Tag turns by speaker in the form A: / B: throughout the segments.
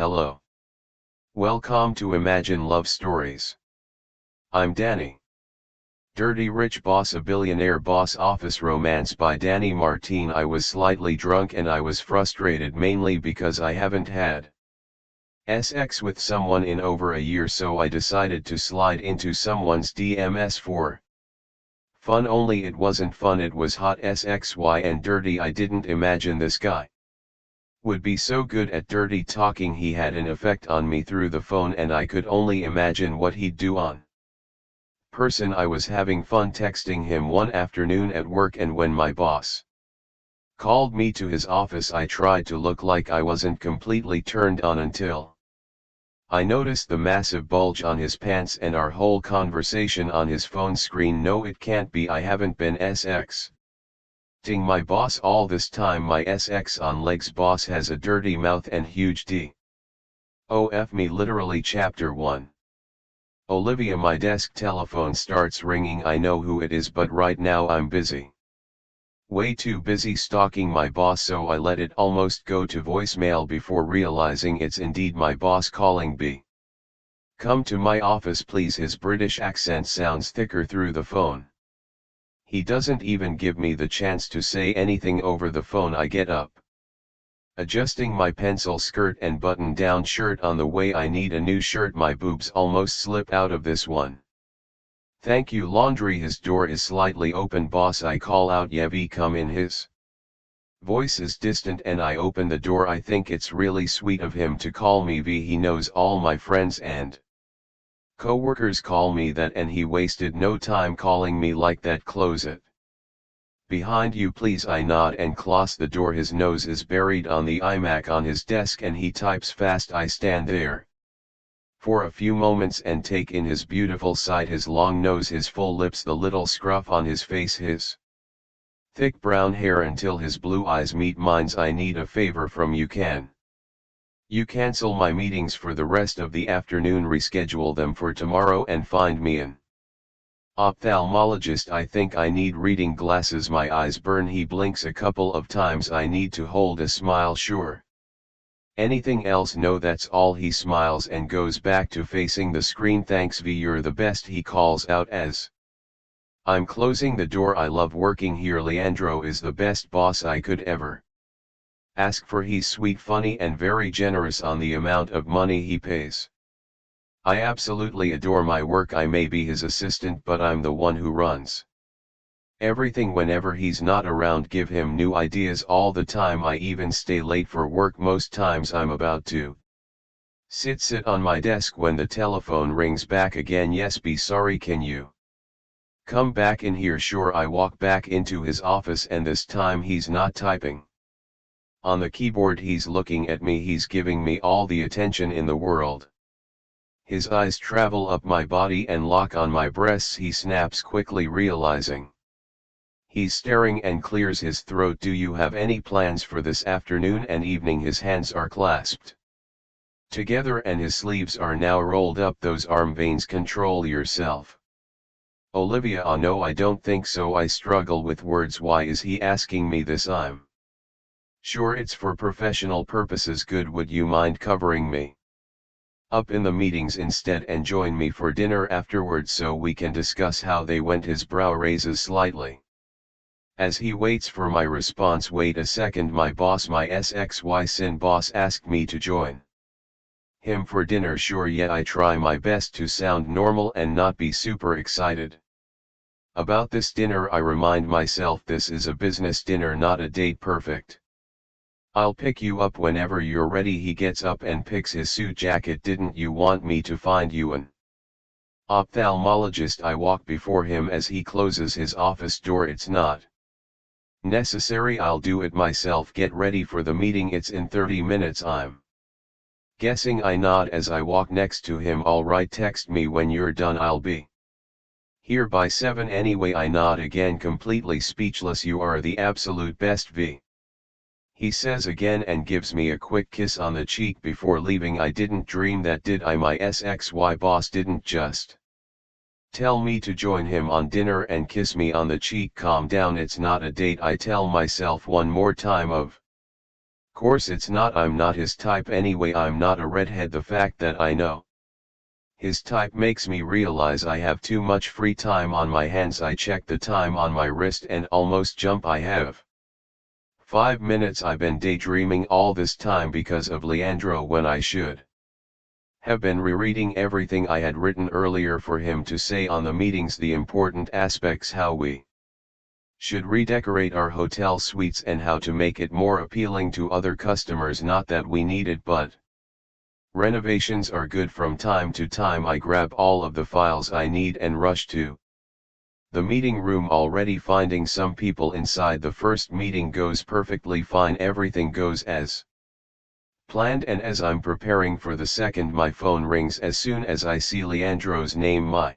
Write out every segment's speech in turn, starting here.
A: Hello. Welcome to Imagine Love Stories. I'm Dani. Dirty Rich Boss, a Billionaire Boss Office Romance by Dani Martin. I was slightly drunk and I was frustrated mainly because I haven't had sex with someone in over a year, so I decided to slide into someone's DMs for fun, only it wasn't fun, it was hot sxy and dirty. I didn't imagine this guy would be so good at dirty talking. He had an effect on me through the phone and I could only imagine what he'd do on person. I was having fun texting him one afternoon at work, and when my boss called me to his office I tried to look like I wasn't completely turned on until I noticed the massive bulge on his pants and our whole conversation on his phone screen. No, it can't be. I haven't been SX ting my boss all this time. My SX on legs boss has a dirty mouth and huge D. OF me. Literally. Chapter 1. Olivia. My desk telephone starts ringing. I know who it is, but right now I'm busy. Way too busy stalking my boss, so I let it almost go to voicemail before realizing it's indeed my boss calling. B. Come to my office please. His British accent sounds thicker through the phone. He doesn't even give me the chance to say anything over the phone. I get up, adjusting my pencil skirt and button-down shirt on the way. I need a new shirt. My boobs almost slip out of this one. Thank you. Laundry. His door is slightly open. Boss. I call out. Yevi, come in. His voice is distant and I open the door. I think it's really sweet of him to call me V. He knows all my friends and co-workers call me that, and he wasted no time calling me like that. Close it behind you please. I nod and close the door. His nose is buried on the iMac on his desk and he types fast. I stand there for a few moments and take in his beautiful sight, his long nose, his full lips, the little scruff on his face, his thick brown hair, until his blue eyes meet mine. I need a favor from you. Can you cancel my meetings for the rest of the afternoon, reschedule them for tomorrow, and find me an ophthalmologist? I think I need reading glasses. My eyes burn. He blinks a couple of times. I need to hold a smile. Sure. Anything else? No, that's all. He smiles and goes back to facing the screen. Thanks V, you're the best, he calls out as I'm closing the door. I love working here. Leandro is the best boss I could ever ask for. He's sweet, funny and very generous on the amount of money he pays. I absolutely adore my work. I may be his assistant, but I'm the one who runs everything whenever he's not around. Give him new ideas all the time. I even stay late for work most times. I'm about to sit on my desk when the telephone rings back again. Yes, be sorry, can you come back in here? Sure. I walk back into his office and this time he's not typing on the keyboard. He's looking at me. He's giving me all the attention in the world. His eyes travel up my body and lock on my breasts. He snaps quickly, realizing he's staring, and clears his throat. Do you have any plans for this afternoon and evening? His hands are clasped together and his sleeves are now rolled up. Those arm veins. Control yourself, Olivia. Oh no, I don't think so. I struggle with words. Why is he asking me this? I'm sure it's for professional purposes. Good. Would you mind covering me up in the meetings instead and join me for dinner afterwards so we can discuss how they went? His brow raises slightly as he waits for my response. Wait a second, my boss, my SXY sin boss, asked me to join him for dinner. Sure. Yeah. I try my best to sound normal and not be super excited about this dinner. I remind myself this is a business dinner, not a date. Perfect. I'll pick you up whenever you're ready. He gets up and picks his suit jacket. Didn't you want me to find you an ophthalmologist? I walk before him as he closes his office door. It's not necessary. I'll do it myself. Get ready for the meeting. It's in 30 minutes. I'm guessing. I nod as I walk next to him. All right, text me when you're done. I'll be here by 7 anyway. I nod again, completely speechless. You are the absolute best V, he says again and gives me a quick kiss on the cheek before leaving. I didn't dream that, did I? My SXY boss didn't just tell me to join him on dinner and kiss me on the cheek. Calm down, it's not a date. I tell myself one more time. Of Course it's not, I'm not his type anyway, I'm not a redhead, the fact that I know his type makes me realize I have too much free time on my hands. I check the time on my wrist and almost jump. I have 5 minutes. I've been daydreaming all this time because of Leandro when I should have been rereading everything I had written earlier for him to say on the meetings, the important aspects, how we should redecorate our hotel suites and how to make it more appealing to other customers. Not that we need it, but renovations are good from time to time. I grab all of the files I need and rush to the meeting room, already finding some people inside. The first meeting goes perfectly fine, everything goes as planned, and as I'm preparing for the second, my phone rings. As soon as I see Leandro's name, my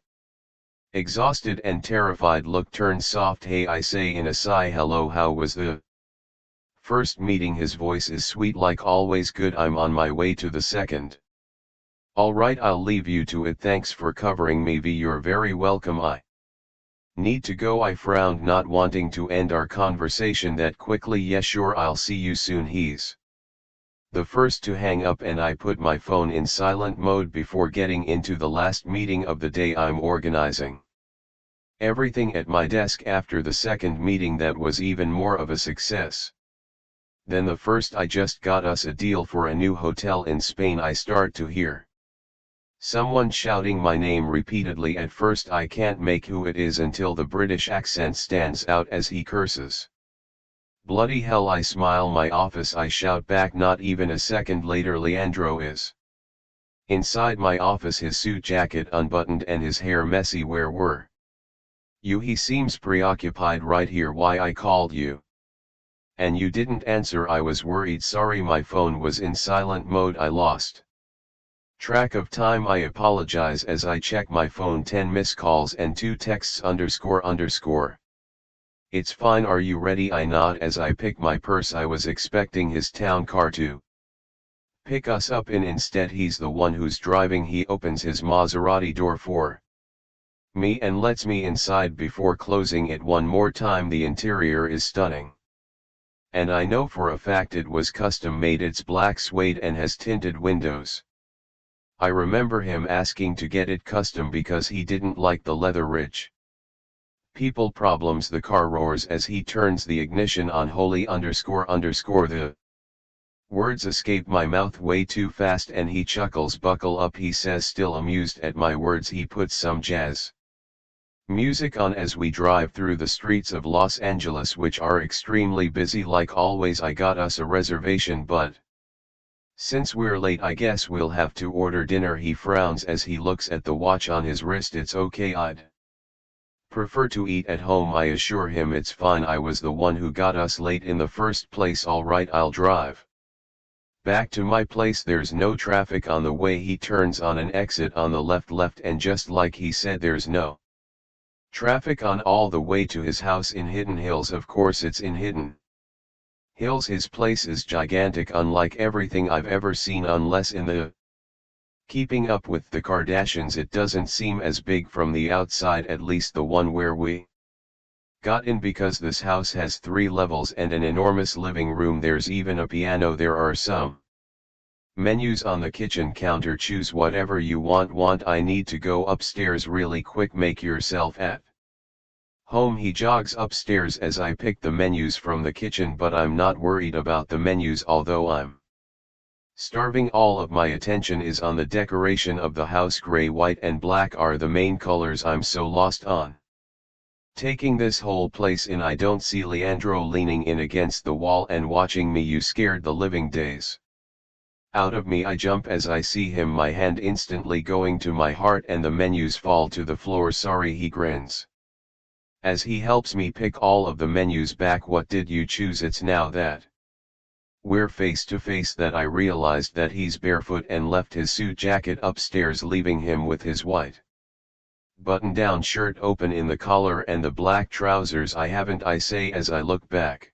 A: exhausted and terrified look turns soft. Hey, I say in a sigh. Hello, how was the first meeting? His voice is sweet like always. Good, I'm on my way to the second. Alright, I'll leave you to it. Thanks for covering me. V, you're very welcome. I need to go. I frowned, not wanting to end our conversation that quickly. Yes, sure, I'll see you soon. He's the first to hang up, and I put my phone in silent mode before getting into the last meeting of the day. I'm organizing everything at my desk after the second meeting that was even more of a success than the first. I just got us a deal for a new hotel in Spain. I start to hear someone shouting my name repeatedly. At first I can't make who it is until the British accent stands out as he curses. Bloody hell, I smile. My office, I shout back. Not even a second later, Leandro is inside my office, his suit jacket unbuttoned and his hair messy. Where were you? He seems preoccupied. Right here. Why, I called you and you didn't answer. I was worried. Sorry, my phone was in silent mode. I lost track of time. I apologize. As I check my phone, 10 missed calls and 2 texts __. It's fine, are you ready? I nod as I pick my purse. I was expecting his town car to pick us up in. Instead, he's the one who's driving. He opens his Maserati door for me and lets me inside before closing it one more time. The interior is stunning, and I know for a fact it was custom made. It's black suede and has tinted windows. I remember him asking to get it custom because he didn't like the leather. Rich people problems. The car roars as he turns the ignition on. Holy __. The words escape my mouth way too fast and he chuckles. Buckle up, he says, still amused at my words. He puts some jazz music on as we drive through the streets of Los Angeles, which are extremely busy. Like always, I got us a reservation, but since we're late, I guess we'll have to order dinner. He frowns as he looks at the watch on his wrist. It's okay, I'd prefer to eat at home. I assure him it's fine, I was the one who got us late in the first place. Alright, I'll drive back to my place. There's no traffic on the way. He turns on an exit on the left, and just like he said, there's no traffic on all the way to his house in Hidden Hills. Of course it's in Hidden Hills. His place is gigantic, unlike everything I've ever seen, unless in the Keeping Up with the Kardashians. It doesn't seem as big from the outside, at least the one where we got in, because this house has 3 levels and an enormous living room. There's even a piano. There are some menus on the kitchen counter. Choose whatever you want. I need to go upstairs really quick. Make yourself at home. He jogs upstairs as I pick the menus from the kitchen, but I'm not worried about the menus, although I'm starving. All of my attention is on the decoration of the house. Gray, white and black are the main colors. I'm so lost on taking this whole place in. I don't see Leandro leaning in against the wall and watching me. You scared the living days out of me. I jump as I see him, my hand instantly going to my heart, and the menus fall to the floor. Sorry, he grins as he helps me pick all of the menus back. What did you choose? It's now that we're face to face that I realized that he's barefoot and left his suit jacket upstairs, leaving him with his white button-down shirt open in the collar and the black trousers. I haven't, I say as I look back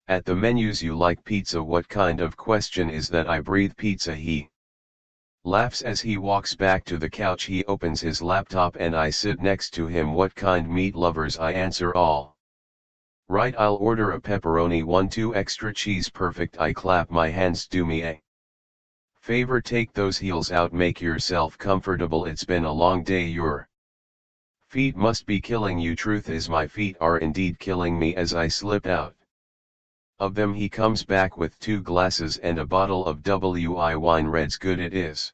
A: at the menus. You like pizza? What kind of question is that? I breathe. Pizza. He laughs as he walks back to the couch. He opens his laptop and I sit next to him. What kind? Meat lovers. I answer. All Right, I'll order a pepperoni 1 2 extra cheese. Perfect. I clap my hands. Do me a favor, take those heels out, make yourself comfortable, it's been a long day. Your feet must be killing you. Truth is, my feet are indeed killing me. As I slip out of them, he comes back with 2 glasses and a bottle of WI wine. Red's good it is.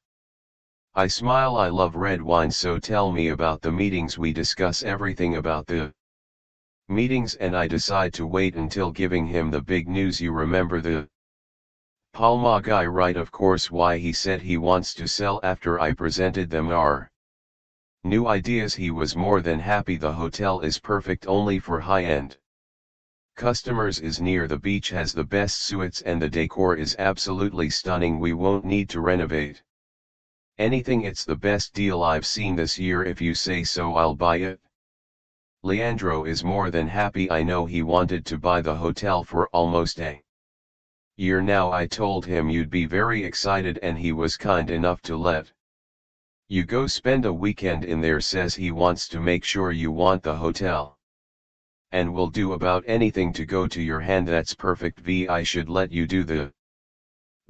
A: I smile, I love red wine. So tell me about the meetings. We discuss everything about the meetings and I decide to wait until giving him the big news. You remember the Palma guy, right? Of course. Why? He said he wants to sell. After I presented them our new ideas, he was more than happy. The hotel is perfect only for high-end customers, is near the beach, has the best suites, and the decor is absolutely stunning. We won't need to renovate anything. It's the best deal I've seen this year. If you say so, I'll buy it. Leandro is more than happy. I know he wanted to buy the hotel for almost a year now. I told him you'd be very excited and he was kind enough to let you go spend a weekend in there. Says he wants to make sure you want the hotel and will do about anything to go to your hand. That's perfect. I should let you do the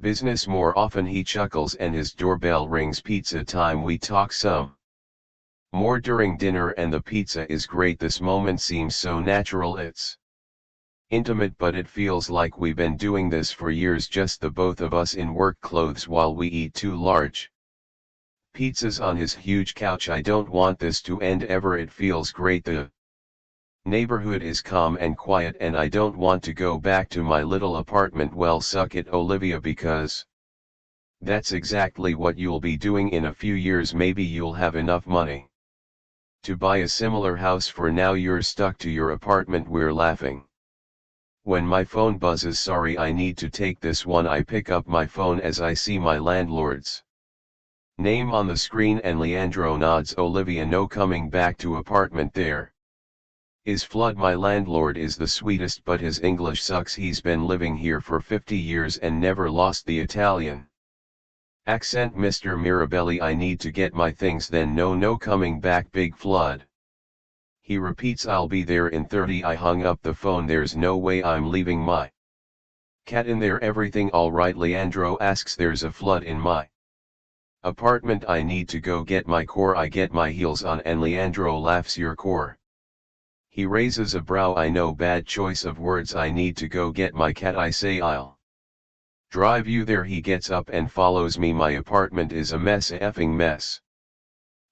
A: business more often. He chuckles and his doorbell rings. Pizza time. We talk some more during dinner and the pizza is great. This moment seems so natural. It's intimate, but it feels like we've been doing this for years, just the both of us in work clothes while we eat 2 large pizzas on his huge couch. I don't want this to end ever. It feels great. The neighborhood is calm and quiet and I don't want to go back to my little apartment. Well, suck it, Olivia, because that's exactly what you'll be doing in a few years. Maybe you'll have enough money to buy a similar house. For now you're stuck to your apartment. We're laughing when my phone buzzes. Sorry, I need to take this one. I pick up my phone as I see my landlord's name on the screen and Leandro nods. Olivia, no coming back to apartment. There is Flood. My landlord is the sweetest, but his English sucks. He's been living here for 50 years and never lost the Italian accent. Mr. Mirabelli, I need to get my things. Then no coming back. Big Flood. He repeats, I'll be there in 30. I hung up the phone. There's no way I'm leaving my cat in there. Everything all right? Leandro asks. There's a flood in my apartment. I need to go get my core. I get my heels on and Leandro laughs. Your core? He raises a brow. I know, bad choice of words. I need to go get my cat. I say I'll drive you there. He gets up and follows me. My apartment is a mess, a effing mess.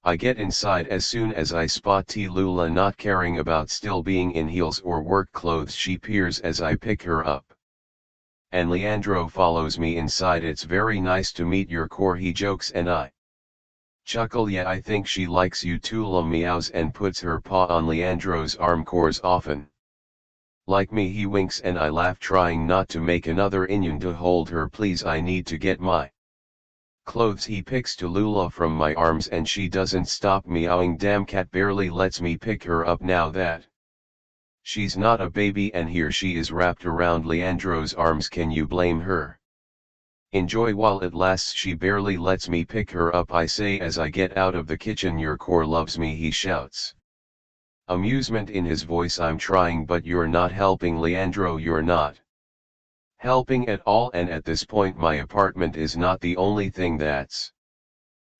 A: I get inside as soon as I spot Lula not caring about still being in heels or work clothes. She peers as I pick her up and Leandro follows me inside. It's very nice to meet your core, he jokes and I chuckle. Yeah, I think she likes you. Tula meows and puts her paw on Leandro's arm. Core's often like me. He winks and I laugh, trying not to make another innuendo. Hold her please, I need to get my clothes. He picks Tallulah from my arms and she doesn't stop meowing. Damn cat barely lets me pick her up now that she's not a baby, and here she is wrapped around Leandro's arms. Can you blame her? Enjoy while it lasts. She barely lets me pick her up. I say as I get out of the kitchen. Your core loves me, he shouts, amusement in his voice. I'm trying, but you're not helping, Leandro. You're not helping at all, and at this point my apartment is not the only thing that's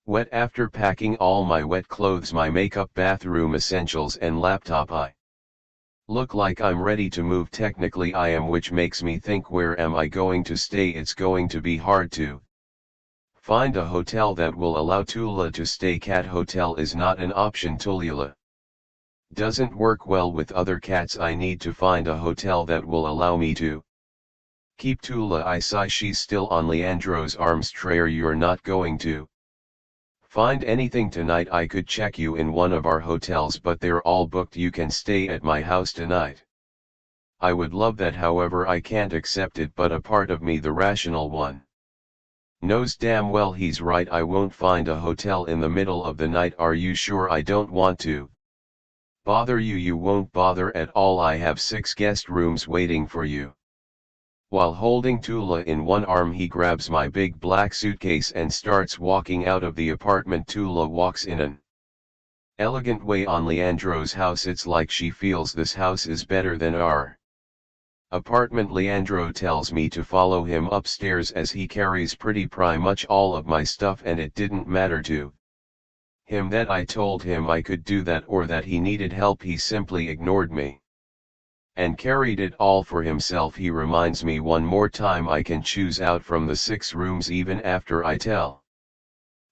A: wet. After packing all my wet clothes, my makeup, bathroom essentials and laptop, I look like I'm ready to move. Technically I am, which makes me think, where am I going to stay? It's going to be hard to find a hotel that will allow Tula to stay. Cat hotel is not an option. Tula doesn't work well with other cats. I need to find a hotel that will allow me to keep Tula. I sigh. She's still on Leandro's arms. Treyer, you're not going to find anything tonight? I could check you in one of our hotels, but they're all booked. You can stay at my house tonight. I would love that, however I can't accept it. But a part of me, the rational one, knows damn well he's right. I won't find a hotel in the middle of the night. Are you sure? I don't want to bother you. You won't bother at all. I have 6 guest rooms waiting for you. While holding Tula in one arm, he grabs my big black suitcase and starts walking out of the apartment. Tula walks in an elegant way on Leandro's house. It's like she feels this house is better than our Apartment. Leandro tells me to follow him upstairs as he carries pretty much all of my stuff, and it didn't matter to him that I told him I could do that or that he needed help. He simply ignored me and carried it all for himself. He reminds me one more time I can choose out from the 6 rooms even after I tell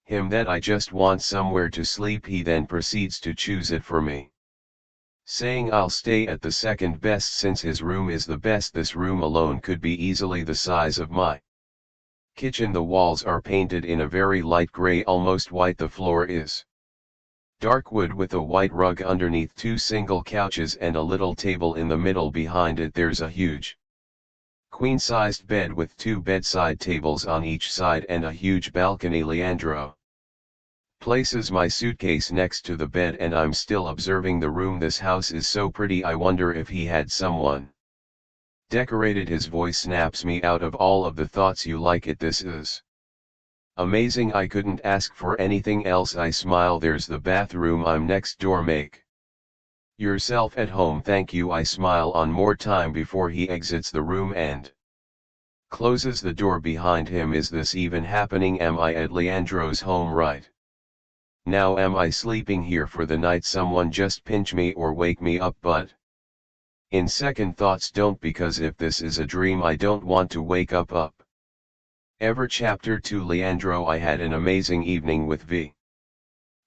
A: him that I just want somewhere to sleep. He then proceeds to choose it for me, saying I'll stay at the second best since his room is the best. This room alone could be easily the size of my kitchen. The walls are painted in a very light gray, almost white. The floor is dark wood with a white rug underneath, 2 single couches and a little table in the middle. Behind it there's a huge queen-sized bed with 2 bedside tables on each side and a huge balcony. Leandro places my suitcase next to the bed and I'm still observing the room. This house is so pretty, I wonder if he had someone decorated. His voice snaps me out of all of the thoughts. You like it? This is amazing. I couldn't ask for anything else. I smile. There's the bathroom. I'm next door. Make yourself at home. Thank you. I smile on more time before he exits the room and closes the door behind him. Is this even happening? Am I at Leandro's home right now? Am I sleeping here for the night? Someone just pinch me or wake me up. But in second thoughts don't, because if this is a dream I don't want to wake up. Ever. Chapter 2. Leandro. I had an amazing evening with V.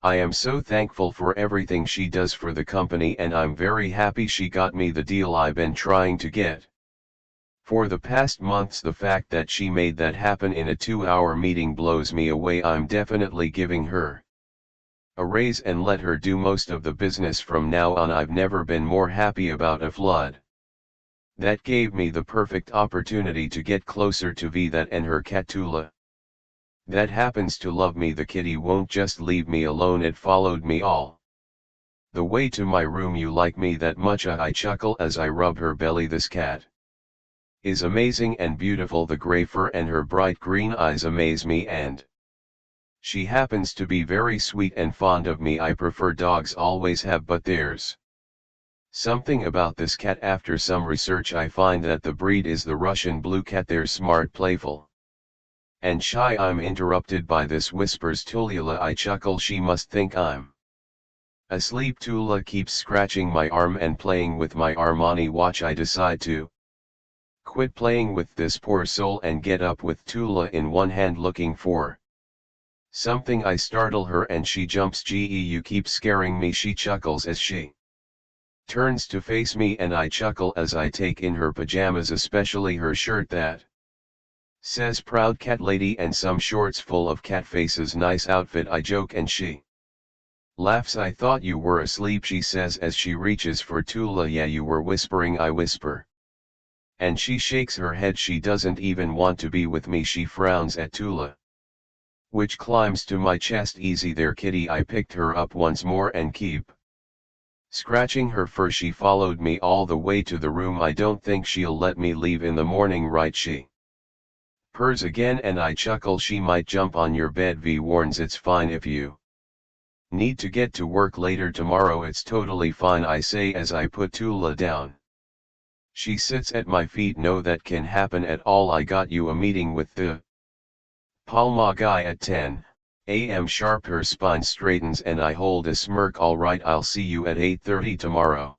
A: I am so thankful for everything she does for the company, and I'm very happy she got me the deal I've been trying to get for the past months. The fact that she made that happen in a 2-hour meeting blows me away. I'm definitely giving her a raise and let her do most of the business from now on. I've never been more happy about a flood. That gave me the perfect opportunity to get closer to V, that and her cat Tula, that happens to love me. The kitty won't just leave me alone, it followed me all the way to my room. You like me that much? I chuckle as I rub her belly. This cat is amazing and beautiful. The gray fur and her bright green eyes amaze me, and she happens to be very sweet and fond of me. I prefer dogs, always have, but there's something about this cat. After some research I find that the breed is the Russian blue cat. They're smart, playful, and shy. I'm interrupted by this, whispers Tulula. I chuckle. She must think I'm asleep. Tula keeps scratching my arm and playing with my Armani watch. I decide to quit playing with this poor soul and get up with Tula in one hand looking for something. I startle her and she jumps. Gee, you keep scaring me, she chuckles as she turns to face me, and I chuckle as I take in her pajamas, especially her shirt that says Proud Cat Lady, and some shorts full of cat faces. Nice outfit, I joke, and she laughs. I thought you were asleep, she says as she reaches for Tula. Yeah, you were whispering, I whisper, and she shakes her head. She doesn't even want to be with me. She frowns at Tula, which climbs to my chest. Easy there, kitty. I picked her up once more and keep scratching her fur. She followed me all the way to the room. I don't think she'll let me leave in the morning, right? She purrs again and I chuckle. She might jump on your bed. V warns, it's fine if you need to get to work later tomorrow. It's totally fine, I say as I put Tula down. She sits at my feet. No, that can happen at all. I got you a meeting with the Palma guy at 10 a.m. sharp. Her spine straightens and I hold a smirk. All right, I'll see you at 8:30 tomorrow.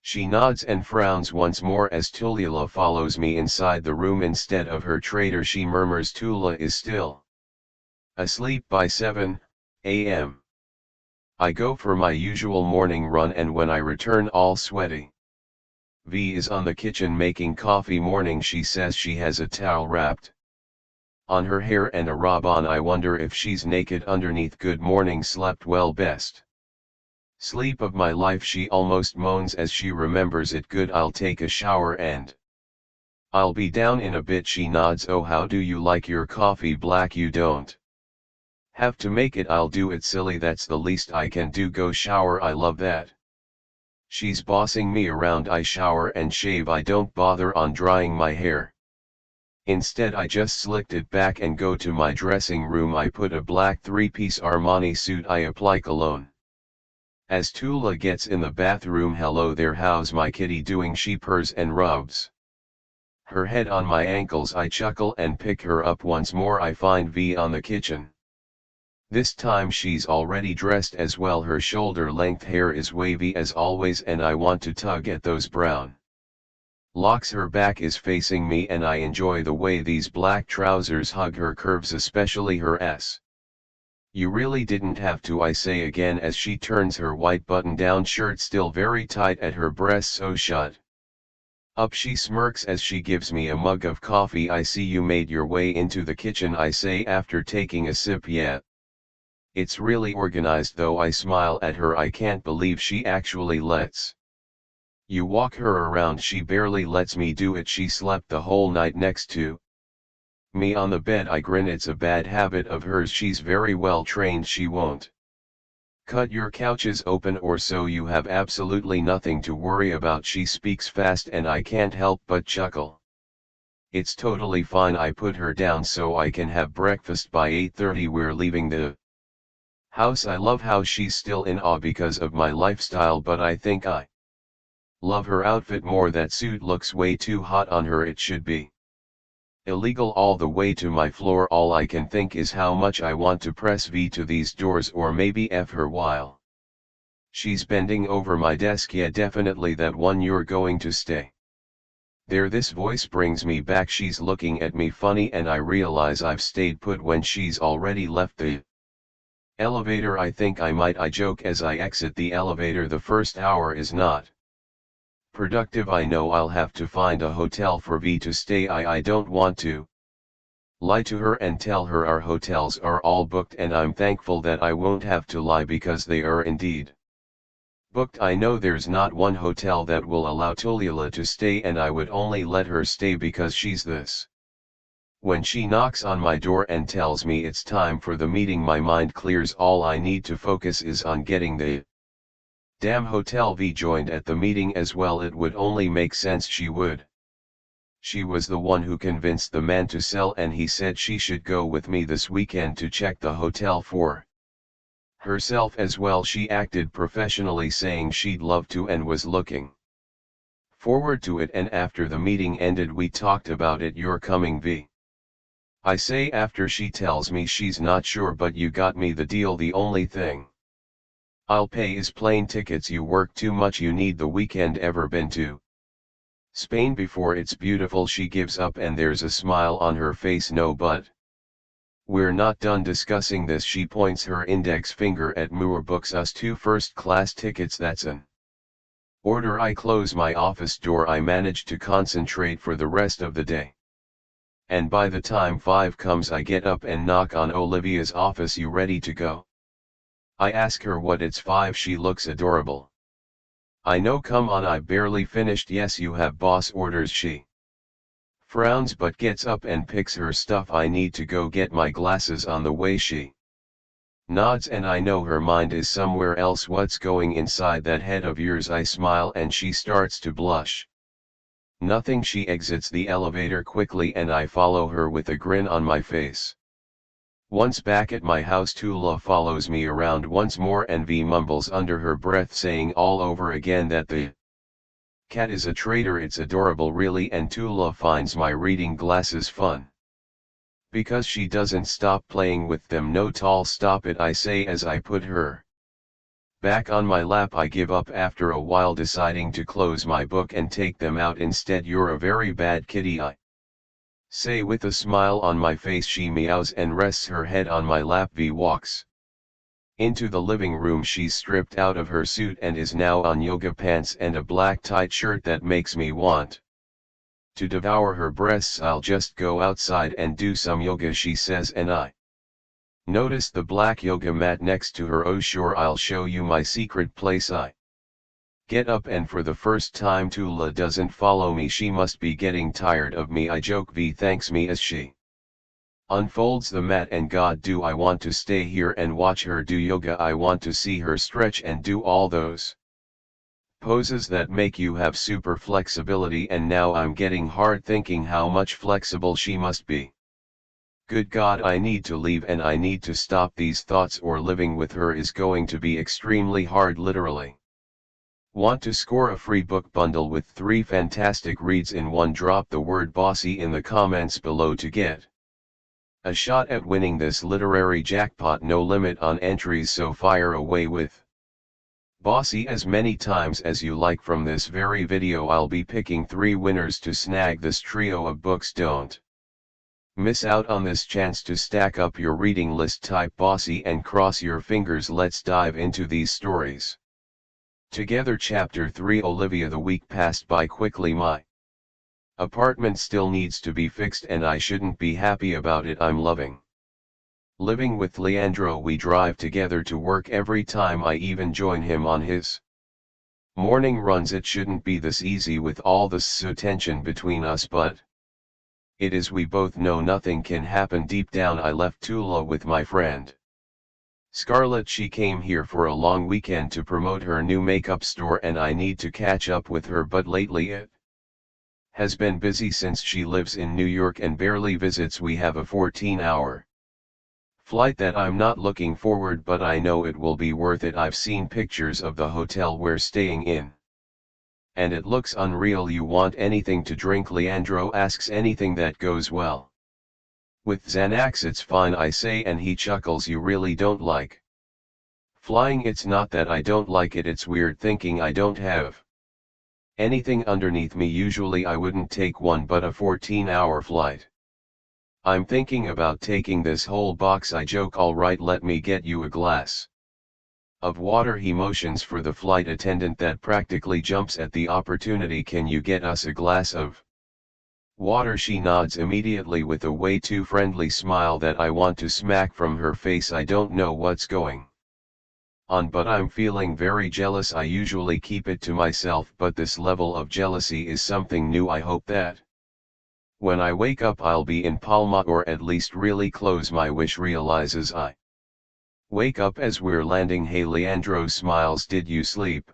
A: She nods and frowns once more as Tulula follows me inside the room instead of her trader. She murmurs Tula is still asleep by 7 a.m. I go for my usual morning run, and when I return all sweaty, V is on the kitchen making coffee. Morning, she says. She has a towel wrapped on her hair and a robe on. I wonder if she's naked underneath. Good morning, slept well? Best sleep of my life, she almost moans as she remembers it. Good, I'll take a shower and I'll be down in a bit. She nods. Oh, how do you like your coffee black? You don't have to make it, I'll do it. Silly, that's the least I can do. Go shower. I love that she's bossing me around. I shower and shave. I don't bother on drying my hair. Instead I just slicked it back and go to my dressing room. I put a black 3-piece Armani suit. I apply cologne as Tula gets in the bathroom. Hello there, how's my kitty doing? She purrs and rubs Her head on my ankles, I chuckle and pick her up once more. I find V on the kitchen. This time she's already dressed as well. Her shoulder-length hair is wavy as always and I want to tug at those brown locks. Her back is facing me and I enjoy the way these black trousers hug her curves, especially her S. You really didn't have to, I say again as she turns her white button-down shirt still very tight at her breasts so shut up. She smirks as she gives me a mug of coffee. I see you made your way into the kitchen, I say after taking a sip. Yeah. It's really organized though. I smile at her. I can't believe she actually lets you walk her around. She barely lets me do it. She slept the whole night next to me on the bed. I grin. It's a bad habit of hers. She's very well trained. She won't cut your couches open or so. You have absolutely nothing to worry about. She speaks fast and I can't help but chuckle. It's totally fine. I put her down so I can have breakfast by 8:30. We're leaving the house. I love how she's still in awe because of my lifestyle, but I think I love her outfit more. That suit looks way too hot on her. It should be illegal. All the way to my floor. All I can think is how much I want to press V to these doors or maybe F her while she's bending over my desk. Yeah, definitely that one. You're going to stay there. This voice brings me back. She's looking at me funny and I realize I've stayed put when she's already left the elevator. I think I might, I joke as I exit the elevator. The first hour is not productive. I know I'll have to find a hotel for V to stay. I don't want to lie to her and tell her our hotels are all booked, and I'm thankful that I won't have to lie because they are indeed booked. I know there's not one hotel that will allow Tulula to stay, and I would only let her stay because she's this. When she knocks on my door and tells me it's time for the meeting, my mind clears. All I need to focus is on getting the damn hotel. V joined at the meeting as well. It would only make sense she would. She was the one who convinced the man to sell, and he said she should go with me this weekend to check the hotel for herself as well. She acted professionally, saying she'd love to and was looking forward to it, and after the meeting ended we talked about it. You're coming, V? I say after she tells me she's not sure, but you got me the deal. The only thing I'll pay is plane tickets. You work too much. You need the weekend. Ever been to Spain before? It's beautiful. She gives up and there's a smile on her face. No, but we're not done discussing this. She points her index finger at Moore. Books us 2 first-class tickets. That's an order. I close my office door. I manage to concentrate for the rest of the day. And by the time 5 comes I get up and knock on Olivia's office. You ready to go? I ask her what it's 5. She looks adorable. I know, come on, I barely finished. Yes, you have boss orders. She frowns but gets up and picks her stuff. I need to go get my glasses on the way. She nods and I know her mind is somewhere else. What's going inside that head of yours? I smile and she starts to blush. Nothing. She exits the elevator quickly and I follow her with a grin on my face. Once back at my house, Tula follows me around once more and V mumbles under her breath, saying all over again that the cat is a traitor. It's adorable, really. And Tula finds my reading glasses fun because she doesn't stop playing with them. No, Tall, stop it, I say as I put her back on my lap. I give up after a while, deciding to close my book and take them out instead. You're a very bad kitty, I say with a smile on my face. She meows and rests her head on my lap. V walks into the living room. She's stripped out of her suit and is now on yoga pants and a black tight shirt that makes me want to devour her breasts. I'll just go outside and do some yoga, she says, and I notice the black yoga mat next to her. Oh sure, I'll show you my secret place. I get up and for the first time Tula doesn't follow me. She must be getting tired of me, I joke. V thanks me as she unfolds the mat. And God, do I want to stay here and watch her do yoga. I want to see her stretch and do all those poses that make you have super flexibility. And now I'm getting hard thinking how much flexible she must be. Good God, I need to leave and I need to stop these thoughts, or living with her is going to be extremely hard, literally. Want to score a free book bundle with 3 fantastic reads in one? Drop the word bossy in the comments below to get a shot at winning this literary jackpot. No limit on entries, so fire away with bossy as many times as you like. From this very video I'll be picking 3 winners to snag this trio of books. Don't miss out on this chance to stack up your reading list. Type bossy and cross your fingers. Let's dive into these stories together. Chapter 3. Olivia. The week passed by quickly. My apartment still needs to be fixed and I shouldn't be happy about it. I'm loving living with Leandro. We drive together to work every time. I even join him on his morning runs. It shouldn't be this easy with all this tension between us, but it is. We both know nothing can happen. Deep down I left Tula with my friend Scarlett. She came here for a long weekend to promote her new makeup store and I need to catch up with her, but lately it has been busy since she lives in New York and barely visits. We have a 14-hour flight that I'm not looking forward, but I know it will be worth it. I've seen pictures of the hotel we're staying in and it looks unreal. You want anything to drink? Leandro asks. Anything that goes well with Xanax. It's fine, I say, and he chuckles. You really don't like flying? It's not that I don't like it, it's weird thinking I don't have anything underneath me. Usually I wouldn't take one, but a 14-hour flight, I'm thinking about taking this whole box. I joke. All right, let me get you a glass of water. He motions for the flight attendant that practically jumps at the opportunity. Can you get us a glass of water? She nods immediately with a way too friendly smile that I want to smack from her face. I don't know what's going on, but I'm feeling very jealous. I usually keep it to myself, but this level of jealousy is something new. I hope that when I wake up I'll be in Palma, or at least really close. My wish realizes I wake up as we're landing. Hey, Leandro smiles. Did you sleep?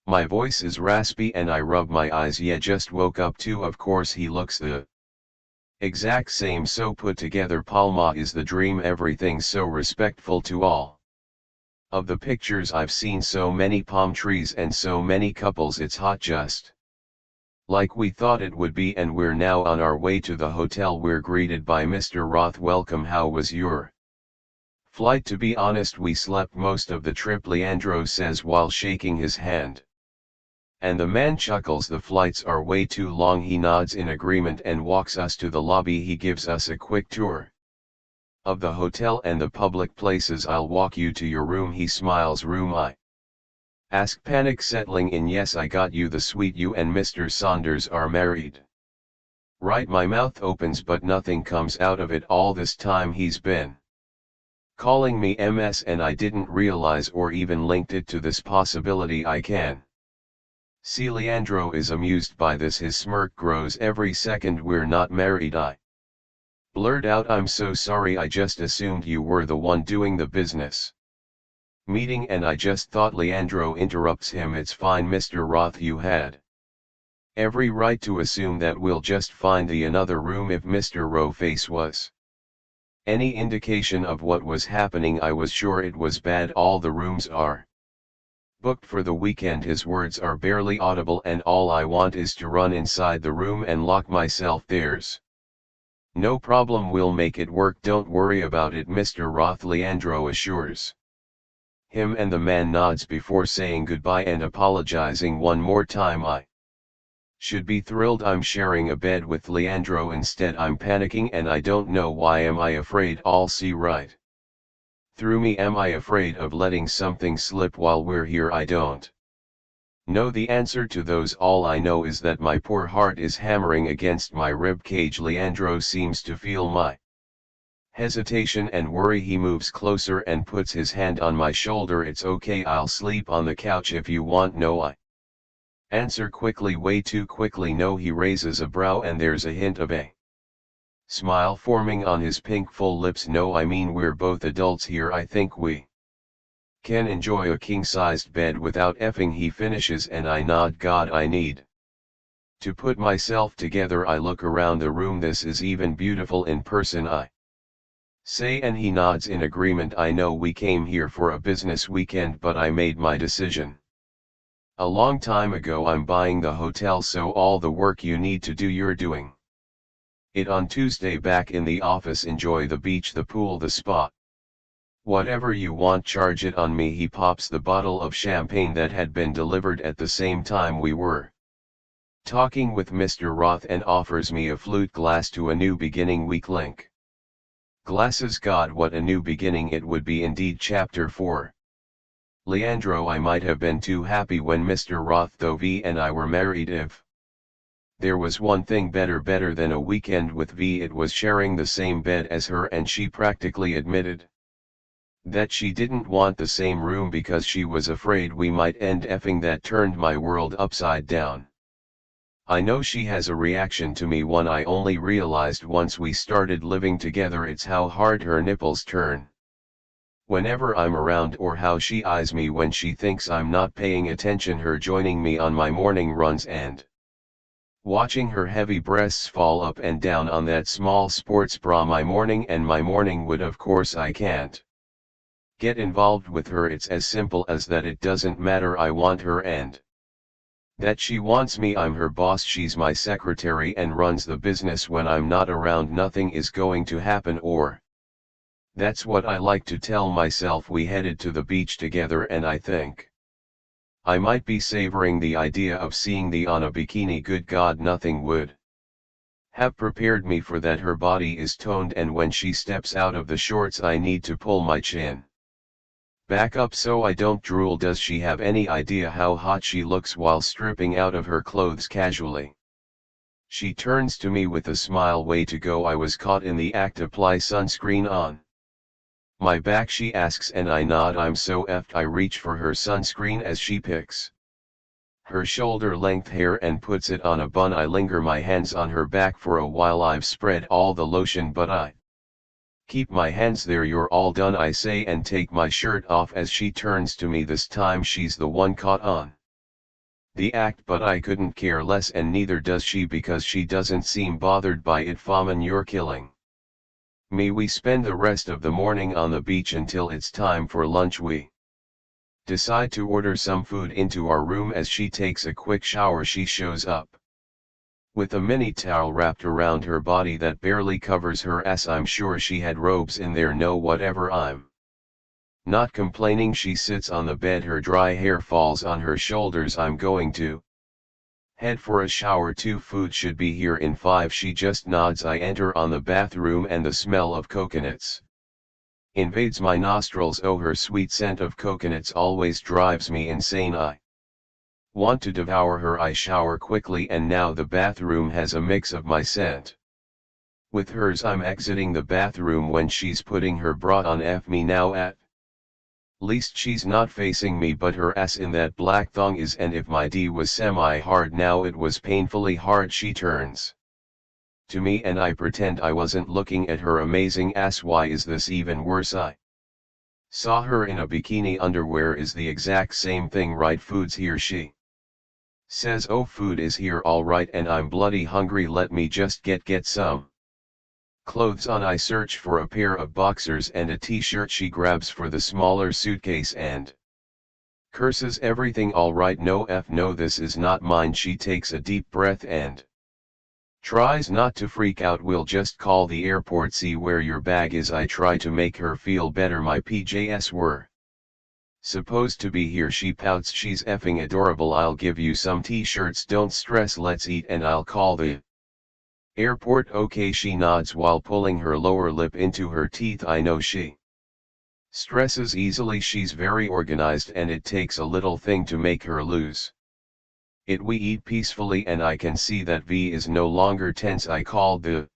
A: My voice is raspy and I rub my eyes. Yeah, just woke up too. Of course. He looks the exact same, so put together. Palma is the dream. Everything's so respectful to all of the pictures I've seen. So many palm trees and so many couples. It's hot, just like we thought it would be. And we're now on our way to the hotel. We're greeted by Mr. Roth. Welcome. How was your flight? To be honest, we slept most of the trip, Leandro says while shaking his hand. And the man chuckles. The flights are way too long. He nods in agreement and walks us to the lobby. He gives us a quick tour of the hotel and the public places. I'll walk you to your room. He smiles. Room? I ask, panic settling in. Yes, I got you the suite. You and Mr. Saunders are married, right? My mouth opens but nothing comes out of it. All this time he's been calling me MS and I didn't realize or even linked it to this possibility. I can see Leandro is amused by this. His smirk grows every second. We're not married, I blurt out. I'm so sorry, I just assumed you were the one doing the business meeting and I just thought. Leandro interrupts him. It's fine, Mr. Roth, you had every right to assume that. We'll just find the another room. If Mr. Rowe face was any indication of what was happening, I was sure it was bad. All the rooms are booked for the weekend. His words are barely audible and all I want is to run inside the room and lock myself. There's no problem, we'll make it work. Don't worry about it, Mr. Roth, Leandro assures him, and the man nods before saying goodbye and apologizing one more time. I should be thrilled I'm sharing a bed with Leandro. Instead I'm panicking and I don't know why. Am I afraid I'll see right through me? Am I afraid of letting something slip while we're here? I don't know the answer to those. All I know is that my poor heart is hammering against my rib cage. Leandro seems to feel my hesitation and worry. He moves closer and puts his hand on my shoulder. It's okay, I'll sleep on the couch if you want. No, I answer quickly, way too quickly. No. He raises a brow and there's a hint of a smile forming on his pink full lips. No, I mean, we're both adults here. I think we can enjoy a king-sized bed without effing. He finishes and I nod. God, I need to put myself together. I look around the room. This is even beautiful in person, I say, and he nods in agreement. I know we came here for a business weekend, but I made my decision A long time ago I'm buying the hotel, so all the work you need to do you're doing it on Tuesday. Back in the office, enjoy the beach, the pool, the spa. Whatever you want, charge it on me. He pops the bottle of champagne that had been delivered at the same time we were talking with Mr. Roth and offers me a flute glass to a new beginning weak link. Glasses, God, what a new beginning it would be indeed. Chapter 4. Leandro, I might have been too happy when Mr. Roth though V and I were married. If there was one thing better than a weekend with V, it was sharing the same bed as her, and she practically admitted that she didn't want the same room because she was afraid we might end effing. That turned my world upside down. I know she has a reaction to me, one I only realized once we started living together. It's how hard her nipples turn whenever I'm around, or how she eyes me when she thinks I'm not paying attention. Her joining me on my morning runs and watching her heavy breasts fall up and down on that small sports bra. My morning wood. Of course I can't get involved with her. It's as simple as that. It doesn't matter. I want her and that she wants me. I'm her boss, she's my secretary and runs the business. When I'm not around, nothing is going to happen, or that's what I like to tell myself. We headed to the beach together, and I think I might be savoring the idea of seeing thee on a bikini. Good God, nothing would have prepared me for that. Her body is toned, and when she steps out of the shorts I need to pull my chin back up so I don't drool. Does she have any idea how hot she looks while stripping out of her clothes casually? She turns to me with a smile. Way to go, I was caught in the act. Apply sunscreen on my back, she asks, and I nod. I'm so effed. I reach for her sunscreen as she picks her shoulder length hair and puts it on a bun. I linger, my hands on her back for a while. I've spread all the lotion, but I keep my hands there. You're all done, I say, and take my shirt off as she turns to me. This time she's the one caught on the act, but I couldn't care less, and neither does she, because she doesn't seem bothered by it. Faman, you're killing me. We spend the rest of the morning on the beach until it's time for lunch. We decide to order some food into our room. As she takes a quick shower, she shows up with a mini towel wrapped around her body that barely covers her ass. I'm sure she had robes in there. No, whatever, I'm not complaining. She sits on the bed, her dry hair falls on her shoulders. I'm going to head for a shower too. Food should be here in 5. She just nods. I enter on the bathroom and the smell of coconuts invades my nostrils. Oh, her sweet scent of coconuts always drives me insane. I want to devour her. I shower quickly, and now the bathroom has a mix of my scent with hers. I'm exiting the bathroom when she's putting her bra on. F me now, at least she's not facing me, but her ass in that black thong is, and if my D was semi-hard, now it was painfully hard. She turns to me and I pretend I wasn't looking at her amazing ass. Why is this even worse? I saw her in a bikini. Underwear is the exact same thing, right? Food's here, she says. Oh, food is here, all right, and I'm bloody hungry. Let me just get some clothes on. I search for a pair of boxers and a t-shirt. She grabs for the smaller suitcase and curses everything. All right, no, this is not mine. She takes a deep breath and tries not to freak out. We'll just call the airport. See where your bag is. I try to make her feel better. My PJs were supposed to be here. She pouts. She's effing adorable. I'll give you some t-shirts. Don't stress, let's eat and I'll call the airport. Okay, she nods while pulling her lower lip into her teeth. I know she stresses easily. She's very organized, and it takes a little thing to make her lose it. We eat peacefully, and I can see that V is no longer tense. I called the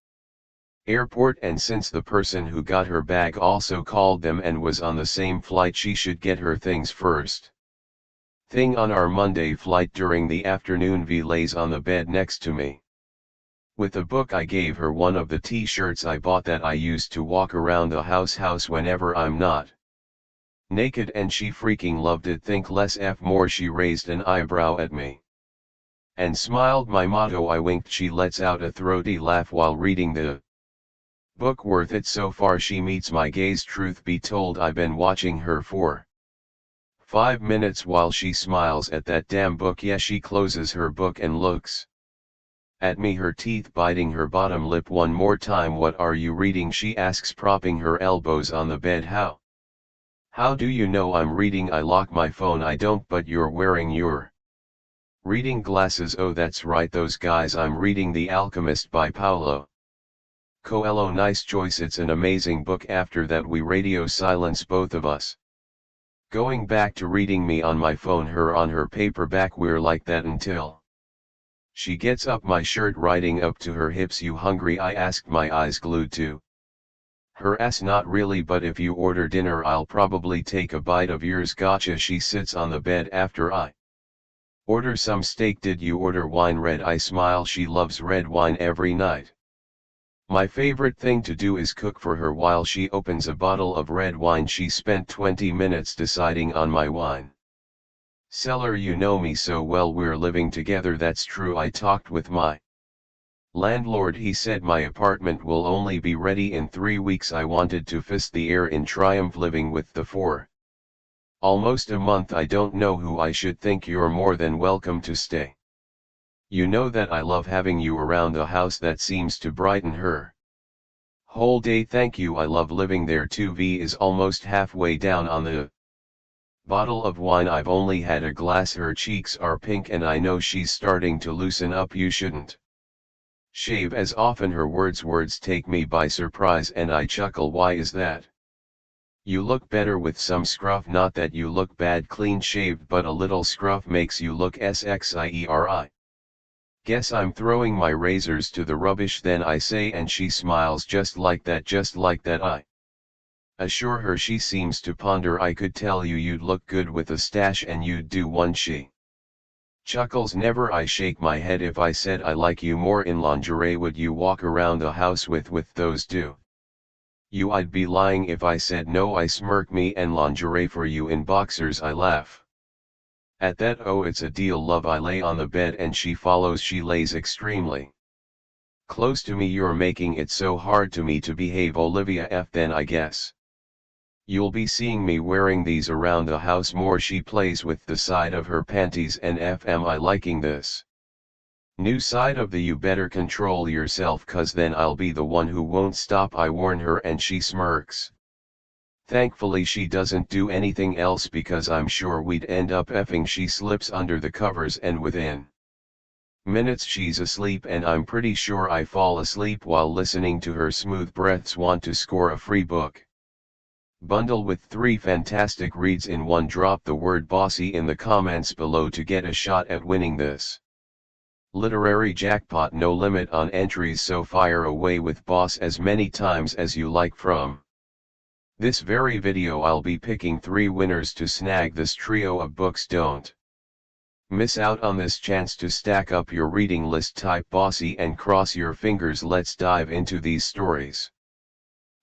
A: airport, and since the person who got her bag also called them and was on the same flight, she should get her things first thing on our Monday flight. During the afternoon, V lays on the bed next to me with a book. I gave her one of the t-shirts I bought that I used to walk around the house whenever I'm not naked, and she freaking loved it. Think less, F more. She raised an eyebrow at me and smiled. My motto. I winked. She lets out a throaty laugh while reading the book. Worth it so far. She meets my gaze. Truth be told, I've been watching her for 5 minutes while she smiles at that damn book. Yeah, she closes her book and looks at me, her teeth biting her bottom lip. One more time. What are you reading? She asks, propping her elbows on the bed. How do you know I'm reading? I lock my phone. I don't, but you're wearing your reading glasses. Oh, that's right, those guys. I'm reading The Alchemist by Paulo Coelho. Nice choice, it's an amazing book. After that we radio silence, both of us. Going back to reading, me on my phone, her on her paperback. We're like that until she gets up, my shirt riding up to her hips. You hungry? I asked, my eyes glued to her ass. Not really, but if you order dinner I'll probably take a bite of yours. Gotcha. She sits on the bed after I order some steak. Did you order wine? Red. I smile. She loves red wine every night. My favorite thing to do is cook for her while she opens a bottle of red wine. She spent 20 minutes deciding on my wine cellar. You know me so well, we're living together. That's true. I talked with my landlord. He said my apartment will only be ready in 3 weeks. I wanted to fist the air in triumph, living with the for almost a month. I don't know who I should think. You're more than welcome to stay. You know that I love having you around the house. That seems to brighten her whole day. Thank you, I love living there too. V is almost halfway down on the bottle of wine. I've only had a glass. Her cheeks are pink and I know she's starting to loosen up. You shouldn't shave as often. Her words take me by surprise and I chuckle. Why is that? You look better with some scruff. Not that you look bad clean shaved, but a little scruff makes you look sexy. Guess I'm throwing my razors to the rubbish then, I say, and she smiles. Just like that, just like that, I assure her. She seems to ponder. I could tell you'd look good with a stash and you'd do one. She chuckles. Never. I shake my head. If I said I like you more in lingerie, would you walk around the house with those do you? I'd be lying if I said no. I smirk. Me and lingerie for you in boxers. I laugh at that. Oh, it's a deal, love. I lay on the bed and she follows. She lays extremely close to me. You're making it so hard to me to behave, Olivia. Then I guess you'll be seeing me wearing these around the house more. She plays with the side of her panties. And am I liking this new side of the you better control yourself, cause then I'll be the one who won't stop, I warn her, and she smirks. Thankfully she doesn't do anything else because I'm sure we'd end up effing. She slips under the covers and within minutes she's asleep, and I'm pretty sure I fall asleep while listening to her smooth breaths. Want to score a free book bundle with 3 fantastic reads in one? Drop the word bossy in the comments below to get a shot at winning this literary jackpot. No limit on entries, so fire away with boss as many times as you like. From this very video I'll be picking 3 winners to snag this trio of books. Don't miss out on this chance to stack up your reading list. Type bossy and cross your fingers. Let's dive into these stories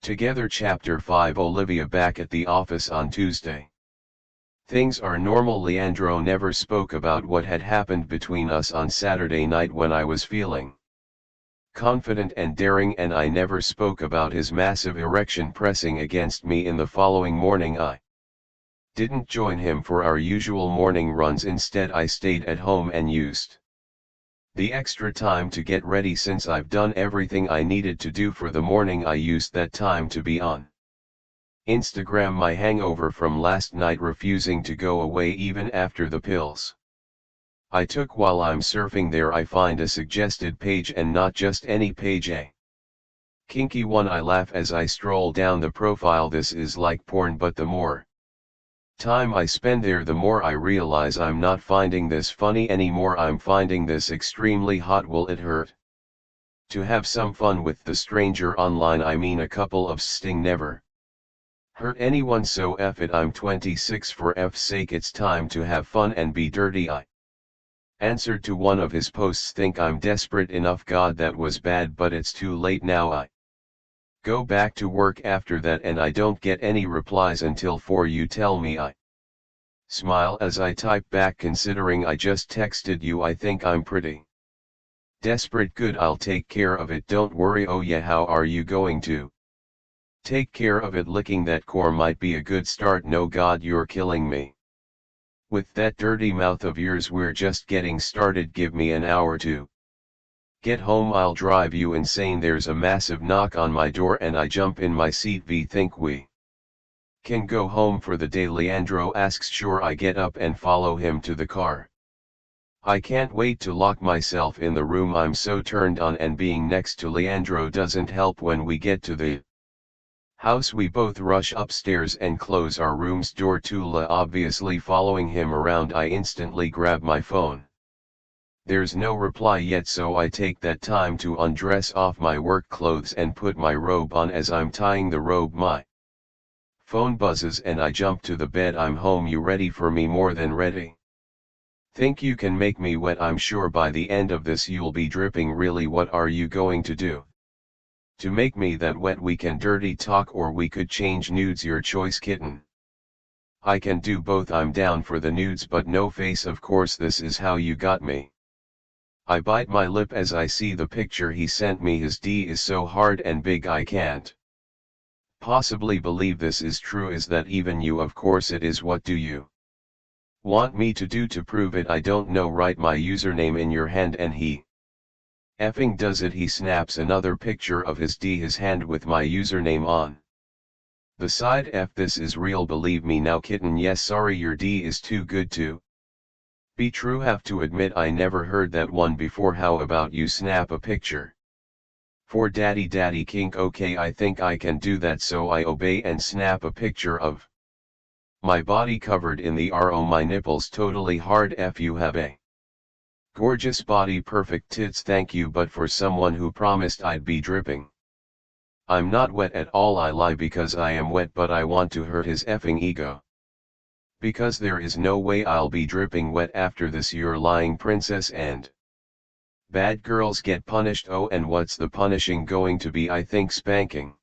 A: together. Chapter 5. Olivia back at the office on Tuesday. Things are normal. Leandro never spoke about what had happened between us on Saturday night when I was feeling confident and daring, and I never spoke about his massive erection pressing against me in the following morning. I didn't join him for our usual morning runs. Instead I stayed at home and used the extra time to get ready. Since I've done everything I needed to do for the morning, I used that time to be on Instagram. My hangover from last night refusing to go away even after the pills I took. While I'm surfing there I find a suggested page, and not just any page, a kinky one. I laugh as I stroll down the profile. This is like porn, but the more time I spend there the more I realize I'm not finding this funny anymore. I'm finding this extremely hot. Will it hurt to have some fun with the stranger online? I mean, a couple of sting never hurt anyone, so F it. I'm 26, for F's sake it's time to have fun and be dirty. I answered to one of his posts. Think I'm desperate enough? God, that was bad, but it's too late now. I go back to work after that and I don't get any replies until 4. You tell me. I smile as I type back, considering I just texted you, I think I'm pretty desperate. Good, I'll take care of it, don't worry. Oh yeah, how are you going to take care of it? Licking that core might be a good start. No, God, you're killing me. With that dirty mouth of yours we're just getting started, give me an hour to get home, I'll drive you insane. There's a massive knock on my door and I jump in my seat. Think we can go home for the day? Leandro asks. Sure. I get up and follow him to the car. I can't wait to lock myself in the room. I'm so turned on, and being next to Leandro doesn't help. When we get to the house we both rush upstairs and close our room's door to obviously following him around. I instantly grab my phone. There's no reply yet, so I take that time to undress off my work clothes and put my robe on. As I'm tying the robe my phone buzzes and I jump to the bed. I'm home. You ready for me? More than ready. Think you can make me wet? I'm sure by the end of this you'll be dripping. Really? What are you going to do to make me that wet? We can dirty talk or we could change nudes. Your choice, kitten. I can do both. I'm down for the nudes but no face, of course. This is how you got me. I bite my lip as I see the picture he sent me. His D is so hard and big I can't possibly believe this is true. Is that even you? Of course it is. What do you want me to do to prove it? I don't know. Write my username in your hand and he effing does it. He snaps another picture of his D, his hand with my username on the side. F, this is real, believe me now, kitten. Yes, sorry, your D is too good to be true. Have to admit I never heard that one before. How about you snap a picture for daddy? Daddy kink. Okay, I think I can do that. So I obey and snap a picture of my body covered in the RO, my nipples totally hard. F, you have a gorgeous body, perfect tits, thank you, but for someone who promised I'd be dripping. I'm not wet at all. I lie because I am wet, but I want to hurt his effing ego. Because there is no way I'll be dripping wet after this. You're lying, princess, and bad girls get punished. Oh, and what's the punishing going to be? I think spanking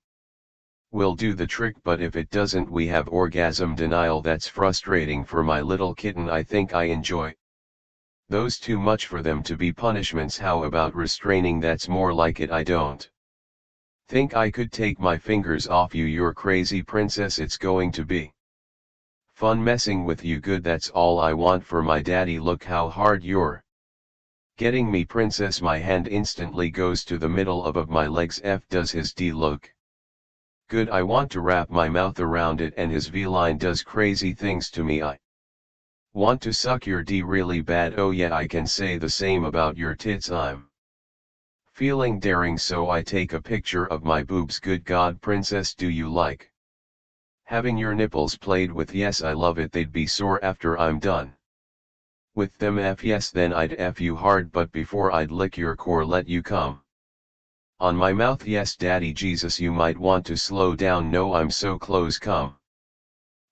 A: will do the trick, but if it doesn't we have orgasm denial. That's frustrating for my little kitten. I think I enjoy those too much for them to be punishments. How about restraining? That's more like it. I don't think I could take my fingers off you. You're crazy, princess. It's going to be fun messing with you. Good, that's all I want for my daddy. Look how hard you're getting me, princess. My hand instantly goes to the middle of my legs. F, does his D look good? I want to wrap my mouth around it, and his V-line does crazy things to me. I want to suck your D really bad. Oh yeah, I can say the same about your tits. I'm feeling daring, so I take a picture of my boobs. Good God, princess, do you like having your nipples played with? Yes, I love it. They'd be sore after I'm done with them. F, yes, then I'd F you hard, but before I'd lick your core, let you come on my mouth. Yes, daddy. Jesus, you might want to slow down. No, I'm so close. Come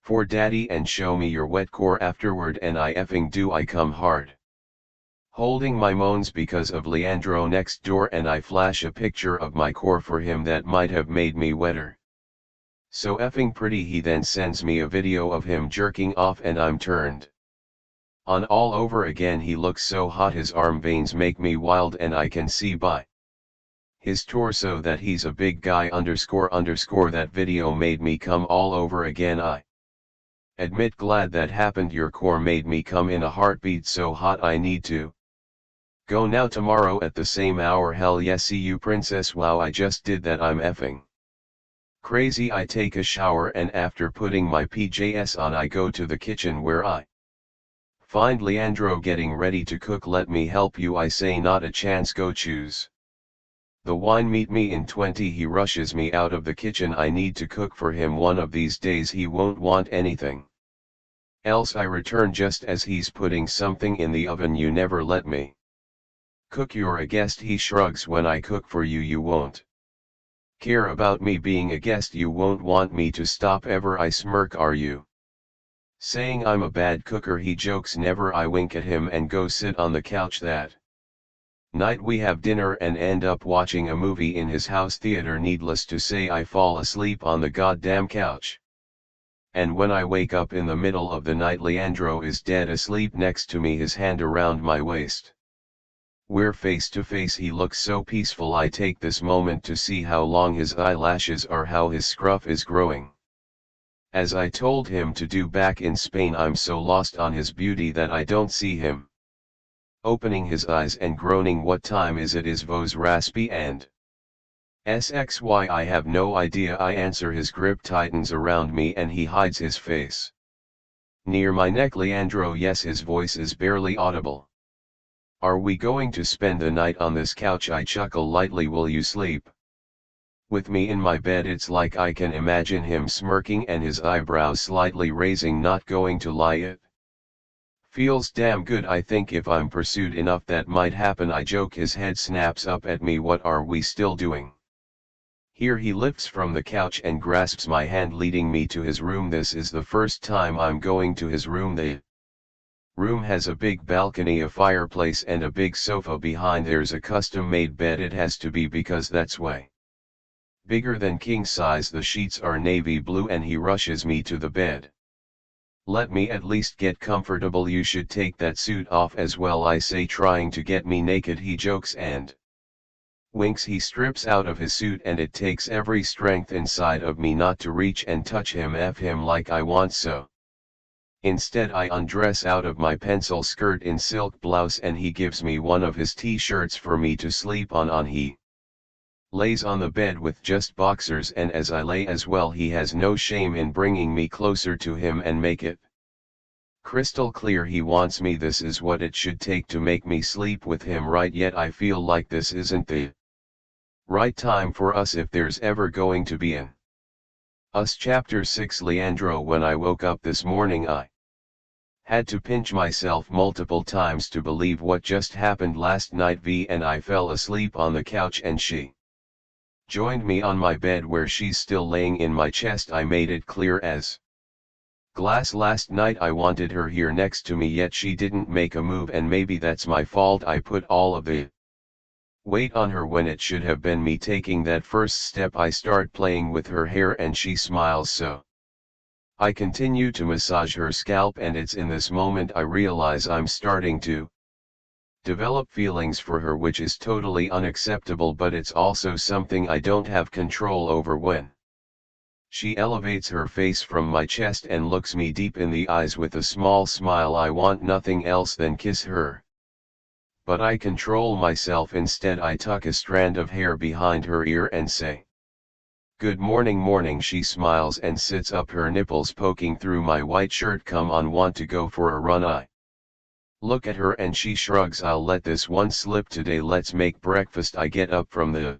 A: for daddy and show me your wet core afterward. And I effing do. I come hard, holding my moans because of Leandro next door, and I flash a picture of my core for him that might have made me wetter. So effing pretty. He then sends me a video of him jerking off and I'm turned on all over again. He looks so hot, his arm veins make me wild, and I can see by his torso that he's a big guy. ___ That video made me come all over again. I admit, glad that happened. Your core made me come in a heartbeat. So hot I need to go now. Tomorrow at the same hour. Hell yes, see you, princess. Wow, I just did that. I'm effing crazy. I take a shower, and after putting my PJs on I go to the kitchen where I find Leandro getting ready to cook. Let me help you, I say. Not a chance, go choose the wine, meet me in 20. He rushes me out of the kitchen. I need to cook for him. One of these days he won't want anything else. I return just as he's putting something in the oven. You never let me cook, you're a guest. He shrugs. When I cook for you, you won't care about me being a guest. You won't want me to stop ever. I smirk. Are you saying I'm a bad cooker? He jokes. Never. I wink at him and go sit on the couch. That night we have dinner and end up watching a movie in his house theater. Needless to say, I fall asleep on the goddamn couch. And when I wake up in the middle of the night, Leandro is dead asleep next to me, his hand around my waist. We're face to face. He looks so peaceful. I take this moment to see how long his eyelashes are, how his scruff is growing As I told him to do back in Spain, I'm so lost on his beauty that I don't see him. Opening his eyes and groaning, what time is it? Is vos raspy and sxy? I have no idea, I answer. His grip tightens around me and he hides his face near my neck. Leandro, yes, his voice is barely audible. Are we going to spend the night on this couch? I chuckle lightly. Will you sleep with me in my bed? It's like I can imagine him smirking and his eyebrows slightly raising. Not going to lie, it feels damn good. I think if I'm pursued enough that might happen, I joke. His head snaps up at me. What are we still doing here? He lifts from the couch and grasps my hand, leading me to his room. This is the first time I'm going to his room. The room has a big balcony, a fireplace and a big sofa behind. There's a custom-made bed. It has to be because that's way bigger than king size. The sheets are navy blue and he rushes me to the bed. Let me at least get comfortable. You should take that suit off as well, I say, trying to get me naked. He jokes and winks. He strips out of his suit and it takes every strength inside of me not to reach and touch him, F him like I want so. Instead I undress out of my pencil skirt in silk blouse and he gives me one of his t-shirts for me to sleep on. He lays on the bed with just boxers, and as I lay as well, he has no shame in bringing me closer to him and make it crystal clear he wants me. This is what it should take to make me sleep with him, right? Yet I feel like this isn't the right time for us if there's ever going to be an us. Chapter 6. Leandro, when I woke up this morning I had to pinch myself multiple times to believe what just happened last night. And I fell asleep on the couch and she joined me on my bed where she's still laying in my chest. I made it clear as glass last night I wanted her here next to me, yet she didn't make a move, and maybe that's my fault. I put all of the weight on her when it should have been me taking that first step. I start playing with her hair and she smiles, so I continue to massage her scalp, and it's in this moment I realize I'm starting to develop feelings for her, which is totally unacceptable, but it's also something I don't have control over. When she elevates her face from my chest and looks me deep in the eyes with a small smile, I want nothing else than kiss her. But I control myself. Instead I tuck a strand of hair behind her ear and say, "Good morning." Morning. She smiles and sits up, her nipples poking through my white shirt. Come on, want to go for a run? I look at her and she shrugs. I'll let this one slip today. Let's make breakfast. I get up from the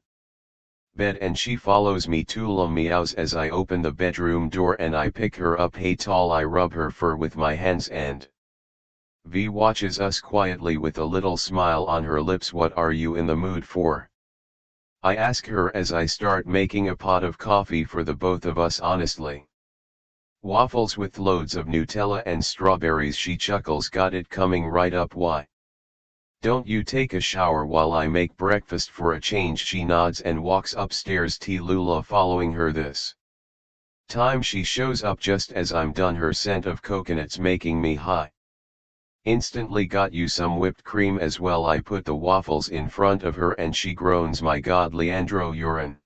A: bed and she follows me. Tula meows as I open the bedroom door and I pick her up. Hey tall. I rub her fur with my hands and V watches us quietly with a little smile on her lips. What are you in the mood for? I ask her as I start making a pot of coffee for the both of us. Honestly, waffles with loads of Nutella and strawberries. She chuckles. Got it coming right up. Why don't you take a shower while I make breakfast for a change? She nods and walks upstairs, Lula following her. This time she shows up just as I'm done, her scent of coconuts making me high. Instantly. Got you some whipped cream as well? I put the waffles in front of her and she groans, my God, Leandro, you're an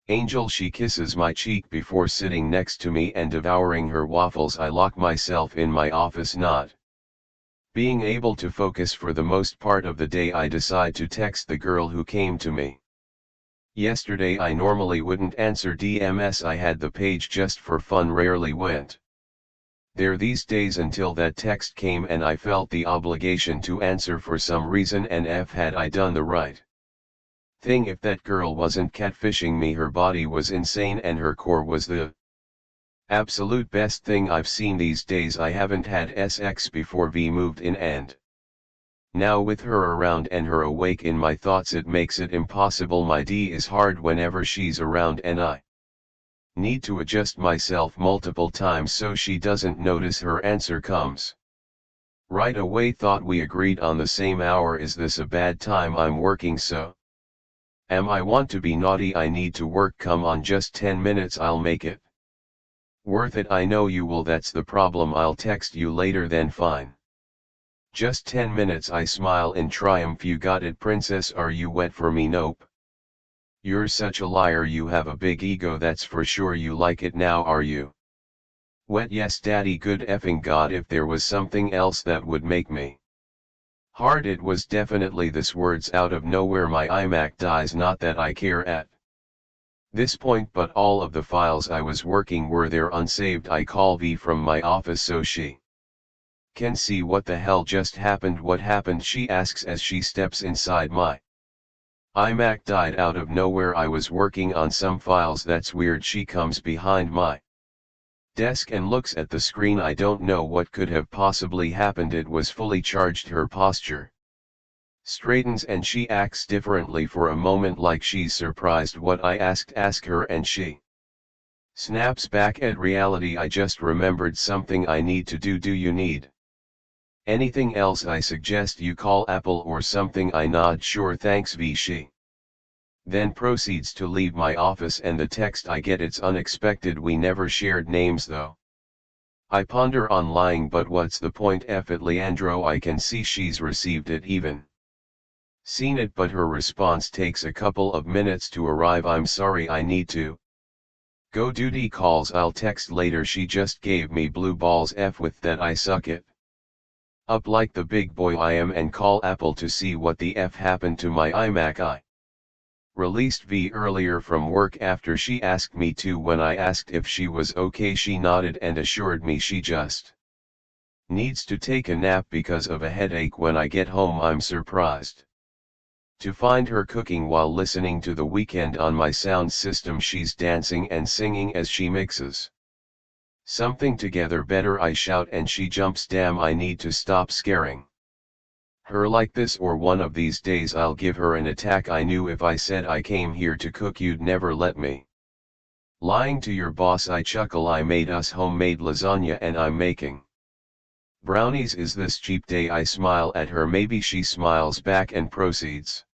A: angel. She kisses my cheek before sitting next to me and devouring her waffles. I lock myself in my office, not being able to focus for the most part of the day. I decide to text the girl who came to me yesterday. I normally wouldn't answer DMs. I had the page just for fun, rarely went there these days until that text came and I felt the obligation to answer for some reason. And had I done the right thing if that girl wasn't catfishing me? Her body was insane and her core was the absolute best thing I've seen these days. I haven't had sex before V moved in, and now with her around and her awake in my thoughts, it makes it impossible. My D is hard whenever she's around and I need to adjust myself multiple times so she doesn't notice. Her answer comes right away. Thought we agreed on the same hour. Is this a bad time? I'm working, so I want to be naughty. I need to work. Come on, just 10 minutes. I'll make it worth it. I know you will. That's the problem. I'll text you later then. Fine. Just 10 minutes. I smile in triumph. You got it, princess. Are you wet for me? Nope. You're such a liar. You have a big ego, that's for sure. You like it now, are you? Wet yes daddy good effing god if there was something else that would make me. Hard it was definitely this words out of nowhere my iMac dies not that I care at this point but all of the files I was working were there unsaved I call V from my office so she can see what the hell just happened what happened she asks as she steps inside my iMac died out of nowhere I was working on some files that's weird she comes behind my desk and looks at the screen I don't know what could have possibly happened it was fully charged her posture straightens and she acts differently for a moment like she's surprised what I ask her and she snaps back at reality I just remembered something I need to do you need anything else I suggest you call Apple or something I nod sure thanks V she then proceeds to leave my office and the text I get it's unexpected we never shared names though. I ponder on lying but what's the point F at Leandro I can see she's received it even seen it but her response takes a couple of minutes to arrive I'm sorry I need to go duty calls I'll text later she just gave me blue balls F with that I suck it up like the big boy I am and call Apple to see what the F happened to my iMac I released V earlier from work after she asked me to when I asked if she was okay she nodded and assured me she just needs to take a nap because of a headache when I get home I'm surprised to find her cooking while listening to The Weeknd on my sound system she's dancing and singing as she mixes something together better I shout and she jumps damn I need to stop scaring her like this or one of these days I'll give her an attack I knew if I said I came here to cook you'd never let me. Lying to your boss I chuckle I made us homemade lasagna and I'm making brownies is this cheap day I smile at her maybe she smiles back and proceeds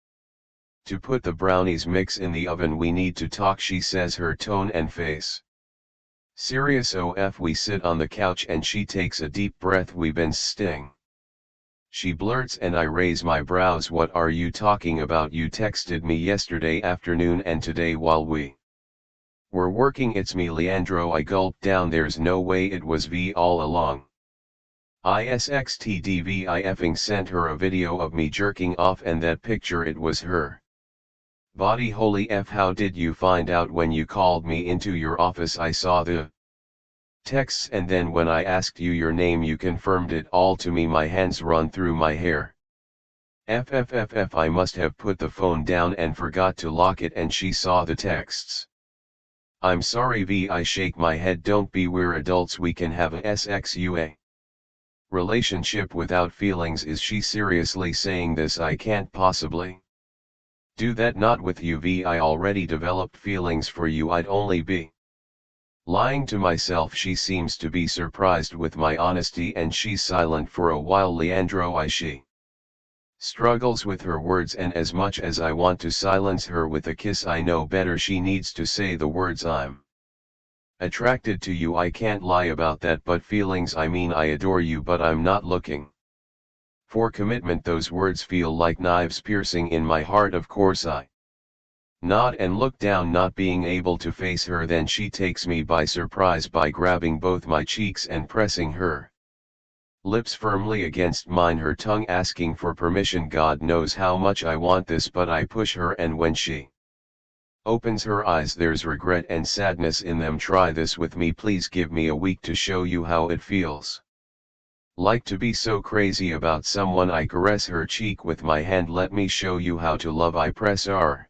A: to put the brownies mix in the oven we need to talk she says her tone and face serious OF we sit on the couch and she takes a deep breath we've been sting. She blurts and I raise my brows what are you talking about you texted me yesterday afternoon and today while we were working it's me Leandro I gulped down there's no way it was V all along. ISXTDV I effing sent her a video of me jerking off and that picture it was her body holy F how did you find out when you called me into your office I saw the texts and then when I asked you your name you confirmed it all to me my hands run through my hair. FFFF I must have put the phone down and forgot to lock it and she saw the texts. I'm sorry V I shake my head don't be we're adults we can have a SXUA relationship without feelings is she seriously saying this I can't possibly do that not with you V I already developed feelings for you I'd only be lying to myself she seems to be surprised with my honesty and she's silent for a while Leandro she struggles with her words and as much as I want to silence her with a kiss I know better she needs to say the words I'm attracted to you I can't lie about that but feelings I mean I adore you but I'm not looking for commitment those words feel like knives piercing in my heart of course I nod and look down not being able to face her then she takes me by surprise by grabbing both my cheeks and pressing her lips firmly against mine her tongue asking for permission God knows how much I want this but I push her and when she opens her eyes there's regret and sadness in them try this with me please give me a week to show you how it feels like to be so crazy about someone I caress her cheek with my hand let me show you how to love I press our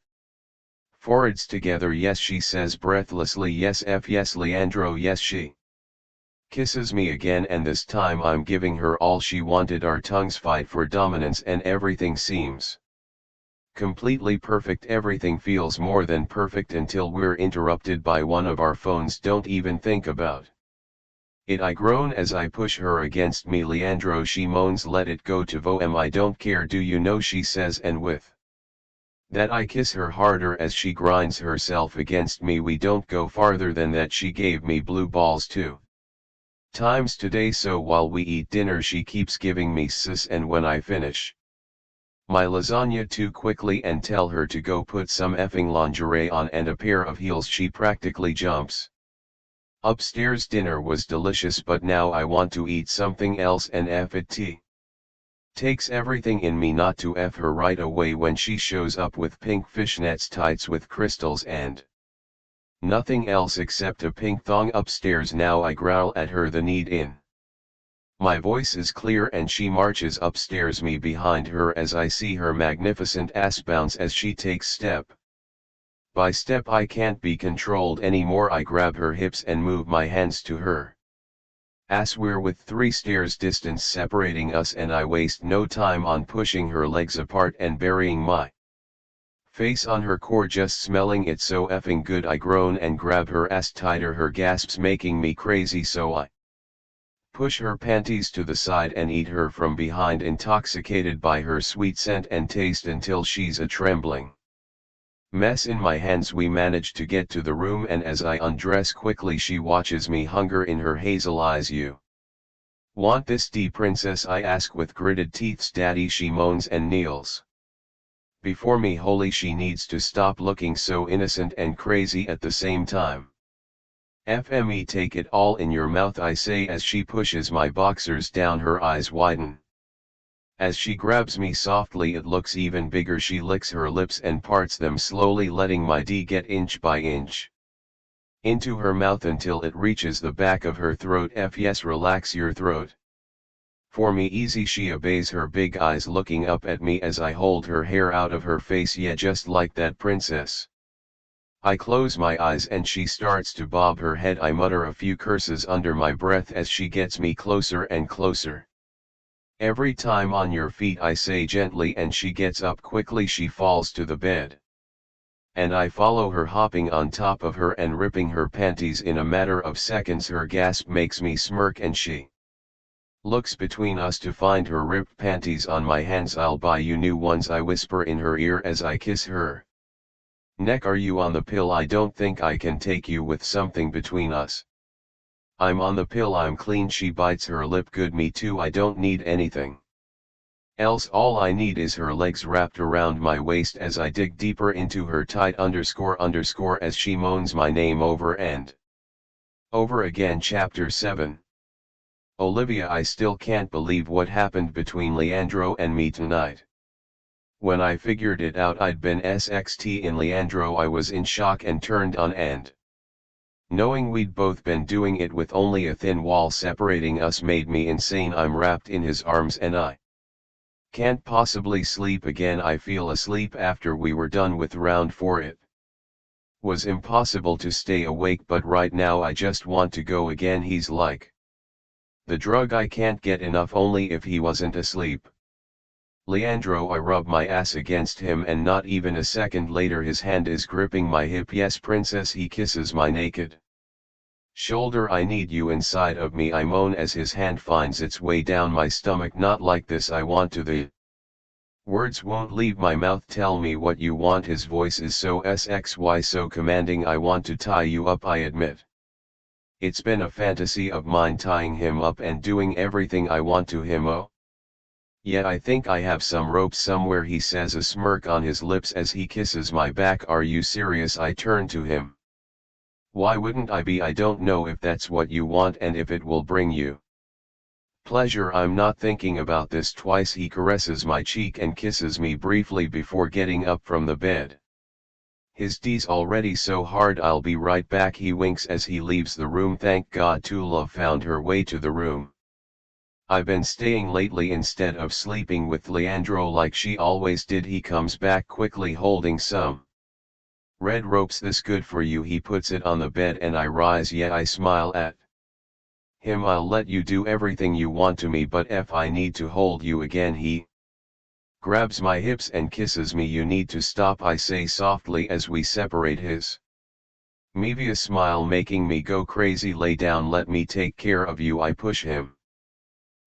A: foreheads together yes she says breathlessly yes F yes Leandro yes she kisses me again and this time I'm giving her all she wanted our tongues fight for dominance and everything seems completely perfect everything feels more than perfect until we're interrupted by one of our phones don't even think about it I groan as I push her against me Leandro she moans let it go to Voem I don't care do you know she says and with that I kiss her harder as she grinds herself against me we don't go farther than that she gave me blue balls 2 times today so while we eat dinner she keeps giving me sis and when I finish my lasagna too quickly and tell her to go put some effing lingerie on and a pair of heels she practically jumps Upstairs dinner was delicious, but now I want to eat something else and F it tea. Takes everything in me not to F her right away when she shows up with pink fishnets tights with crystals and nothing else except a pink thong upstairs. Now I growl at her the need in. My voice is clear and she marches upstairs, me behind her, as I see her magnificent ass bounce as she takes step by step. I can't be controlled anymore. I grab her hips and move my hands to her ass. We're with 3 stairs distance separating us, and I waste no time on pushing her legs apart and burying my face on her core, just smelling it so effing good. I groan and grab her ass tighter, her gasps making me crazy, so I push her panties to the side and eat her from behind, intoxicated by her sweet scent and taste until she's a trembling mess in my hands. We manage to get to the room, and as I undress quickly she watches me, hunger in her hazel eyes. You want this D princess? I ask with gritted teeth. Daddy, she moans and kneels before me. Holy, she needs to stop looking so innocent and crazy at the same time. FME, take it all in your mouth, I say as she pushes my boxers down. Her eyes widen as she grabs me softly. It looks even bigger. She licks her lips and parts them slowly, letting my D get inch by inch into her mouth until it reaches the back of her throat. F yes, relax your throat for me, easy. She obeys, her big eyes looking up at me as I hold her hair out of her face. Yeah, just like that, princess. I close my eyes and she starts to bob her head. I mutter a few curses under my breath as she gets me closer and closer. Every time. On your feet, I say gently, and she gets up quickly. She falls to the bed, and I follow her, hopping on top of her and ripping her panties in a matter of seconds. Her gasp makes me smirk and she looks between us to find her ripped panties on my hands. I'll buy you new ones, I whisper in her ear as I kiss her neck. Are you on the pill? I don't think I can take you with something between us. I'm on the pill, I'm clean. She bites her lip. Good, me too. I don't need anything else. All I need is her legs wrapped around my waist as I dig deeper into her tight underscore as she moans my name over and over again. Chapter 7. Olivia, I still can't believe what happened between Leandro and me tonight. When I figured it out I'd been SXT in Leandro, I was in shock and turned on, and knowing we'd both been doing it with only a thin wall separating us made me insane. I'm wrapped in his arms and I can't possibly sleep again. I feel asleep after we were done with round 4. It was impossible to stay awake, but right now I just want to go again. He's like the drug, I can't get enough. Only if he wasn't asleep. Leandro, I rub my ass against him, and not even a second later his hand is gripping my hip. Yes, princess. He kisses my naked shoulder. I need you inside of me, I moan as his hand finds its way down my stomach. Not like this, I want to. The words won't leave my mouth. Tell me what you want. His voice is so sexy, so commanding. I want to tie you up, I admit. It's been a fantasy of mine tying him up and doing everything I want to him. Oh, yet I think I have some rope somewhere, he says, a smirk on his lips as he kisses my back. Are you serious? I turn to him. Why wouldn't I be? I don't know if that's what you want and if it will bring you pleasure. I'm not thinking about this twice. He caresses my cheek and kisses me briefly before getting up from the bed. His D's already so hard. I'll be right back, he winks as he leaves the room. Thank God Tula found her way to the room. I've been staying lately instead of sleeping with Leandro like she always did. He comes back quickly holding some red ropes. This good for you. He puts it on the bed and I rise. Yeah, I smile at him. I'll let you do everything you want to me, but if I need to hold you again. He grabs my hips and kisses me. You need to stop, I say softly as we separate, his meavious smile making me go crazy. Lay down, let me take care of you. I push him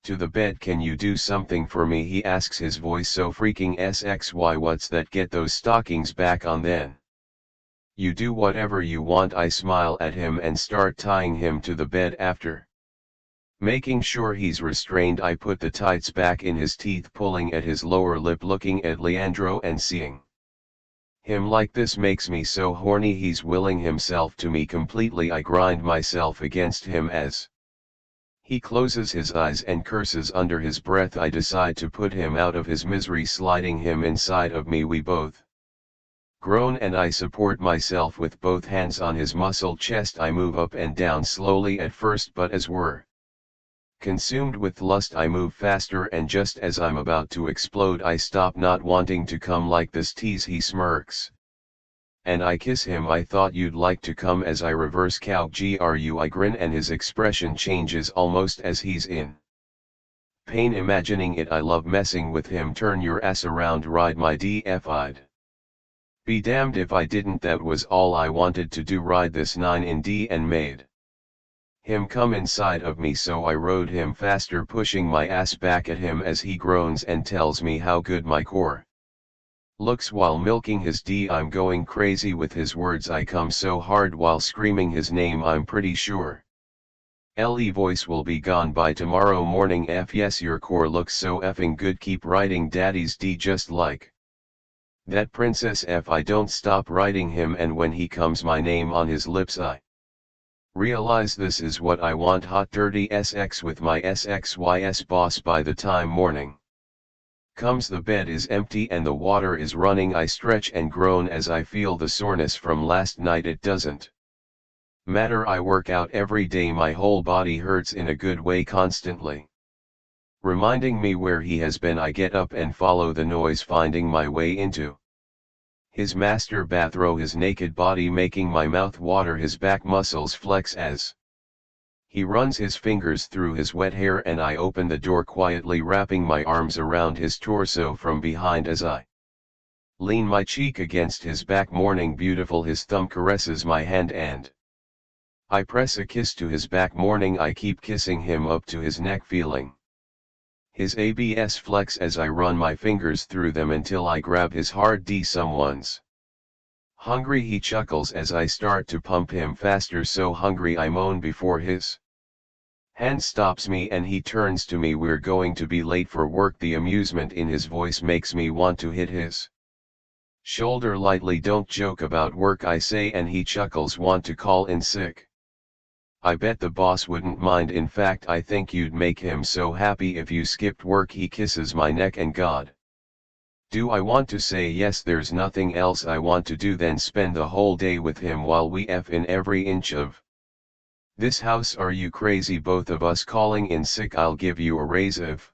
A: to the bed. Can you do something for me? He asks, his voice so freaking sexy. What's that? Get those stockings back on then. You do whatever you want. I smile at him and start tying him to the bed. After making sure he's restrained, I put the tights back in his teeth, pulling at his lower lip, looking at Leandro and seeing Him like this makes me so horny, he's willing himself to me completely. I grind myself against him as he closes his eyes and curses under his breath. I decide to put him out of his misery, sliding him inside of me. We both groan and I support myself with both hands on his muscle chest. I move up and down slowly at first, but as we're consumed with lust I move faster, and just as I'm about to explode I stop, not wanting to come like this tease. He smirks and I kiss him. I thought you'd like to come. As I reverse cow gru I grin and his expression changes almost as he's in pain. Imagining it, I love messing with him. Turn your ass around, ride my DF. I'd be damned if I didn't. That was all I wanted to do, ride this 9 in D and made him come inside of me, so I rode him faster, pushing my ass back at him as he groans and tells me how good my core looks while milking his D. I'm going crazy with his words. I come so hard while screaming his name. I'm pretty sure LE voice will be gone by tomorrow morning. F yes, your core looks so effing good. Keep riding daddy's D just like that princess. F I don't stop riding him, and when he comes my name on his lips I realize this is what I want. Hot dirty SX with my SXYS boss. By the time morning comes, the bed is empty and the water is running. I stretch and groan as I feel the soreness from last night. It doesn't matter, I work out every day. My whole body hurts in a good way, constantly reminding me where he has been. I get up and follow the noise, finding my way into his master bathrobe, his naked body making my mouth water. His back muscles flex as he runs his fingers through his wet hair, and I open the door quietly, wrapping my arms around his torso from behind as I lean my cheek against his back. Morning beautiful. His thumb caresses my hand and I press a kiss to his back. Morning. I keep kissing him up to his neck, feeling his abs flex as I run my fingers through them until I grab his hard D. Someone's hungry, he chuckles as I start to pump him faster. So hungry, I moan before his hand stops me and he turns to me. We're going to be late for work. The amusement in his voice makes me want to hit his shoulder lightly. Don't joke about work, I say, and he chuckles. Want to call in sick? I bet the boss wouldn't mind. In fact, I think you'd make him so happy if you skipped work. He kisses my neck, and God, do I want to say yes. There's nothing else I want to do than spend the whole day with him while we F in every inch of this house. Are you crazy? Both of us calling in sick. I'll give you a raise if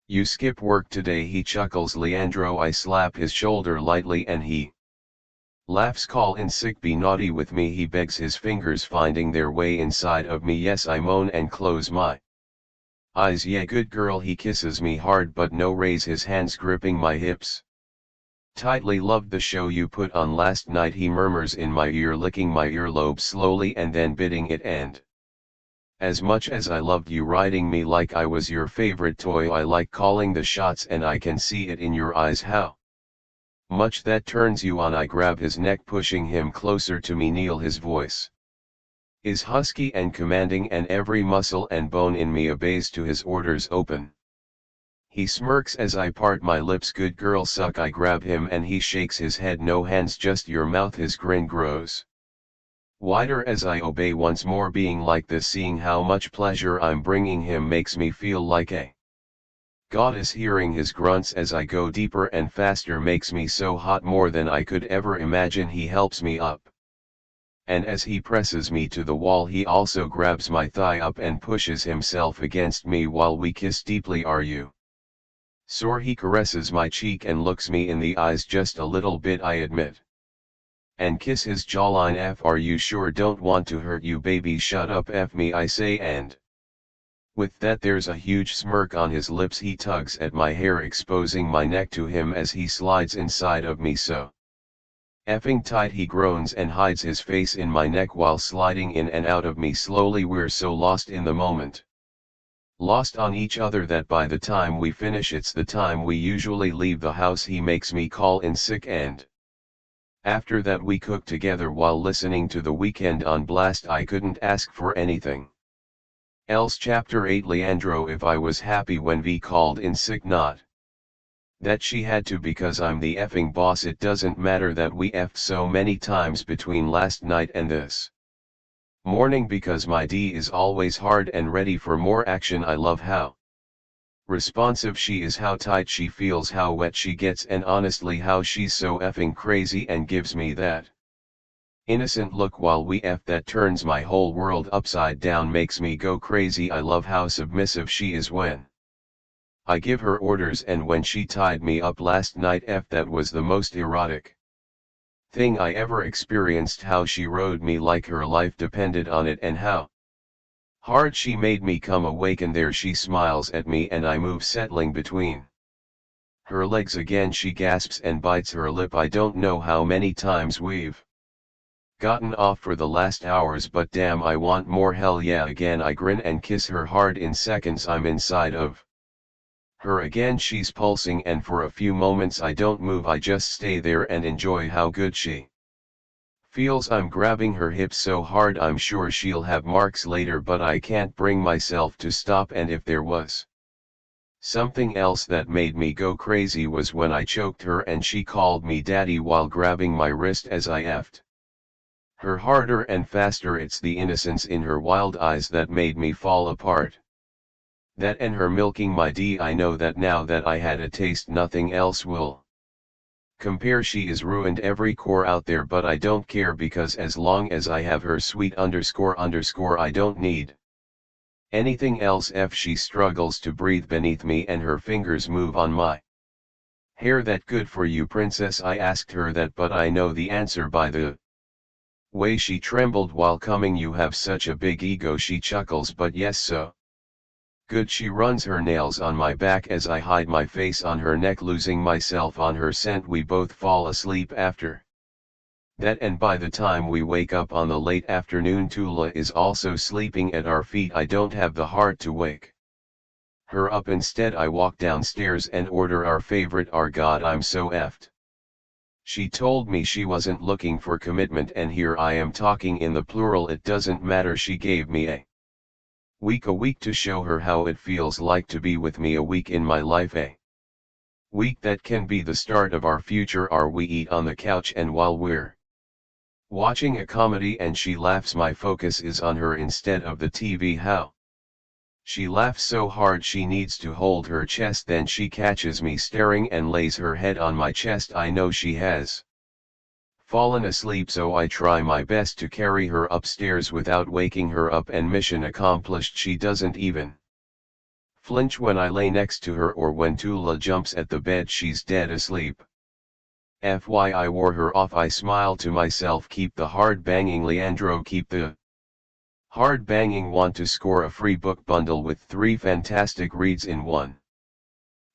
A: you skip work today. He chuckles. Leandro. I slap his shoulder lightly and he laughs. Call in sick, be naughty with me. He begs, his fingers finding their way inside of me. Yes, I moan and close my eyes. Yeah, good girl. He kisses me hard but no raise, his hands gripping my hips tightly. Loved the show you put on last night, he murmurs in my ear, licking my earlobe slowly and then biting it. And as much as I loved you riding me like I was your favorite toy, I like calling the shots, and I can see it in your eyes how much that turns you on. I grab his neck, pushing him closer to me. Neil. His voice is husky and commanding, and every muscle and bone in me obeys to his orders. Open. He smirks as I part my lips. Good girl, suck. I grab him and he shakes his head. No hands, just your mouth. His grin grows wider as I obey once more. Being like this, seeing how much pleasure I'm bringing him, makes me feel like a goddess. Hearing his grunts as I go deeper and faster makes me so hot, more than I could ever imagine. He helps me up, and as he presses me to the wall, he also grabs my thigh up and pushes himself against me while we kiss deeply. Are you sore? He caresses my cheek and looks me in the eyes. Just a little bit, I admit, and kiss his jawline. F, are you sure? Don't want to hurt you, baby. Shut up. F me, I say, and with that there's a huge smirk on his lips. He tugs at my hair, exposing my neck to him as he slides inside of me so effing tight. He groans and hides his face in my neck while sliding in and out of me slowly. We're so lost in the moment, lost on each other, that by the time we finish it's the time we usually leave the house. He makes me call in sick, and after that we cook together while listening to The Weekend on blast. I couldn't ask for anything else. Chapter 8. Leandro. If I was happy when V called in sick, not That she had to because I'm the effing boss. It doesn't matter that we effed so many times between last night and this morning because my D is always hard and ready for more action. I love how responsive she is, how tight she feels, how wet she gets, and honestly how she's so effing crazy and gives me that innocent look while we F that turns my whole world upside down, makes me go crazy. I love how submissive she is when I give her orders, and when she tied me up last night that was the most erotic thing I ever experienced. How she rode me like her life depended on it, and how hard she made me come awake. And there she smiles at me and I move settling between her legs again. She gasps and bites her lip. I don't know how many times we've gotten off for the last hours, but damn, I want more. Hell yeah again. I grin and kiss her hard. In seconds I'm inside of her again. She's pulsing, and for a few moments I don't move. I just stay there and enjoy how good she feels. I'm grabbing her hips so hard I'm sure she'll have marks later, but I can't bring myself to stop. And if there was something else that made me go crazy was when I choked her and she called me daddy while grabbing my wrist as I effed her harder and faster. It's the innocence in her wild eyes that made me fall apart. That and her milking my D. I know that now that I had a taste nothing else will compare. She is ruined every core out there, but I don't care because as long as I have her sweet ___ I don't need anything else. She struggles to breathe beneath me and her fingers move on my hair. That good for you, princess? I asked her that, but I know the answer by the way she trembled while coming. You have such a big ego, she chuckles, but yes, so good. She runs her nails on my back as I hide my face on her neck, losing myself on her scent. We both fall asleep after that, and by the time we wake up on the late afternoon, Tula is also sleeping at our feet. I don't have the heart to wake her up. Instead I walk downstairs and order our favorite. Our God, I'm so effed. She told me she wasn't looking for commitment, and here I am talking in the plural. It doesn't matter. She gave me a week to show her how it feels like to be with me. A week in my life, a week that can be the start of our future. We eat on the couch, and while we're watching a comedy and she laughs, my focus is on her instead of the TV. How she laughs so hard she needs to hold her chest. Then she catches me staring and lays her head on my chest. I know she has fallen asleep, so I try my best to carry her upstairs without waking her up, and mission accomplished. She doesn't even flinch when I lay next to her or when Tula jumps at the bed. She's dead asleep. I wore her off. I smile to myself. Keep the hard banging, Leandro, keep the hard banging. Want to score a free book bundle with 3 fantastic reads in one?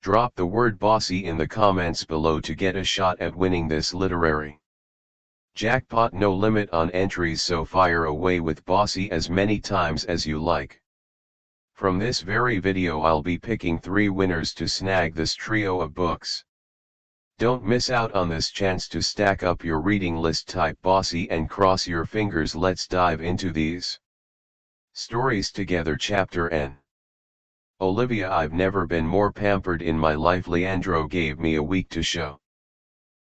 A: Drop the word bossy in the comments below to get a shot at winning this literary jackpot. No limit on entries, so fire away with bossy as many times as you like. From this very video I'll be picking 3 winners to snag this trio of books. Don't miss out on this chance to stack up your reading list. Type bossy and cross your fingers. Let's dive into these stories together. Chapter N. Olivia. I've never been more pampered in my life. Leandro gave me a week to show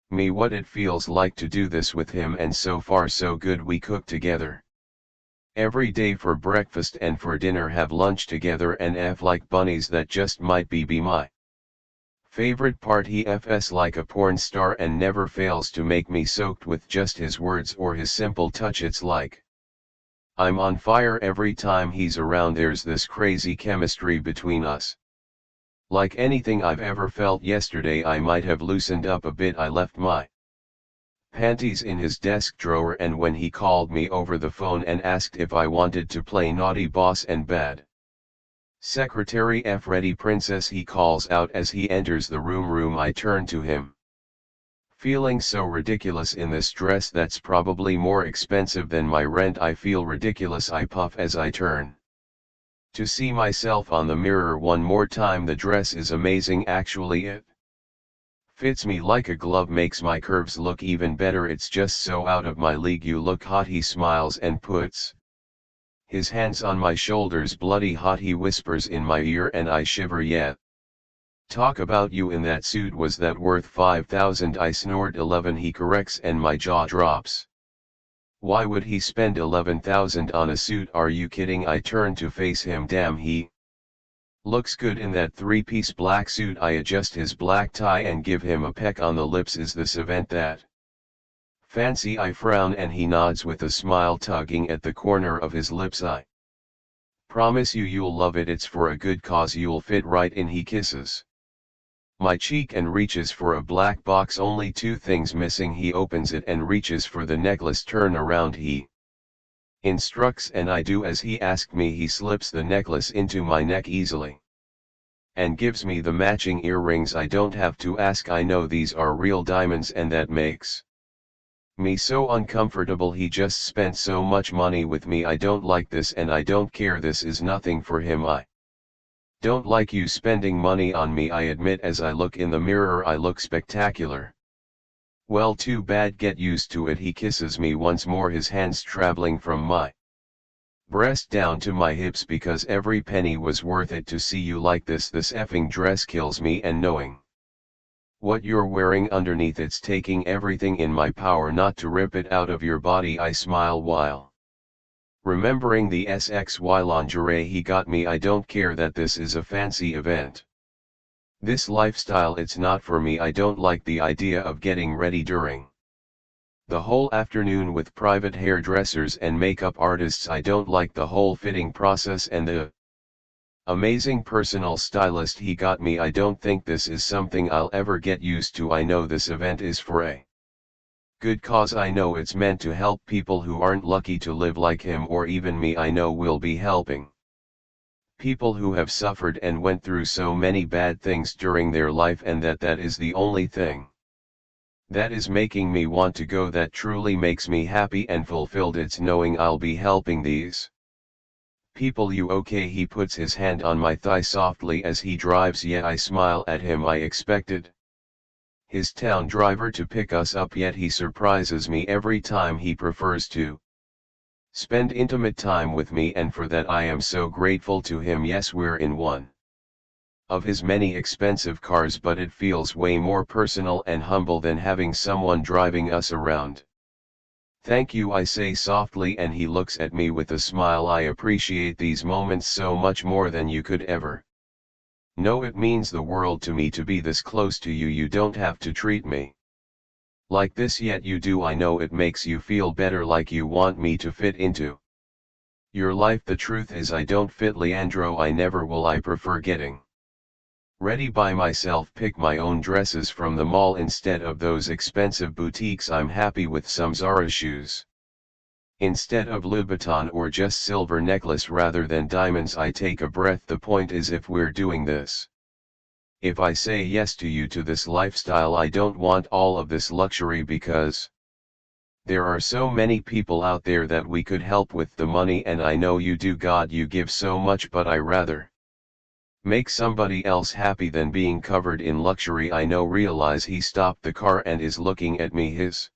A: me what it feels like to do this with him, and so far so good. We cook together every day for breakfast and for dinner, have lunch together, and F like bunnies. That just might be my favorite part. He FS like a porn star and never fails to make me soaked with just his words or his simple touch. It's like I'm on fire every time he's around. There's this crazy chemistry between us. Like anything I've ever felt. Yesterday I might have loosened up a bit. I left my panties in his desk drawer, and when he called me over the phone and asked if I wanted to play naughty boss and bad secretary, ready princess, he calls out as he enters the room. I turn to him, feeling so ridiculous in this dress that's probably more expensive than my rent. I feel ridiculous. I puff as I turn to see myself on the mirror one more time. The dress is amazing. Actually, it fits me like a glove, makes my curves look even better. It's just so out of my league. You look hot. He smiles and puts his hands on my shoulders. Bloody hot, he whispers in my ear, and I shiver. Yeah, Talk about you in that suit, was that worth 5,000? I snort. 11, he corrects, and my jaw drops. Why would he spend 11,000 on a suit? Are you kidding? I turn to face him. Damn, he looks good in that three-piece black suit. I adjust his black tie and give him a peck on the lips. Is this event that fancy? I frown and he nods with a smile tugging at the corner of his lips. I promise you you'll love it. It's for a good cause. You'll fit right in. He kisses my cheek and reaches for a black box. Only two things missing. He opens it and reaches for the necklace. Turn around, he instructs, and I do as he asked me. He slips the necklace into my neck easily and gives me the matching earrings. I don't have to ask, I know these are real diamonds, and that makes me so uncomfortable. He just spent so much money with me. I don't like this, and I don't care. This is nothing for him. I don't like you spending money on me, I admit. As I look in the mirror, I look spectacular. Well, too bad, get used to it. He kisses me once more, his hands traveling from my breast down to my hips. Because every penny was worth it to see you like this. This effing dress kills me, and knowing what you're wearing underneath, it's taking everything in my power not to rip it out of your body. I smile while remembering the SXY lingerie he got me. I don't care that this is a fancy event. This lifestyle, it's not for me. I don't like the idea of getting ready during the whole afternoon with private hairdressers and makeup artists. I don't like the whole fitting process and the amazing personal stylist he got me. I don't think this is something I'll ever get used to. I know this event is for a good cause. I know it's meant to help people who aren't lucky to live like him or even me. I know we'll be helping people who have suffered and went through so many bad things during their life, and that is the only thing that is making me want to go. That truly makes me happy and fulfilled. It's knowing I'll be helping these people. You okay? He puts his hand on my thigh softly as he drives. Yeah, I smile at him. I expected his town driver to pick us up, yet he surprises me every time. He prefers to spend intimate time with me, and for that I am so grateful to him. Yes, we're in one of his many expensive cars, but it feels way more personal and humble than having someone driving us around. Thank you, I say softly, and he looks at me with a smile. I appreciate these moments so much more than you could ever know. It means the world to me to be this close to you. You don't have to treat me like this, yet you do. I know it makes you feel better, like you want me to fit into your life. The truth is I don't fit, Leandro. I never will. I prefer getting ready by myself, pick my own dresses from the mall instead of those expensive boutiques. I'm happy with some Zara shoes instead of Louboutin, or just silver necklace rather than diamonds. I take a breath. The point is, if we're doing this, if I say yes to you, to this lifestyle, I don't want all of this luxury, because there are so many people out there that we could help with the money, and I know you do. God, you give so much, but I rather make somebody else happy than being covered in luxury. I know. Realize he stopped the car and is looking at me, his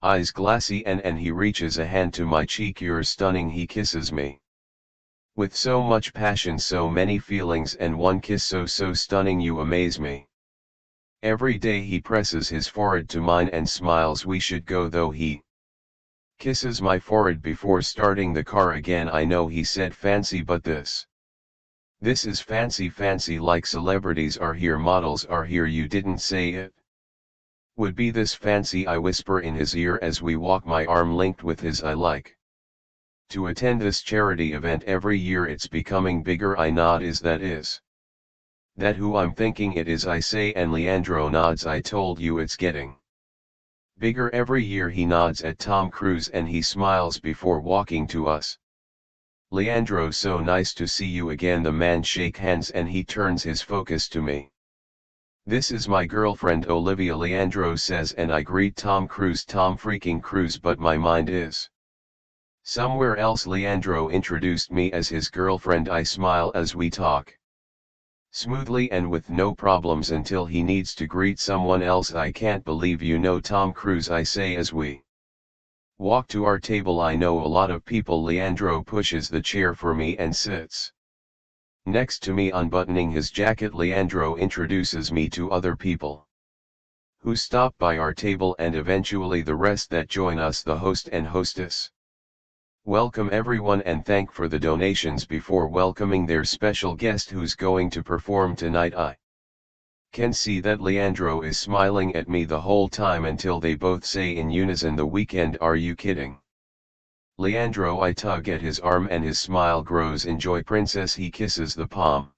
A: eyes glassy, and he reaches a hand to my cheek. You're stunning. He kisses me with so much passion, so many feelings, and one kiss so stunning. You amaze me. Every day he presses his forehead to mine and smiles. We should go, though. He kisses my forehead before starting the car again. I know he said fancy, but this is fancy, like celebrities are here, models are here. You didn't say it would be this fancy. I whisper in his ear as we walk, my arm linked with his. I like to attend this charity event every year. It's becoming bigger. I nod. Is that who I'm thinking it is? I say, and Leandro nods. I told you it's getting bigger every year. He nods at Tom Cruise and he smiles before walking to us. Leandro, so nice to see you again. The man shake hands and he turns his focus to me. This is my girlfriend Olivia, Leandro says, and I greet Tom Cruise. Tom freaking Cruise, but my mind is somewhere else. Leandro introduced me as his girlfriend. I smile as we talk smoothly and with no problems until he needs to greet someone else. I can't believe you know Tom Cruise, I say as we walk to our table. I know a lot of people. Leandro pushes the chair for me and sits Next to me unbuttoning his jacket, Leandro introduces me to other people who stop by our table and eventually the rest that join us, the host and hostess. Welcome everyone and thank for the donations before welcoming their special guest who's going to perform tonight. I can see that Leandro is smiling at me the whole time until they both say in unison, "The weekend, are you kidding?" Leandro, I tug at his arm and his smile grows. "Enjoy, princess." He kisses the palm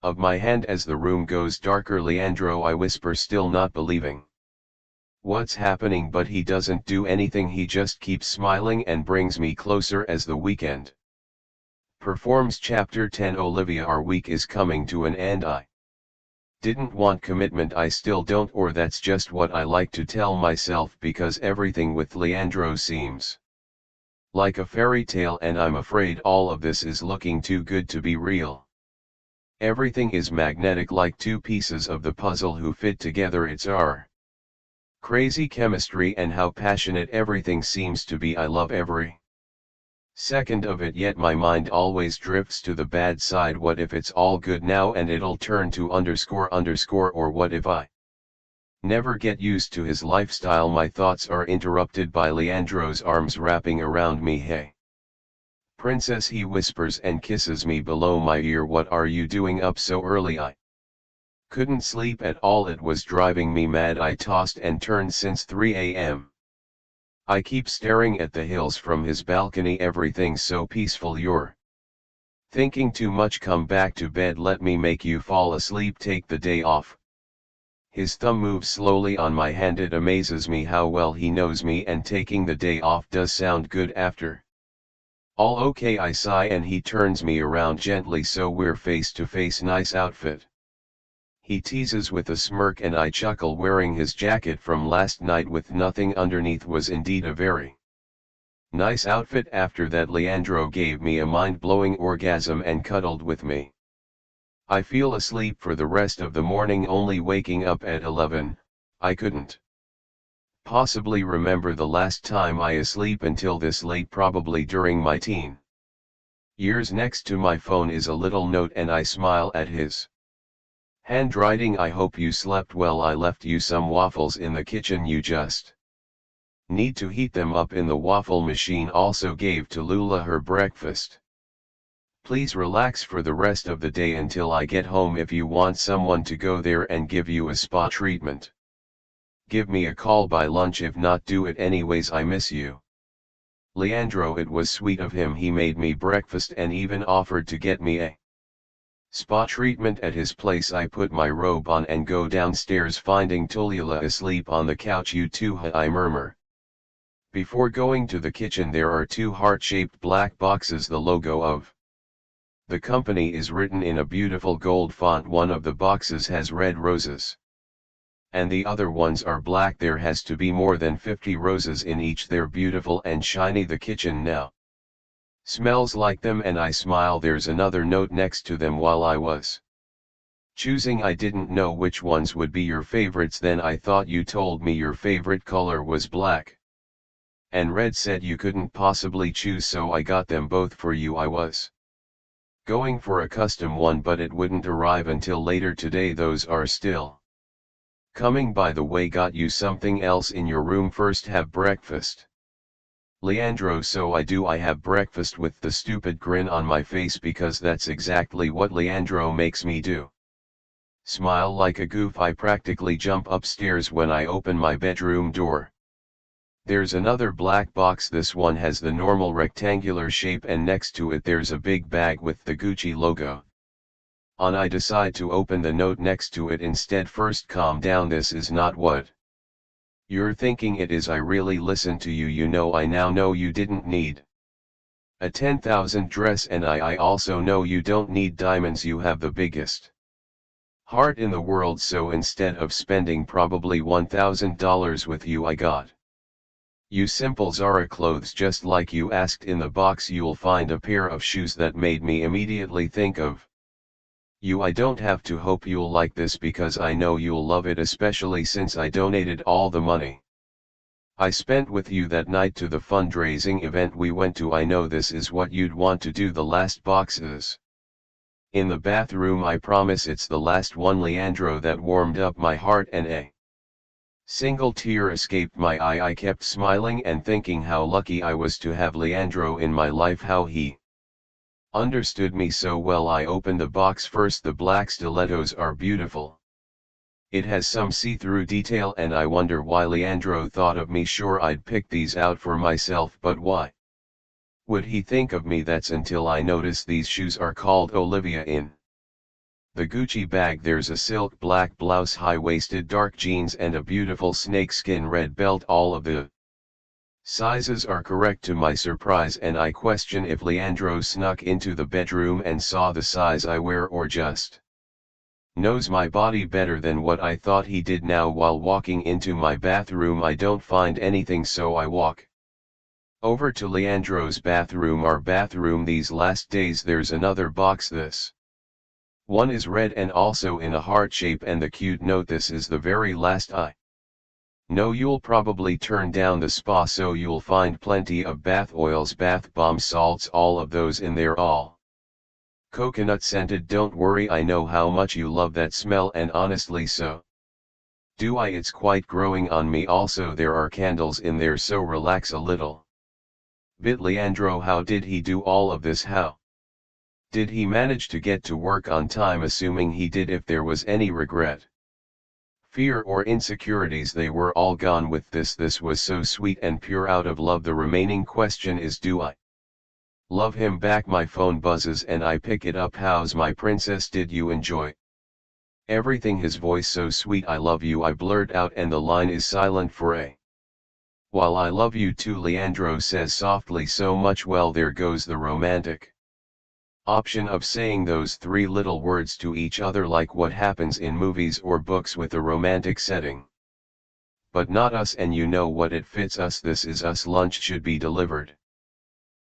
A: of my hand as the room goes darker. "Leandro," I whisper, still not believing what's happening, but he doesn't do anything, he just keeps smiling and brings me closer as the weekend performs. Chapter 10. Olivia, our week is coming to an end. I didn't want commitment, I still don't, or that's just what I like to tell myself, because everything with Leandro seems like a fairy tale and I'm afraid all of this is looking too good to be real. Everything is magnetic, like two pieces of the puzzle who fit together. It's our crazy chemistry and how passionate everything seems to be. I love every second of it, yet my mind always drifts to the bad side. What if it's all good now and it'll turn to underscore underscore, or what if I never get used to his lifestyle? My thoughts are interrupted by Leandro's arms wrapping around me. "Hey, princess," he whispers and kisses me below my ear. "What are you doing up so early?" I couldn't sleep at all, it was driving me mad. I tossed and turned since 3 a.m. I keep staring at the hills from his balcony. "Everything's so peaceful." "You're thinking too much. Come back to bed, let me make you fall asleep. Take the day off." His thumb moves slowly on my hand. It amazes me how well he knows me, and taking the day off does sound good after all. "Okay," I sigh, and he turns me around gently so we're face to face. "Nice outfit," he teases with a smirk, and I chuckle. Wearing his jacket from last night with nothing underneath was indeed a very nice outfit. After that, Leandro gave me a mind-blowing orgasm and cuddled with me. I feel asleep for the rest of the morning, only waking up at 11. I couldn't possibly remember the last time I asleep until this late, probably during my teen years. Next to my phone is a little note and I smile at his handwriting. "I hope you slept well. I left you some waffles in the kitchen. You just need to heat them up in the waffle machine. Also gave to Lula her breakfast. Please relax for the rest of the day until I get home. If you want someone to go there and give you a spa treatment, give me a call by lunch. If not, do it anyways. I miss you." Leandro, it was sweet of him. He made me breakfast and even offered to get me a spa treatment at his place. I put my robe on and go downstairs, finding Tulula asleep on the couch. "You too, huh?" I murmur. Before going to the kitchen, there are two heart-shaped black boxes. The logo of the company is written in a beautiful gold font. One of the boxes has red roses, and the other ones are black. There has to be more than 50 roses in each. They're beautiful and shiny. The kitchen now smells like them, and I smile. There's another note next to them. "While I was choosing, I didn't know which ones would be your favorites. Then I thought you told me your favorite color was black and red. Said you couldn't possibly choose, so I got them both for you. I was going for a custom one, but it wouldn't arrive until later today. Those are still coming. By the way, got you something else in your room. First have breakfast." Leandro: "So I do." I have breakfast with the stupid grin on my face, because that's exactly what Leandro makes me do. Smile like a goof. I practically jump upstairs when I open my bedroom door. There's another black box. This one has the normal rectangular shape, and next to it there's a big bag with the Gucci logo on. I decide to open the note next to it instead. "First, calm down. This is not what you're thinking it is. I really listened to you. You know, I now know you didn't need a 10,000 dress, and I also know you don't need diamonds. You have the biggest heart in the world. So instead of spending probably $1,000 with you, I got you simple Zara clothes just like you asked. In the box you'll find a pair of shoes that made me immediately think of you. I don't have to hope you'll like this, because I know you'll love it, especially since I donated all the money I spent with you that night to the fundraising event we went to. I know this is what you'd want to do." The last box is In the bathroom I promise it's the last one Leandro that warmed up my heart and a single tear escaped my eye. I kept smiling and thinking how lucky I was to have Leandro in my life, how he understood me so well. I opened the box first. The black stilettos are beautiful. It has some see-through detail and I wonder why Leandro thought of me. Sure, I'd pick these out for myself, but why would he think of me? That's until I notice these shoes are called Olivia in the Gucci bag. There's a silk black blouse, high-waisted dark jeans and a beautiful snakeskin red belt. All of the sizes are correct to my surprise, and I question if Leandro snuck into the bedroom and saw the size I wear or just knows my body better than what I thought he did. Now while walking into my bathroom I don't find anything, so I walk over to Leandro's bathroom, our bathroom these last days. There's another box. This one is red and also in a heart shape, and the cute note, this is the very last. I know you'll probably turn down the spa, so you'll find plenty of bath oils, bath bombs, salts, all of those in there, all coconut scented. Don't worry, I know how much you love that smell, and honestly so do I. It's quite growing on me. Also there are candles in there, so relax a little bit. Leandro, how did he do all of this? How did he manage to get to work on time? Assuming he did, if there was any regret, fear or insecurities, they were all gone with this. This was so sweet and pure out of love. The remaining question is, do I love him back? My phone buzzes and I pick it up. How's my princess? Did you enjoy everything? His voice so sweet. I love you, I blurt out, and the line is silent for a while. I love you too, Leandro says softly. So much. Well, there goes the romantic option of saying those three little words to each other, like what happens in movies or books with a romantic setting. But not us, and you know what, it fits us. This is us. Lunch should be delivered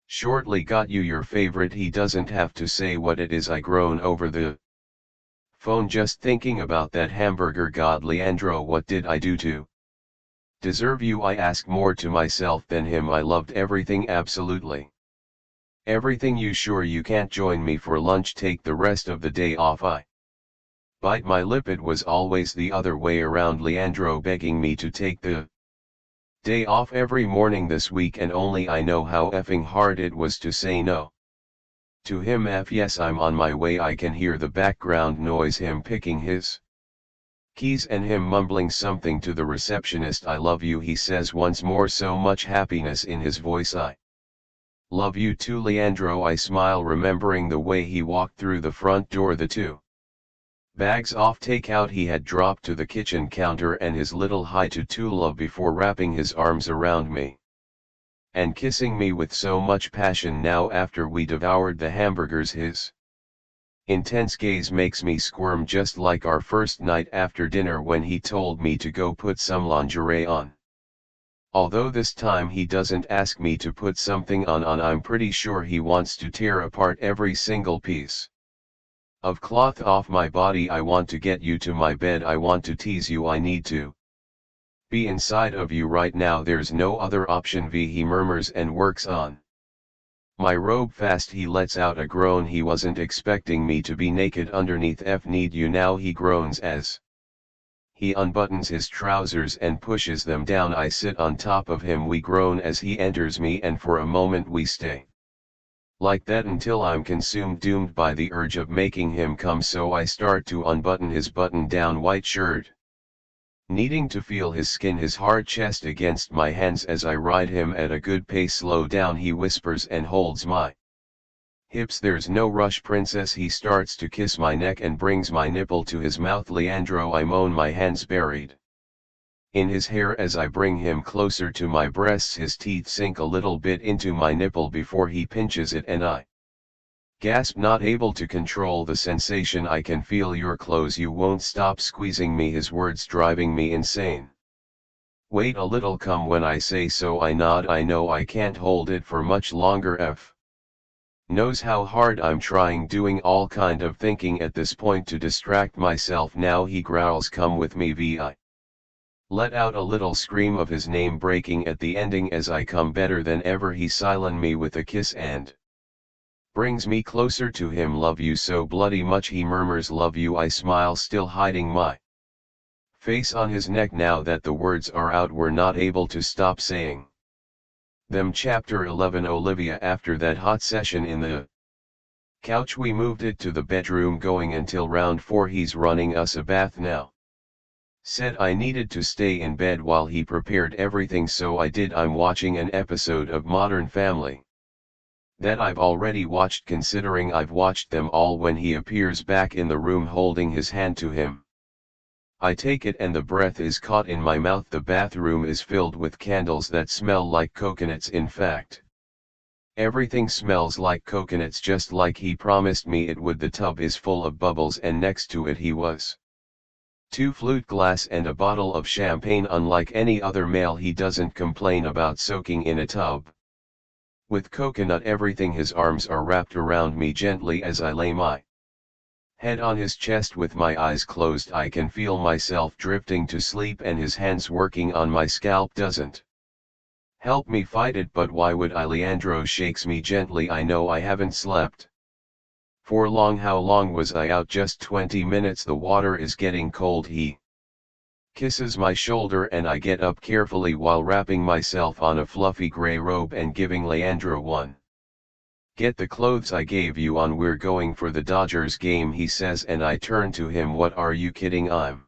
A: shortly. Got you your favorite. He doesn't have to say what it is. I groan over the phone just thinking about that hamburger. God, Leandro, what did I do to deserve you? I ask more to myself than him. I loved everything, absolutely everything. You sure you can't join me for lunch? Take the rest of the day off. I bite my lip. It was always the other way around, Leandro begging me to take the day off every morning this week, and only I know how effing hard it was to say no to him. Yes, I'm on my way. I can hear the background noise, him picking his keys and him mumbling something to the receptionist. I love you, he says once more, so much happiness in his voice. I love you too, Leandro. I smile, remembering the way he walked through the front door, the two bags off takeout he had dropped to the kitchen counter, and his little hi to love before wrapping his arms around me and kissing me with so much passion. Now after we devoured the hamburgers, his intense gaze makes me squirm, just like our first night after dinner when he told me to go put some lingerie on. Although this time he doesn't ask me to put something on, I'm pretty sure he wants to tear apart every single piece of cloth off my body. I want to get you to my bed. I want to tease you. I need to be inside of you right now. There's no other option. He murmurs and works on my robe fast. He lets out a groan. He wasn't expecting me to be naked underneath. Need you now, he groans as he unbuttons his trousers and pushes them down. I sit on top of him. We groan as he enters me, and for a moment we stay like that until I'm consumed, doomed by the urge of making him come. So I start to unbutton his button-down white shirt, needing to feel his skin, his hard chest against my hands as I ride him at a good pace. Slow down, he whispers and holds my hips. There's no rush, princess. He starts to kiss my neck and brings my nipple to his mouth. Leandro, I moan, my hands buried in his hair as I bring him closer to my breasts. His teeth sink a little bit into my nipple before he pinches it, and I gasp, not able to control the sensation. I can feel your clothes, you won't stop squeezing me. His words driving me insane. Wait a little, come when I say so. I nod. I know I can't hold it for much longer. Knows how hard I'm trying, doing all kind of thinking at this point to distract myself. Now he growls, come with me. I let out a little scream of his name, breaking at the ending as I come better than ever. He silent me with a kiss and Brings me closer to him. Love you so bloody much, he murmurs. Love you, I smile, still hiding my face on his neck. Now that the words are out, we're not able to stop saying them. Chapter 11. Olivia. After that hot session in the couch, we moved it to the bedroom, going until round 4. He's running us a bath now. Said I needed to stay in bed while he prepared everything, so I did. I'm watching an episode of Modern Family that I've already watched, considering I've watched them all. When he appears back in the room holding his hand to him, I take it and the breath is caught in my mouth. The bathroom is filled with candles that smell like coconuts. In fact, everything smells like coconuts, just like he promised me it would. The tub is full of bubbles, and next to it he was 2 flute glass and a bottle of champagne. Unlike any other male, he doesn't complain about soaking in a tub with coconut everything. His arms are wrapped around me gently as I lay my head on his chest. With my eyes closed, I can feel myself drifting to sleep, and his hands working on my scalp doesn't help me fight it. But why would I? Leandro shakes me gently. I know I haven't slept for long. How long was I out? Just 20 minutes. The water is getting cold. He kisses my shoulder and I get up carefully while wrapping myself on a fluffy gray robe and giving Leandro one. Get the clothes I gave you on. We're going for the Dodgers game, he says, and I turn to him. What, are you kidding? I'm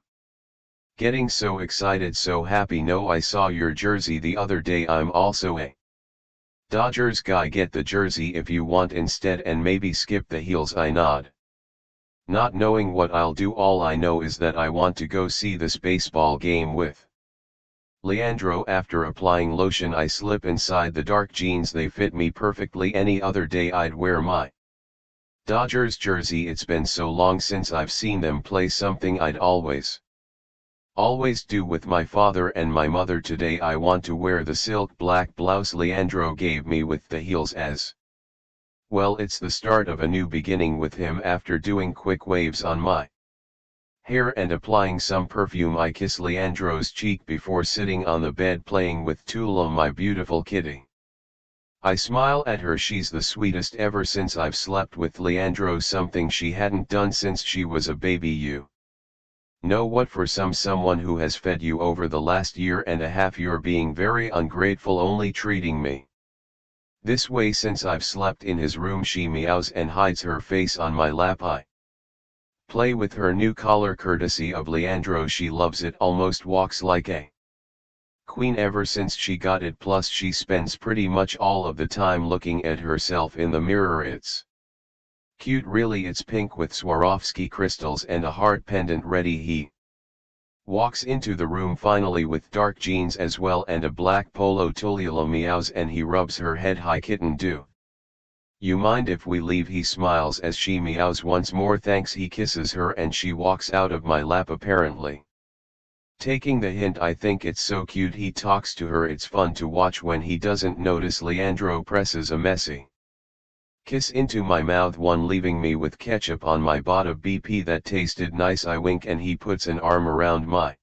A: getting so excited, so happy. No, I saw your jersey the other day. I'm also a Dodgers guy. Get the jersey if you want instead, and maybe skip the heels. I nod, not knowing what I'll do. All I know is that I want to go see this baseball game with Leandro. After applying lotion, I slip inside the dark jeans. They fit me perfectly. Any other day I'd wear my Dodgers jersey. It's been so long since I've seen them play. Something I'd always do with my father and my mother. Today I want to wear the silk black blouse Leandro gave me with the heels as well. It's the start of a new beginning with him. After doing quick waves on my hair and applying some perfume, I kiss Leandro's cheek before sitting on the bed playing with Tula, my beautiful kitty. I smile at her. She's the sweetest. Ever since I've slept with Leandro, something she hadn't done since she was a baby. You know what? For someone who has fed you over the last year and a half, you're being very ungrateful, only treating me this way since I've slept in his room. She meows and hides her face on my lap. I play with her new collar courtesy of Leandro. She loves it, almost walks like a queen ever since she got it. Plus she spends pretty much all of the time looking at herself in the mirror. It's cute, really. It's pink with Swarovski crystals and a heart pendant. Ready. He walks into the room finally with dark jeans as well and a black polo. Tulula meows and he rubs her head. Hi kitten, do you mind if we leave? He smiles as she meows once more. Thanks. He kisses her and she walks out of my lap, apparently taking the hint. I think it's so cute. He talks to her. It's fun to watch when he doesn't notice. Leandro presses a messy kiss into my mouth, one leaving me with ketchup on my bottom. BP that tasted nice. I wink and he puts an arm around my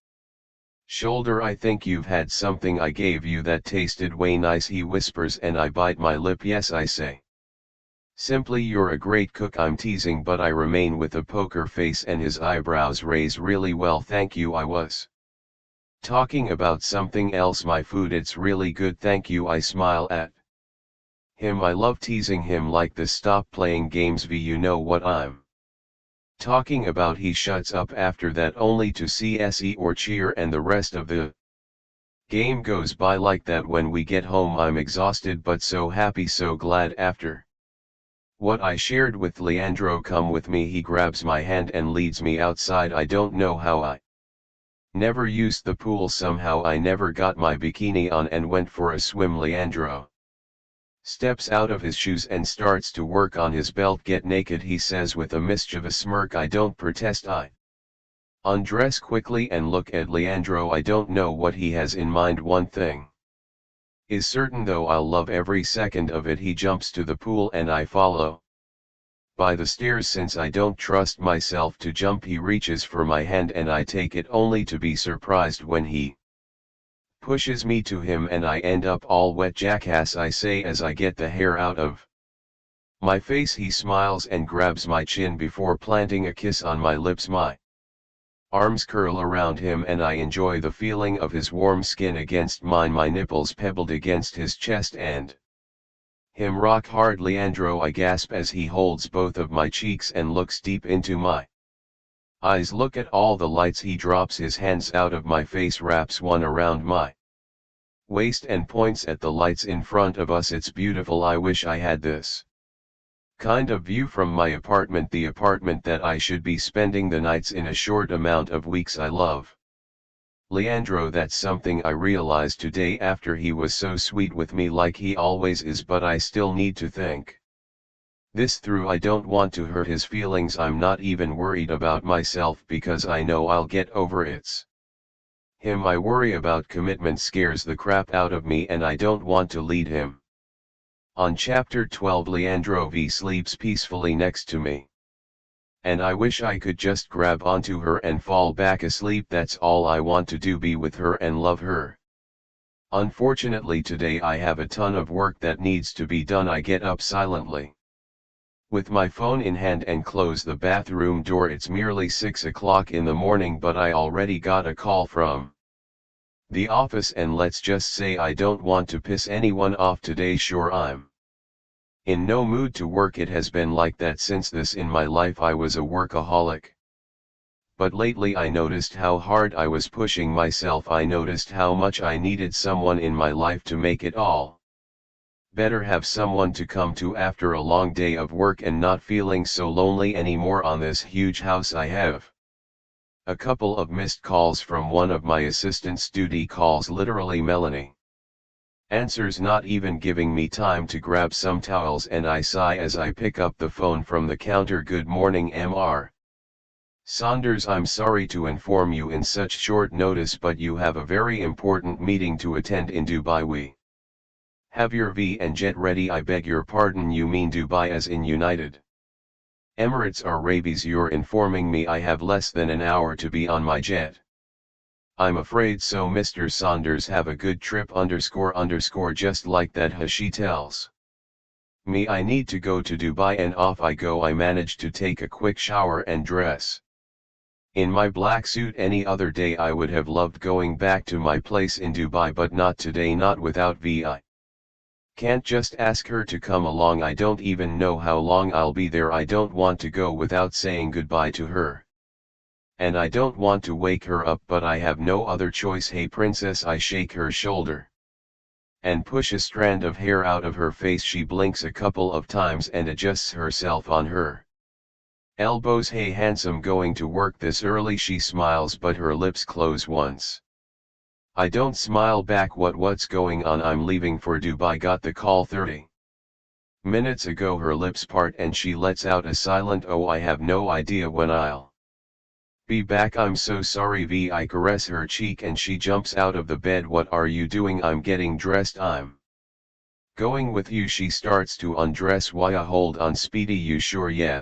A: shoulder. I think you've had something I gave you that tasted way nice, he whispers, and I bite my lip. Yes, I say. Simply, you're a great cook. I'm teasing, but I remain with a poker face and his eyebrows raise. Really? Well, thank you. I was talking about something else. My food, it's really good, thank you. I smile at him. I love teasing him like this. Stop playing games, V. You know what I'm talking about. He shuts up after that, only to see SE or cheer, and the rest of the game goes by like that. When we get home, I'm exhausted but so happy, so glad. After what I shared with Leandro, come with me. He grabs my hand and leads me outside. I don't know how I never used the pool. Somehow I never got my bikini on and went for a swim. Leandro steps out of his shoes and starts to work on his belt. Get naked, he says with a mischievous smirk. I don't protest. I undress quickly and look at Leandro. I don't know what he has in mind. One thing is certain though, I'll love every second of it. He jumps to the pool and I follow by the stairs. Since I don't trust myself to jump, he reaches for my hand and I take it, only to be surprised when he pushes me to him and I end up all wet. Jackass, I say as I get the hair out of My face he smiles and grabs my chin before planting a kiss on my lips. My arms curl around him and I enjoy the feeling of his warm skin against mine, my nipples pebbled against his chest and him rock hard. Leandro, I gasp as he holds both of my cheeks and looks deep into my eyes. Look at all the lights. He drops his hands out of my face, wraps one around my waist and points at the lights in front of us. It's beautiful. I wish I had this kind of view from my apartment, the apartment that I should be spending the nights in a short amount of weeks. I love Leandro, that's something I realized today after he was so sweet with me like he always is, but I still need to think this through. I don't want to hurt his feelings. I'm not even worried about myself because I know I'll get over it. Him I worry about. Commitment scares the crap out of me and I don't want to lead him. On chapter 12, Leandro V sleeps peacefully next to me. And I wish I could just grab onto her and fall back asleep. That's all I want to do, be with her and love her. Unfortunately today I have a ton of work that needs to be done. I get up silently with my phone in hand and close the bathroom door. It's merely 6 o'clock in the morning, but I already got a call from the office, and let's just say I don't want to piss anyone off today. Sure, I'm in no mood to work. It has been like that since this in my life. I was a workaholic. But lately I noticed how hard I was pushing myself. I noticed how much I needed someone in my life to make it all better. Have someone to come to after a long day of work and not feeling so lonely anymore. On this huge house I have a couple of missed calls from one of my assistants. Duty calls. Literally Melanie answers, not even giving me time to grab some towels, and I sigh as I pick up the phone from the counter. Good morning, Mr. Saunders. I'm sorry to inform you in such short notice, but you have a very important meeting to attend in Dubai. We have your V and jet ready. I beg your pardon, you mean Dubai as in United Emirates Arabs? You're informing me I have less than an hour to be on my jet. I'm afraid so, Mr. Saunders. Have a good trip __. Just like that, she tells me I need to go to Dubai, and off I go. I manage to take a quick shower and dress in my black suit. Any other day I would have loved going back to my place in Dubai, but not today, not without V. I can't just ask her to come along. I don't even know how long I'll be there. I don't want to go without saying goodbye to her. And I don't want to wake her up, but I have no other choice. Hey princess. I shake her shoulder and push a strand of hair out of her face. She blinks a couple of times and adjusts herself on her elbows. Hey handsome, going to work this early? She smiles, but her lips close once. I don't smile back. What's going on? I'm leaving for Dubai. Got the call 30 minutes ago. Her lips part and she lets out a silent oh. I have no idea when I'll be back. I'm so sorry, V. I caress her cheek and she jumps out of the bed. What are you doing? I'm getting dressed. I'm going with you. She starts to undress. Why? Hold on, Speedy. You sure? Yeah.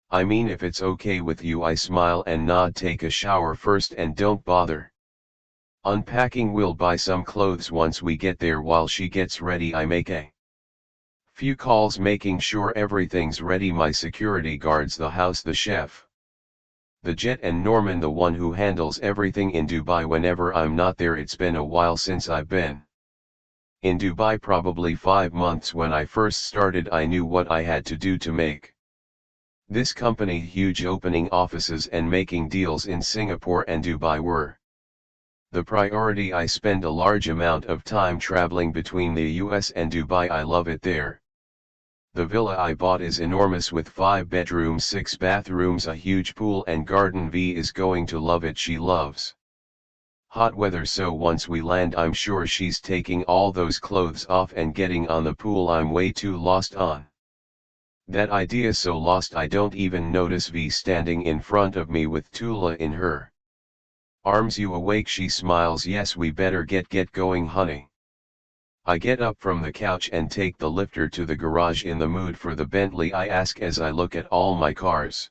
A: I mean, if it's okay with you. I smile and nod. Take a shower first and don't bother unpacking. We'll buy some clothes once we get there. While she gets ready, I make a few calls making sure everything's ready. My security guards the house, the chef, the jet, and Norman, the one who handles everything in Dubai whenever I'm not there. It's been a while since I've been in Dubai, probably 5 months. When I first started I knew what I had to do to make this company huge. Opening offices and making deals in Singapore and Dubai were the priority. I spend a large amount of time traveling between the US and Dubai. I love it there. The villa I bought is enormous with 5 bedrooms, 6 bathrooms, a huge pool and garden. V is going to love it. She loves hot weather, so once we land I'm sure she's taking all those clothes off and getting on the pool. I'm way too lost on that idea, so lost I don't even notice V standing in front of me with Tula in her arms. You awake? She smiles. Yes, we better get going, honey. I get up from the couch and take the lifter to the garage. In the mood for the Bentley? I ask as I look at all my cars.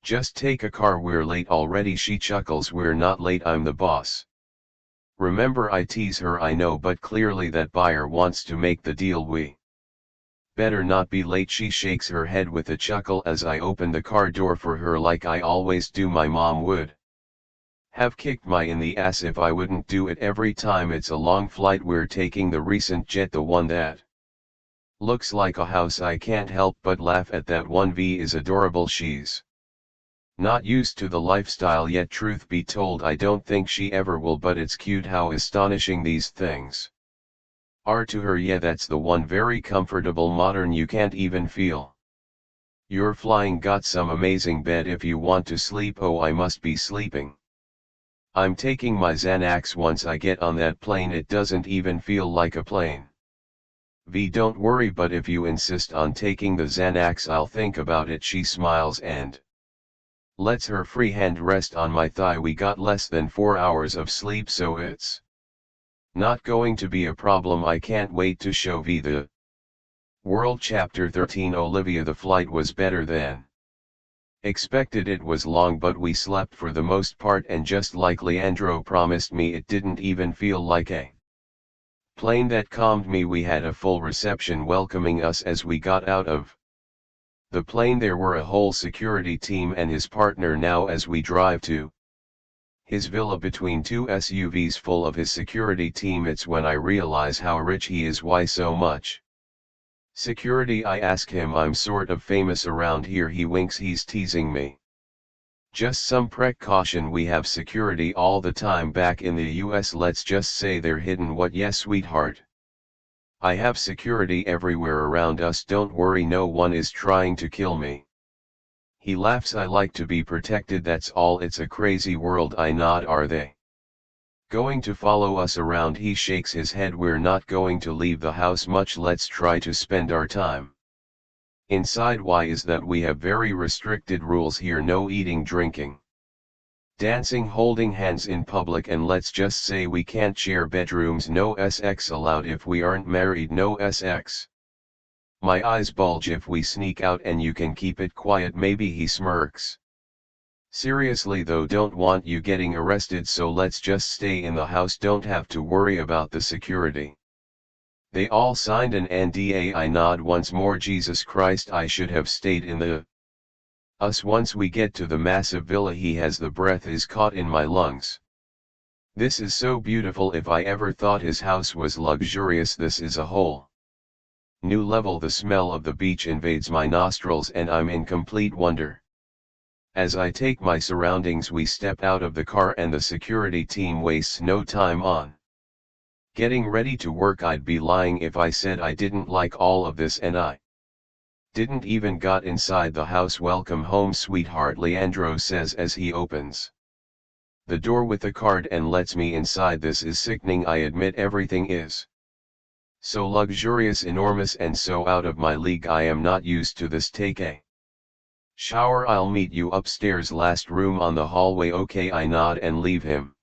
A: Just take a car. We're late already. She chuckles. We're not late, I'm the boss. Remember? I tease her. I know, but clearly that buyer wants to make the deal. We Better not be late. She shakes her head with a chuckle as I open the car door for her like I always do. My mom would have kicked my in the ass if I wouldn't do it every time. It's a long flight. We're taking the recent jet, the one that looks like a house. I can't help but laugh at that one. V is adorable. She's not used to the lifestyle yet. Truth be told, I don't think she ever will, but it's cute how astonishing these things are to her. Yeah, that's the one. Very comfortable, modern. You can't even feel you're flying. Got some amazing bed if you want to sleep. Oh, I must be sleeping. I'm taking my Xanax. Once I get on that plane it doesn't even feel like a plane. V, don't worry, but if you insist on taking the Xanax I'll think about it. She smiles and lets her free hand rest on my thigh. We got less than 4 hours of sleep, so it's not going to be a problem. I can't wait to show V the world. Chapter 13. Olivia. The flight was better than expected. It was long, but we slept for the most part, and just like Leandro promised me, it didn't even feel like a plane. That calmed me. We had a full reception welcoming us as we got out of the plane. There were a whole security team and his partner now as we drive to his villa between two SUVs full of his security team. It's when I realize how rich he is. Why so much security? I ask him. I'm sort of famous around here. He winks. He's teasing me. Just some precaution. We have security all the time back in the US. Let's just say they're hidden. What? Yes, sweetheart. I have security everywhere around us. Don't worry, no one is trying to kill me. He laughs. I like to be protected, that's all. It's a crazy world. I nod. Are they going to follow us around? He shakes his head. We're not going to leave the house much. Let's try to spend our time inside. Why is that? We have very restricted rules here. No eating, drinking, dancing, holding hands in public, and let's just say we can't share bedrooms. No sex allowed if we aren't married. No sex. My eyes bulge. If we sneak out and you can keep it quiet. Maybe. He smirks. Seriously though, don't want you getting arrested, so let's just stay in the house. Don't have to worry about the security. They all signed an NDA. I nod once more. Jesus Christ, I should have stayed in the us. Once we get to the massive villa he has, the breath is caught in my lungs. This is so beautiful. If I ever thought his house was luxurious, this is a whole new level. The smell of the beach invades my nostrils and I'm in complete wonder. As I take my surroundings, we step out of the car and the security team wastes no time on getting ready to work. I'd be lying if I said I didn't like all of this, and I didn't even got inside the house. Welcome home, sweetheart, Leandro says as he opens the door with a card and lets me inside. This is sickening, I admit. Everything is so luxurious, enormous, and so out of my league. I am not used to this. Take a shower. I'll meet you upstairs. Last room on the hallway. Okay, I nod and leave him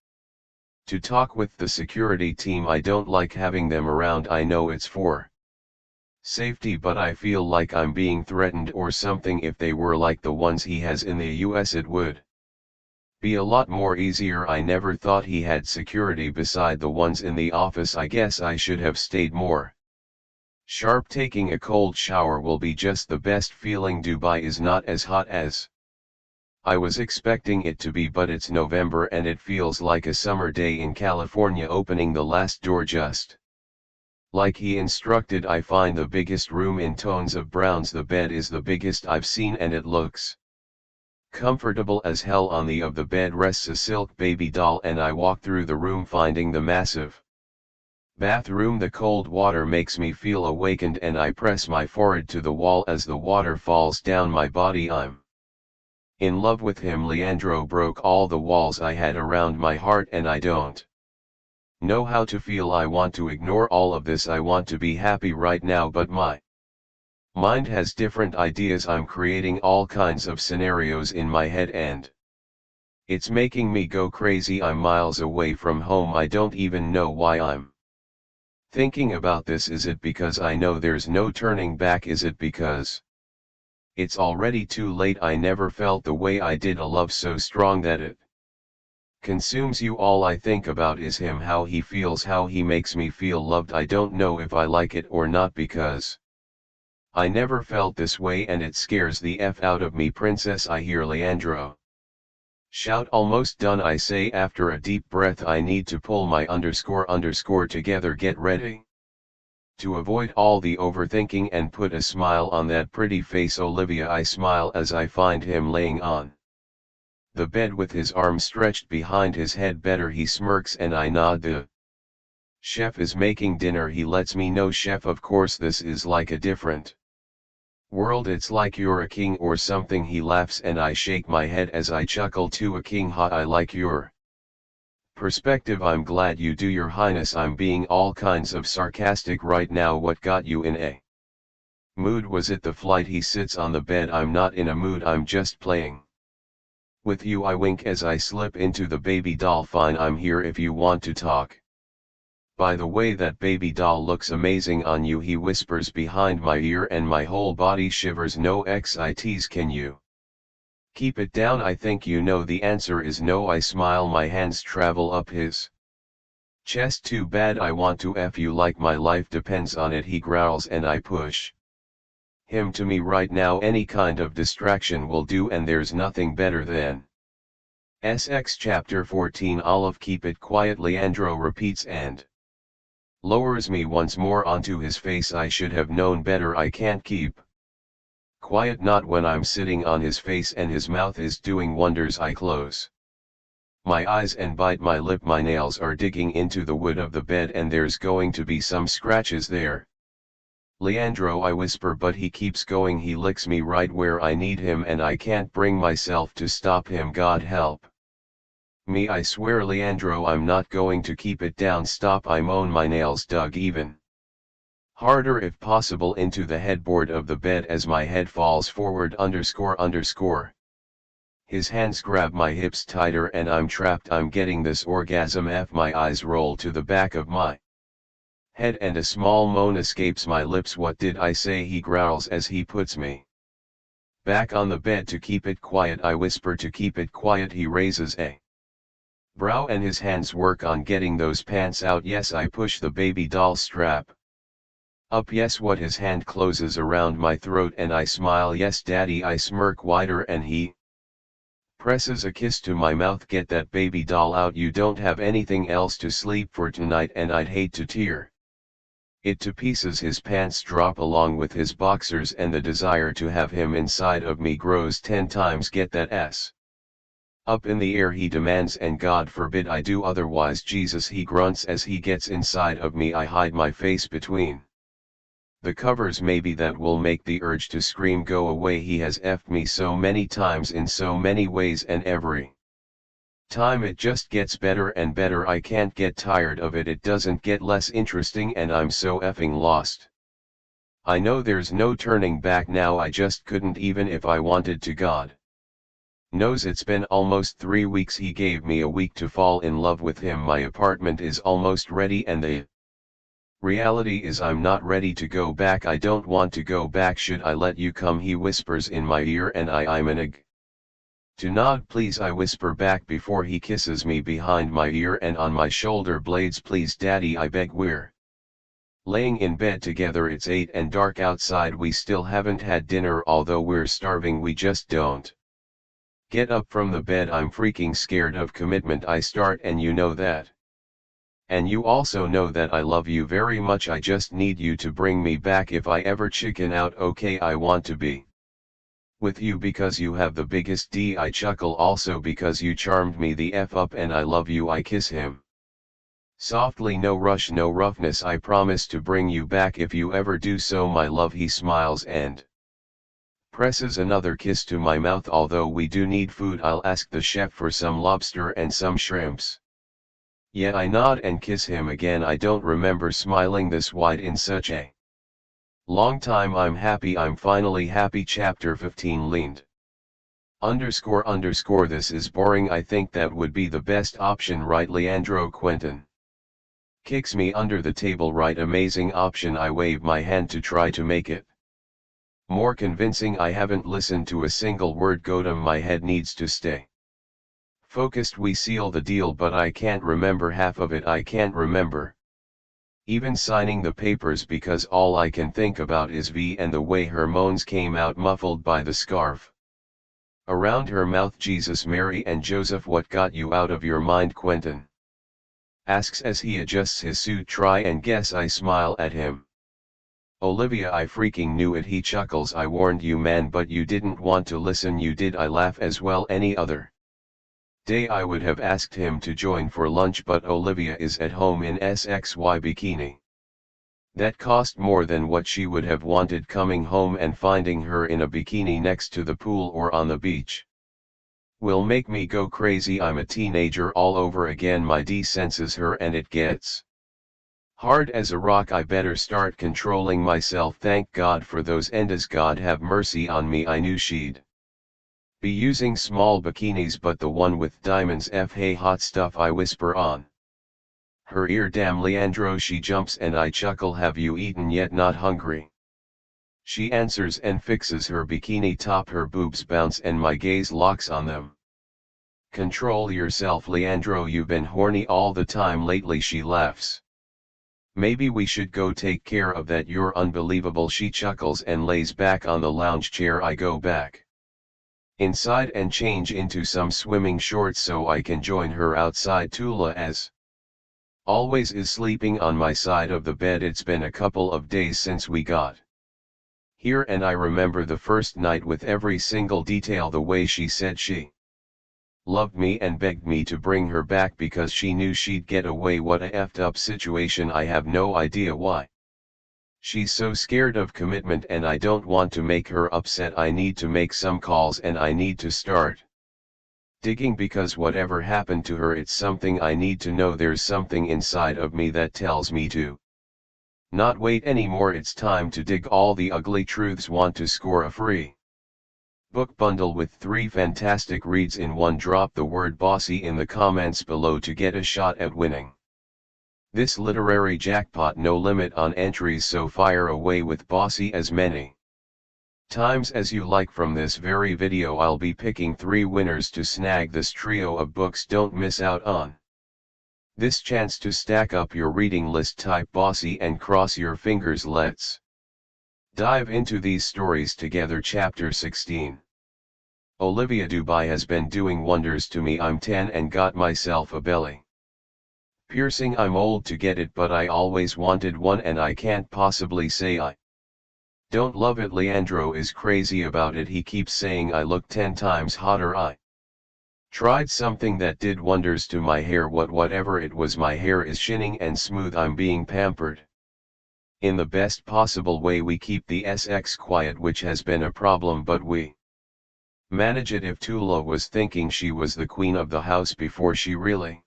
A: to talk with the security team. I don't like having them around. I know it's for safety, but I feel like I'm being threatened or something. If they were like the ones he has in the US, it would be a lot more easier. I never thought he had security beside the ones in the office. I guess I should have stayed more sharp. Taking a cold shower will be just the best feeling. Dubai is not as hot as I was expecting it to be, but it's November and it feels like a summer day in California. Opening the last door just like he instructed, I find the biggest room in tones of browns. The bed is the biggest I've seen and it looks comfortable as hell. On the of the bed rests a silk baby doll, and I walk through the room finding the massive bathroom. The cold water makes me feel awakened and I press my forehead to the wall as the water falls down my body. I'm in love with him. Leandro broke all the walls I had around my heart and I don't know how to feel. I want to ignore all of this. I want to be happy right now, but my mind has different ideas. I'm creating all kinds of scenarios in my head and it's making me go crazy. I'm miles away from home. I don't even know why I'm thinking about this. Is it because I know there's no turning back? Is it because it's already too late? I never felt the way I did, a love so strong that it consumes you. All I think about is him, how he feels, how he makes me feel loved. I don't know if I like it or not because I never felt this way and it scares the F out of me, princess. I hear Leandro shout. Almost done, I say after a deep breath. I need to pull my underscore together. Get ready. To avoid all the overthinking and put a smile on that pretty face, Olivia, I smile as I find him laying on the bed with his arms stretched behind his head. Better, he smirks and I nod. The chef is making dinner, he lets me know. Chef, of course this is like a different world, it's like you're a king or something. He laughs and I shake my head as I chuckle to a king. Ha, I like your perspective. I'm glad you do, your highness. I'm being all kinds of sarcastic right now. What got you in a mood? Was it the flight? He sits on the bed. I'm not in a mood, I'm just playing with you. I wink as I slip into the baby doll. Fine, I'm here if you want to talk. By the way, that baby doll looks amazing on you, he whispers behind my ear and my whole body shivers. No exits, can you keep it down? I think you know the answer is no. I smile, my hands travel up his chest. Too bad, I want to F you like my life depends on it, he growls, and I push him to me. Right now any kind of distraction will do, and there's nothing better than SX. Chapter 14. Olive, keep it quiet, Leandro repeats and lowers me once more onto his face. I should have known better. I can't keep quiet, not when I'm sitting on his face and his mouth is doing wonders. I close my eyes and bite my lip. My nails are digging into the wood of the bed and there's going to be some scratches there. Leandro, I whisper, but he keeps going. He licks me right where I need him and I can't bring myself to stop him. God help me, I swear. Leandro, I'm not going to keep it down. Stop, I moan, my nails dug even harder if possible into the headboard of the bed as my head falls forward. His hands grab my hips tighter and I'm trapped. I'm getting this orgasm. F. My eyes roll to the back of my head and a small moan escapes my lips. What did I say? He growls as he puts me back on the bed. To keep it quiet, I whisper. To keep it quiet. He raises a brow and his hands work on getting those pants out. Yes, I push the baby doll strap up. Yes, what? His hand closes around my throat and I smile. Yes, daddy. I smirk wider and he presses a kiss to my mouth. Get that baby doll out. You don't have anything else to sleep for tonight and I'd hate to tear it to pieces. His pants drop along with his boxers and the desire to have him inside of me grows 10 times. Get that ass up in the air, he demands, and God forbid I do otherwise. Jesus, he grunts as he gets inside of me. I hide my face between the covers. Maybe that will make the urge to scream go away. He has effed me so many times in so many ways and every time it just gets better and better. I can't get tired of it. It doesn't get less interesting and I'm so effing lost. I know there's no turning back now. I just couldn't even if I wanted to. God knows it's been almost 3 weeks. He gave me a week to fall in love with him. My apartment is almost ready and the reality is I'm not ready to go back. I don't want to go back. Should I let you come? He whispers in my ear and I'm an to nod. Please, I whisper back before he kisses me behind my ear and on my shoulder blades. Please daddy, I beg. We're laying in bed together. It's 8 and dark outside. We still haven't had dinner, although we're starving. We just don't get up from the bed. I'm freaking scared of commitment. I start, and you know that. And you also know that I love you very much. I just need you to bring me back if I ever chicken out. Okay, I want to be with you because you have the biggest D. I chuckle. Also because you charmed me the F up and I love you. I kiss him softly. No rush, no roughness. I promise to bring you back if you ever do so, my love. He smiles and presses another kiss to my mouth. Although we do need food, I'll ask the chef for some lobster and some shrimps. Yeah, I nod and kiss him again. I don't remember smiling this wide in such a long time. I'm happy. I'm finally happy. Chapter 15. Leaned __. This is boring. I think that would be the best option, right? Leandro Quentin kicks me under the table. Right, amazing option. I wave my hand to try to make it more convincing. I haven't listened to a single word. Godam, my head needs to stay focused. We seal the deal, but I can't remember half of it. I can't remember Even signing the papers because all I can think about is V and the way her moans came out muffled by the scarf. Around her mouth Jesus, Mary and Joseph, what got you out of your mind, Quentin? Asks as he adjusts his suit. Try and guess. I smile at him. Olivia, I freaking knew it, he chuckles. I warned you, man, but you didn't want to listen. You did. I laugh as well. Any other day I would have asked him to join for lunch, but Olivia is at home in SXY bikini. That cost more than what she would have wanted, coming home and finding her in a bikini next to the pool or on the beach. Will make me go crazy. I'm a teenager all over again. My D senses her and it gets hard as a rock. I better start controlling myself. Thank God for those endas. God have mercy on me. I knew she'd be using small bikinis, but the one with diamonds. Hey, hot stuff, I whisper on her ear. Damn, Leandro, she jumps and I chuckle. Have you eaten yet? Not hungry, she answers and fixes her bikini top. Her boobs bounce and my gaze locks on them. Control yourself, Leandro, you've been horny all the time lately, she laughs. Maybe we should go take care of that. You're unbelievable, she chuckles and lays back on the lounge chair. I go back inside and change into some swimming shorts so I can join her outside. Tula, as always, is sleeping on my side of the bed. It's been a couple of days since we got here and I remember the first night with every single detail. The way she said she loved me and begged me to bring her back because she knew she'd get away. What a effed up situation. I have no idea why she's so scared of commitment, and I don't want to make her upset. I need to make some calls and I need to start digging because whatever happened to her, it's something I need to know. There's something inside of me that tells me to not wait anymore. It's time to dig all the ugly truths. Want to score a free book bundle with 3 fantastic reads in one? Drop the word bossy in the comments below to get a shot at winning this literary jackpot. No limit on entries, so fire away with bossy as many times as you like. From this very video I'll be picking 3 winners to snag this trio of books. Don't miss out on this chance to stack up your reading list. Type bossy and cross your fingers. Let's dive into these stories together. Chapter 16. Olivia. Dubai has been doing wonders to me. I'm 10 and got myself a belly piercing. I'm old to get it, but I always wanted one and I can't possibly say I don't love it. Leandro is crazy about it. He keeps saying I look 10 times hotter. I tried something that did wonders to my hair. Whatever it was, my hair is shining and smooth. I'm being pampered in the best possible way. We keep the SX quiet, which has been a problem, but we manage it. If Tula was thinking she was the queen of the house before, she really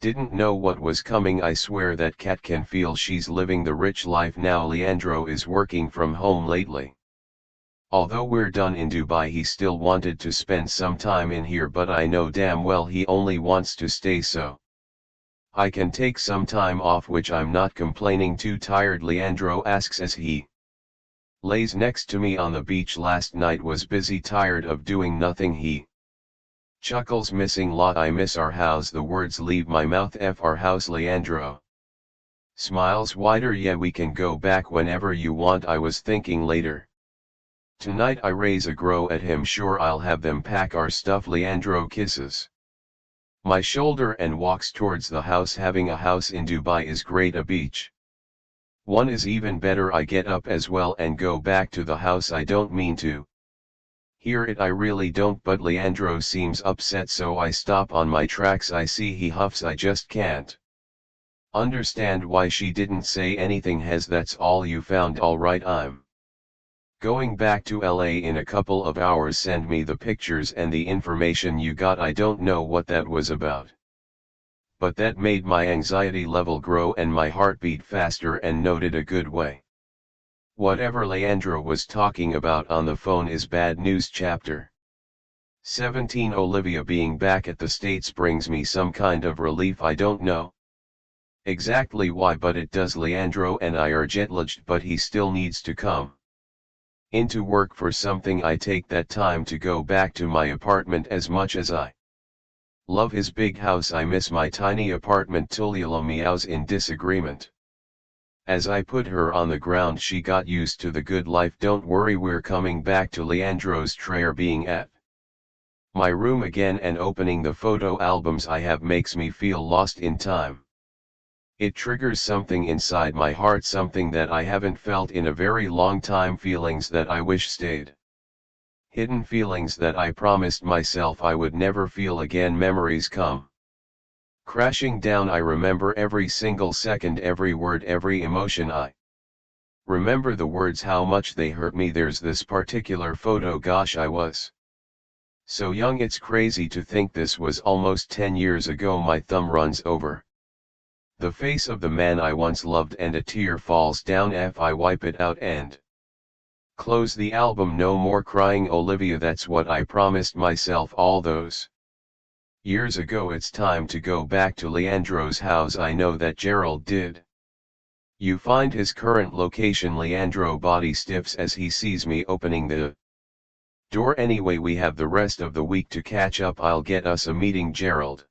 A: didn't know what was coming. I swear that cat can feel she's living the rich life now. Leandro is working from home lately. Although we're done in Dubai, he still wanted to spend some time in here, but I know damn well he only wants to stay so I can take some time off, which I'm not complaining. Too tired? Leandro asks as he lays next to me on the beach. Last night was busy, tired of doing nothing, he chuckles. Missing lot. I miss our house. The words leave my mouth. F our house. Leandro smiles wider. Yeah, we can go back whenever you want. I was thinking later tonight. I raise a grow at him. Sure, I'll have them pack our stuff. Leandro kisses my shoulder and walks towards the house. Having a house in Dubai is great. A beach one is even better. I get up as well and go back to the house. I don't mean to hear it, I really don't, but Leandro seems upset, so I stop on my tracks. I see he huffs. I just can't understand why she didn't say anything. Has that's all you found? All right, I'm going back to LA in a couple of hours. Send me the pictures and the information you got. I don't know what that was about, but that made my anxiety level grow and my heart beat faster, and noted a good way. Whatever Leandro was talking about on the phone is bad news. Chapter 17. Olivia being back at the States brings me some kind of relief. I don't know exactly why, but it does. Leandro and I are jet-lagged, but he still needs to come into work for something. I take that time to go back to my apartment. As much as I love his big house, I miss my tiny apartment. Tulula meows in disagreement. As I put her on the ground she got used to the good life. Don't worry, we're coming back to Leandro's tray being at my room again, and opening the photo albums I have makes me feel lost in time. It triggers something inside my heart, something that I haven't felt in a very long time, feelings that I wish stayed. Hidden feelings that I promised myself I would never feel again. Memories come crashing down. I remember every single second, every word, every emotion. I remember the words, how much they hurt me. There's this particular photo, gosh, I was so young, it's crazy to think this was almost 10 years ago. My thumb runs over the face of the man I once loved and a tear falls down. I wipe it out and close the album. No more crying, Olivia, that's what I promised myself all those years ago. It's time to go back to Leandro's house. I know that Gerald did. You find his current location. Leandro body stiffs as he sees me opening the door. Anyway, we have the rest of the week to catch up. I'll get us a meeting, Gerald.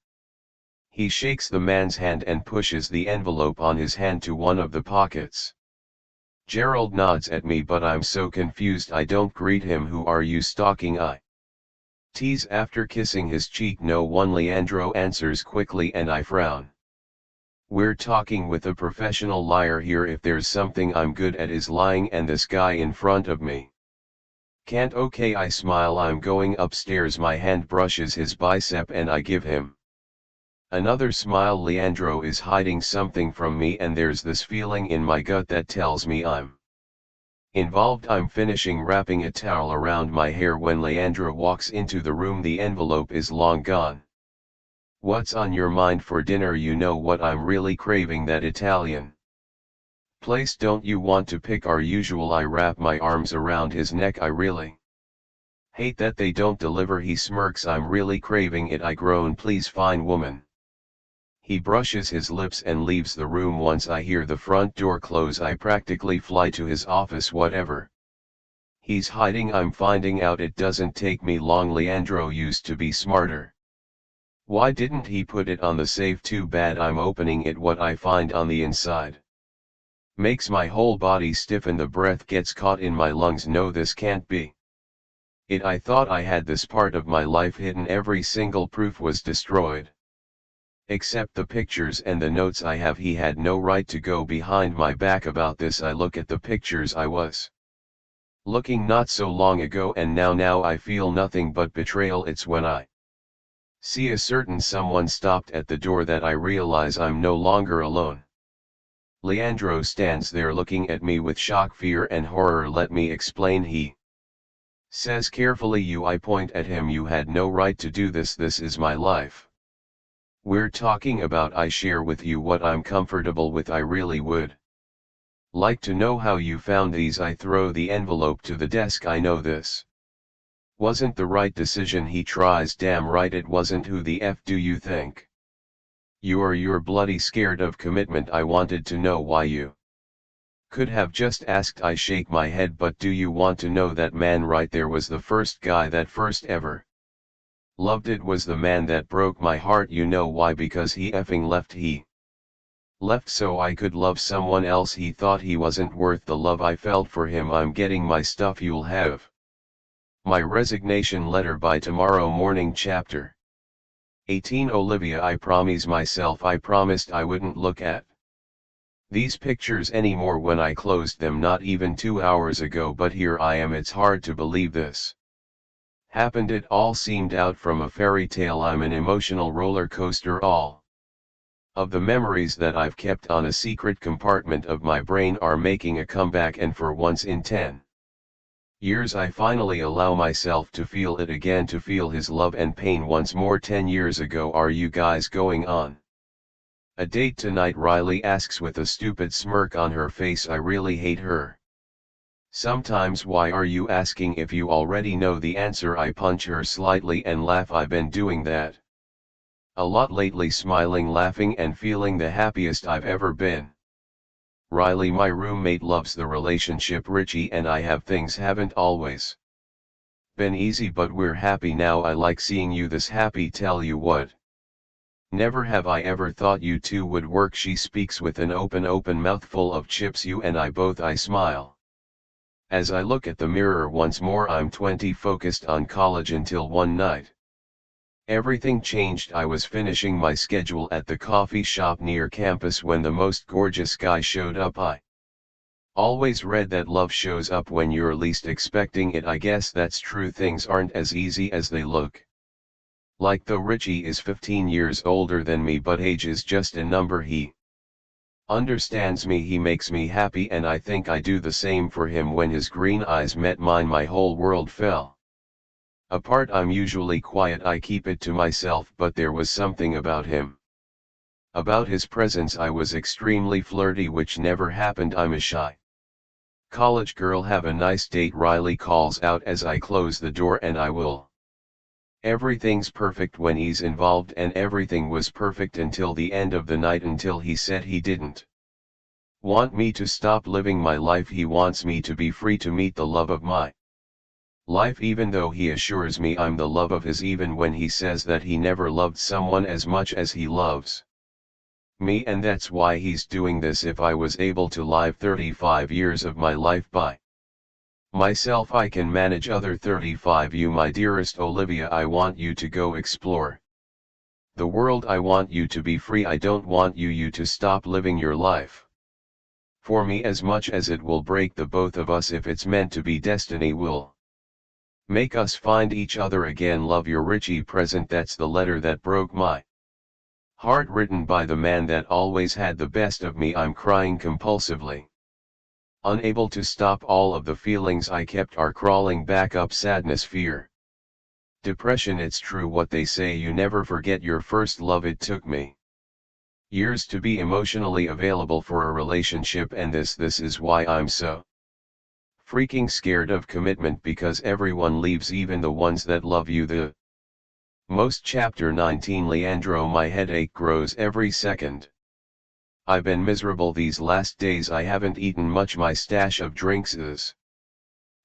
A: He shakes the man's hand and pushes the envelope on his hand to one of the pockets. Gerald nods at me, but I'm so confused I don't greet him. Who are you stalking? I tease after kissing his cheek. No one, Leandro answers quickly, and I frown. We're talking with a professional liar here. If there's something I'm good at is lying, and this guy in front of me can't. Okay, I smile. I'm going upstairs. My hand brushes his bicep and I give him another smile. Leandro is hiding something from me, and there's this feeling in my gut that tells me I'm involved. I'm finishing wrapping a towel around my hair when Leandro walks into the room. The envelope is long gone. What's on your mind for dinner? You know what I'm really craving, that Italian place. Don't you want to pick our usual? I wrap my arms around his neck. I really hate that they don't deliver. He smirks. I'm really craving it, I groan. Please, fine woman. He brushes his lips and leaves the room. Once I hear the front door close, I practically fly to his office. Whatever he's hiding, I'm finding out. It doesn't take me long. Leandro used to be smarter. Why didn't he put it on the safe? Too bad. I'm opening it. What I find on the inside makes my whole body stiffen. The breath gets caught in my lungs. No, this can't be it. I thought I had this part of my life hidden. Every single proof was destroyed, except the pictures and the notes I have. He had no right to go behind my back about this. I look at the pictures I was looking not so long ago, and now I feel nothing but betrayal. It's when I see a certain someone stopped at the door that I realize I'm no longer alone. Leandro stands there looking at me with shock, fear and horror. Let me explain, he says carefully. I point at him. You had no right to do this. This is my life. We're talking about I share with you what I'm comfortable with. I really would like to know how you found these. I throw the envelope to the desk. I know this wasn't the right decision. He tries. Damn right it wasn't. Who the F do you think you're bloody scared of commitment? I wanted to know why. You could have just asked. I shake my head. But do you want to know? That man right there was the first guy that first ever loved. It was the man that broke my heart. You know why? Because he effing left. He left so I could love someone else. He thought he wasn't worth the love I felt for him. I'm getting my stuff. You'll have my resignation letter by tomorrow morning. Chapter 18. Olivia, I promise myself I promised I wouldn't look at these pictures anymore when I closed them not even 2 hours ago, but here I am. It's hard to believe this happened. It all seemed out from a fairy tale. I'm an emotional roller coaster. All of the memories that I've kept on a secret compartment of my brain are making a comeback, and for once in 10 years I finally allow myself to feel it again, to feel his love and pain once more. 10 years ago. Are you guys going on a date tonight? Riley asks with a stupid smirk on her face. I really hate her sometimes. Why are you asking if you already know the answer? I punch her slightly and laugh. I've been doing that a lot lately, smiling, laughing and feeling the happiest I've ever been. Riley, my roommate, loves the relationship. Richie and I have things haven't always been easy, but we're happy now. I like seeing you this happy. Tell you what, Never have I ever thought you two would work. She speaks with an open mouthful of chips. You and I both. I smile. As I look at the mirror once more, I'm 20, focused on college until one night. Everything changed. I was finishing my schedule at the coffee shop near campus when the most gorgeous guy showed up. I always read that love shows up when you're least expecting it. I guess that's true. Things aren't as easy as they look. Like though Richie is 15 years older than me, but age is just a number. He understands me, he makes me happy, and I think I do the same for him. When his green eyes met mine, my whole world fell apart. I'm usually quiet, I keep it to myself, but there was something about him. About his presence I was extremely flirty, which never happened. I'm a shy college girl. Have a nice date, Riley calls out as I close the door, and I will. Everything's perfect when he's involved, and everything was perfect until the end of the night, until he said he didn't want me to stop living my life. He wants me to be free to meet the love of my life, even though he assures me I'm the love of his. Even when he says that he never loved someone as much as he loves me, and that's why he's doing this. If I was able to live 35 years of my life by myself, I can manage other 35. You, my dearest Olivia, I want you to go explore the world. I want you to be free. I don't want you to stop living your life for me. As much as it will break the both of us, if it's meant to be, destiny will make us find each other again. Love, your Richie. Present. That's the letter that broke my heart, written by the man that always had the best of me. I'm crying compulsively, unable to stop. All of the feelings I kept are crawling back up: sadness, fear, depression. It's true what they say, you never forget your first love. It took me years to be emotionally available for a relationship, and this is why I'm so freaking scared of commitment, because everyone leaves, even the ones that love you the most. Chapter 19. Leandro, my headache grows every second. I've been miserable these last days. I haven't eaten much. My stash of drinks is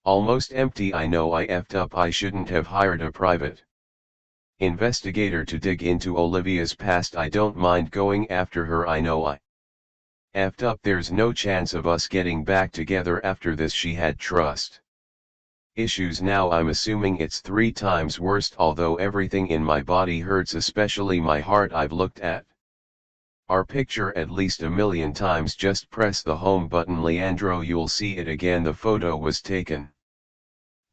A: almost empty. I know I effed up. I shouldn't have hired a private investigator to dig into Olivia's past. I don't mind going after her. I know I effed up. There's no chance of us getting back together after this. She had trust issues. Now I'm assuming it's 3 times worse, although everything in my body hurts, especially my heart. I've looked at our picture at least a million times. Just press the home button, Leandro, you'll see it again. The photo was taken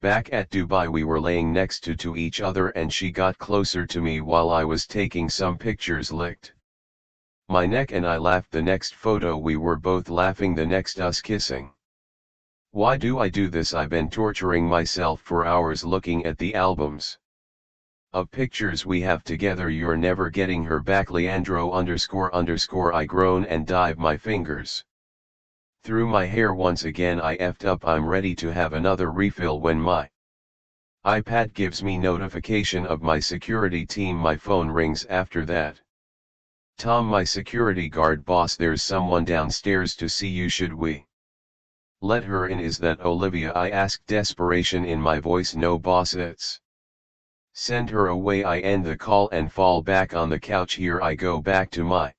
A: back at Dubai. We were laying next to each other, and she got closer to me while I was taking some pictures, licked my neck, and I laughed. The next photo we were both laughing, the next us kissing. Why do I do this? I've been torturing myself for hours looking at the albums of pictures we have together. You're never getting her back, Leandro ___. I groan and dive my fingers through my hair. Once again I effed up. I'm ready to have another refill when my iPad gives me notification of my security team. My phone rings after that. Tom, my security guard. Boss, there's someone downstairs to see you. Should we let her in? Is that Olivia? I ask, desperation in my voice. No boss, it's send her away. I end the call and fall back on the couch. Here I go back to my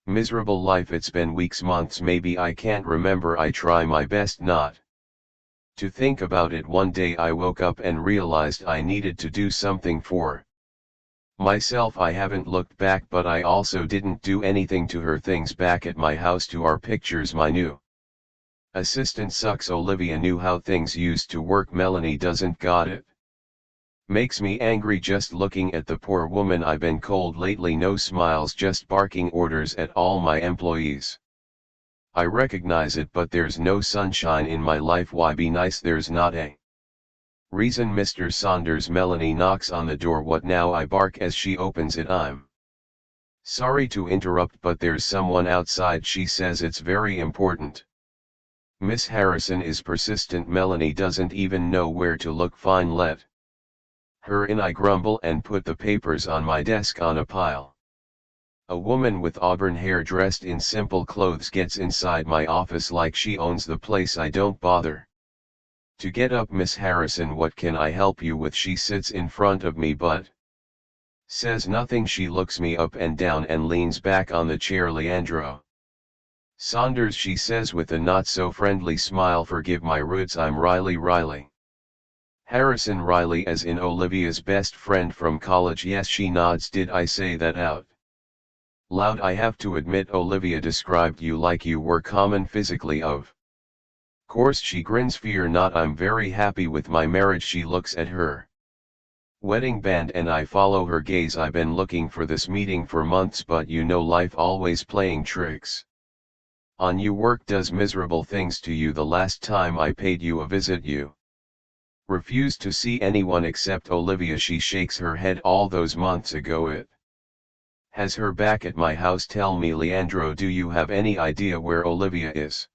A: miserable life. It's been weeks, months, maybe, I can't remember. I try my best not to think about it. One day I woke up and realized I needed to do something for myself. I haven't looked back, but I also didn't do anything to her. Things back at my house, to our pictures. My new assistant sucks. Olivia knew how things used to work. Melanie doesn't. Got it. Makes me angry just looking at the poor woman. I've been cold lately. No smiles, just barking orders at all my employees. I recognize it, but there's no sunshine in my life. Why be nice? There's not a reason. Mr. Saunders. Melanie knocks on the door. What now? I bark as she opens it. I'm sorry to interrupt, but there's someone outside. She says it's very important. Miss Harrison is persistent. Melanie doesn't even know where to look. Fine, let her in. I grumble and put the papers on my desk on a pile. A woman with auburn hair, dressed in simple clothes, gets inside my office like she owns the place. I don't bother to get up. Miss Harrison, what can I help you with? She sits in front of me but Says nothing, she looks me up and down and leans back on the chair. Leandro Saunders, she says with a not so friendly smile. Forgive my roots, I'm Riley. Harrison Riley, as in Olivia's best friend from college. Yes, she nods. Did I say that out loud? I have to admit, Olivia described you like you were common physically. Of course, she grins. Fear not, I'm very happy with my marriage. She looks at her wedding band and I follow her gaze. I've been looking for this meeting for months, but you know, life always playing tricks on you. Work does miserable things to you. The last time I paid you a visit, you refused to see anyone except Olivia. She shakes her head. All those months ago. It has her back at my house. Tell me, Leandro, do you have any idea where Olivia is?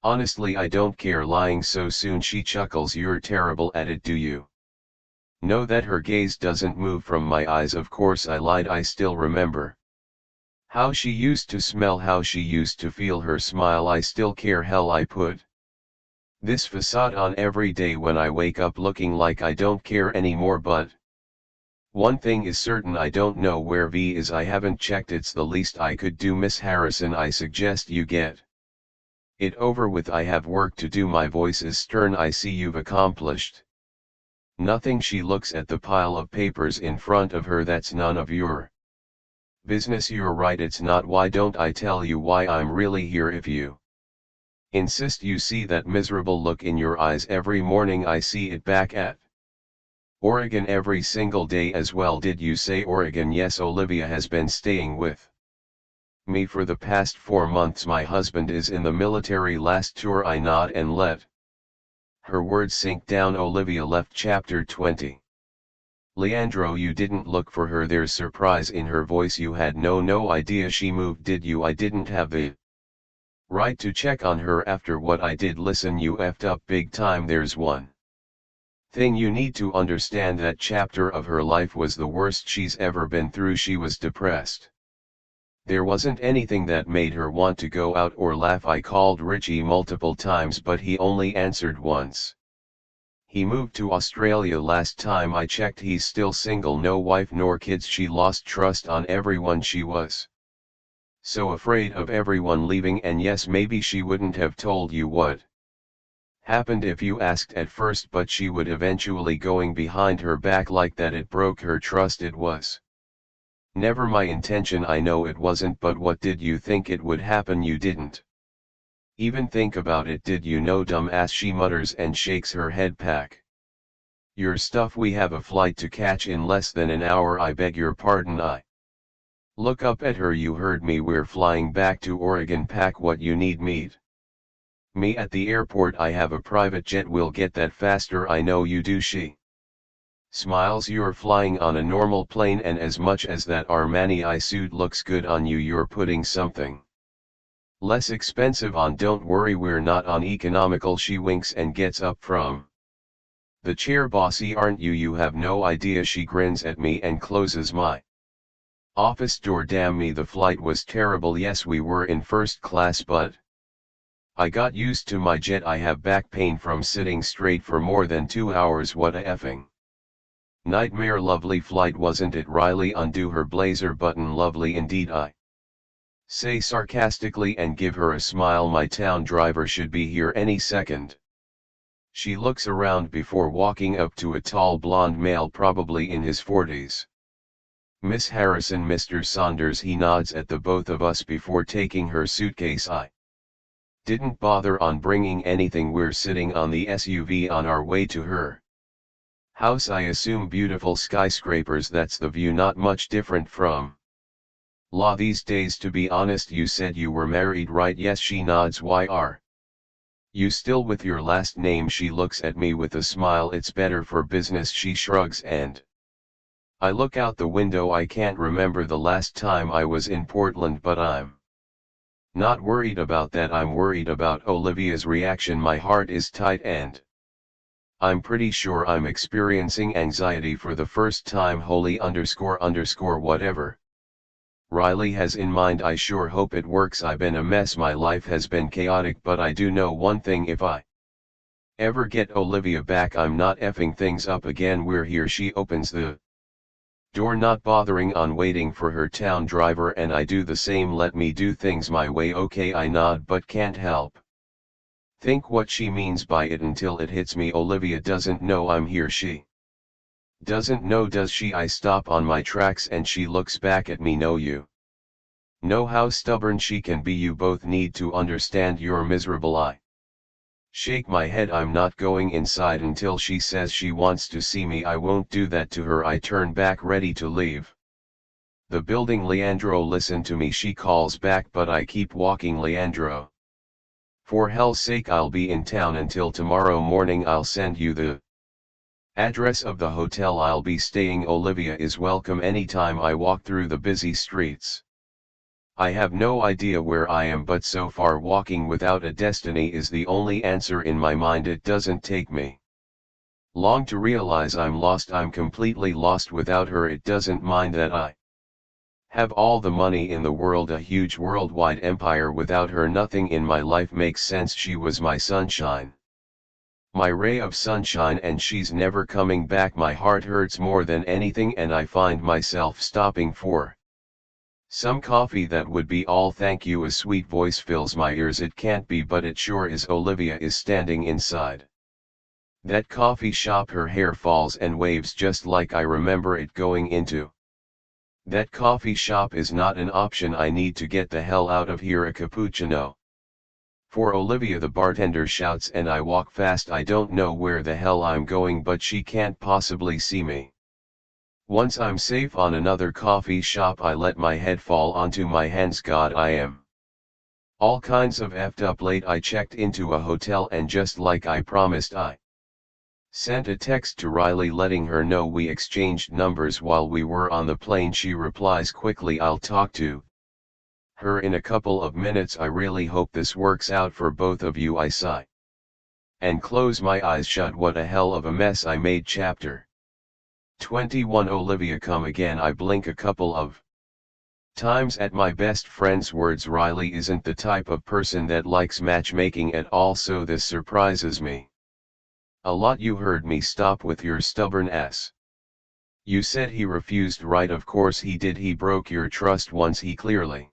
A: Honestly, I don't care. Lying so soon, she chuckles. You're terrible at it. Do you know that her gaze doesn't move from my eyes? Of course I lied. I still remember how she used to smell, how she used to feel, her smile. I still care. Hell, I put this facade on every day when I wake up looking like I don't care anymore. But one thing is certain, I don't know where V is. I haven't checked. It's the least I could do. Miss Harrison, I suggest you get it over with. I have work to do. My voice is stern. I see you've accomplished nothing. She looks at the pile of papers in front of her. That's none of your business. You're right, it's not. Why don't I tell you why I'm really here if you insist? You see that miserable look in your eyes every morning. I see it back at Oregon every single day as well. Did you say Oregon? Yes, Olivia has been staying with me for the past 4 months. My husband is in the military. Last tour. I nod and let her words sink down. Olivia left. Chapter 20. Leandro, you didn't look for her. There's surprise in her voice. You had no idea she moved, did you? I didn't have the right to check on her after what I did. Listen, you effed up big time. There's one thing you need to understand. That chapter of her life was the worst she's ever been through. She was depressed. There wasn't anything that made her want to go out or laugh. I called Richie multiple times, but he only answered once. He moved to Australia last time I checked. He's still single, no wife nor kids. She lost trust on everyone. She was so afraid of everyone leaving. And yes, maybe she wouldn't have told you what happened if you asked at first, but she would eventually, going behind her back like that. It broke her trust. It was never my intention. I know it wasn't, but what did you think it would happen? You didn't even think about it, did you? No, dumbass, she mutters and shakes her head. Pack your stuff, we have a flight to catch in less than an hour. I beg your pardon. I look up at her. You heard me, we're flying back to Oregon. Pack what you need. Meet me at the airport. I have a private jet, we'll get that faster. I know you do. She smiles. You're flying on a normal plane, and as much as that Armani eye suit looks good on you, you're putting something less expensive on. Don't worry, we're not on economical. She winks and gets up from the chair. Bossy, aren't you? You have no idea. She grins at me and closes my office door. Damn me, the flight was terrible. Yes, we were in first class, but I got used to my jet. I have back pain from sitting straight for more than 2 hours. What a effing nightmare. Lovely flight, wasn't it? Riley undo her blazer button. Lovely indeed, I say sarcastically and give her a smile. My town driver should be here any second. She looks around before walking up to a tall blonde male, probably in his 40s. Miss Harrison, Mr. Saunders. He nods at the both of us before taking her suitcase. I didn't bother on bringing anything. We're sitting on the SUV on our way to her house. I assume beautiful skyscrapers. That's the view. Not much different from law these days, to be honest. You said you were married, right? Yes, she nods. Why are you still with your last name? She looks at me with a smile. It's better for business. She shrugs and I look out the window. I can't remember the last time I was in Portland, but I'm not worried about that. I'm worried about Olivia's reaction. My heart is tight and I'm pretty sure I'm experiencing anxiety for the first time. Holy _ whatever Riley has in mind, I sure hope it works. I've been a mess. My life has been chaotic, but I do know one thing: if I ever get Olivia back, I'm not effing things up again. We're here. She opens the Door not bothering on waiting for her town driver, and I do the same. Let me do things my way. Okay, I nod but can't help. Think what she means by it until it hits me. Olivia doesn't know I'm here. She doesn't know, does she? I stop on my tracks and she looks back at me. No, you know how stubborn she can be. You both need to understand you're miserable. I shake my head. I'm not going inside until she says she wants to see me. I won't do that to her. I turn back ready to leave the building. Leandro, listen to me, she calls back, but I keep walking. Leandro, for hell's sake, I'll be in town until tomorrow morning. I'll send you the address of the hotel I'll be staying. Olivia is welcome anytime. I walk through the busy streets. I have no idea where I am, but so far walking without a destiny is the only answer in my mind. It doesn't take me long to realize I'm lost. I'm completely lost without her. It doesn't mind that I have all the money in the world, a huge worldwide empire. Without her, nothing in my life makes sense. She was my sunshine, my ray of sunshine, and she's never coming back. My heart hurts more than anything, and I find myself stopping for some coffee. That would be all, thank you. A sweet voice fills my ears. It can't be, but it sure is. Olivia is standing inside that coffee shop. Her hair falls and waves just like I remember it. Going into that coffee shop is not an option. I need to get the hell out of here. A cappuccino for Olivia, the bartender shouts, and I walk fast. I don't know where the hell I'm going, but she can't possibly see me. Once I'm safe on another coffee shop, I let my head fall onto my hands. God, I am all kinds of effed up. Late, I checked into a hotel, and just like I promised, I sent a text to Riley letting her know we exchanged numbers while we were on the plane. She replies quickly, I'll talk to her in a couple of minutes. I really hope this works out for both of you. I sigh and close my eyes shut. What a hell of a mess I made. Chapter 21. Olivia, come again. I blink a couple of times at my best friend's words. Riley isn't the type of person that likes matchmaking at all, so this surprises me a lot. You heard me. Stop with your stubborn ass. You said he refused, right? Of course he did. He broke your trust once. He clearly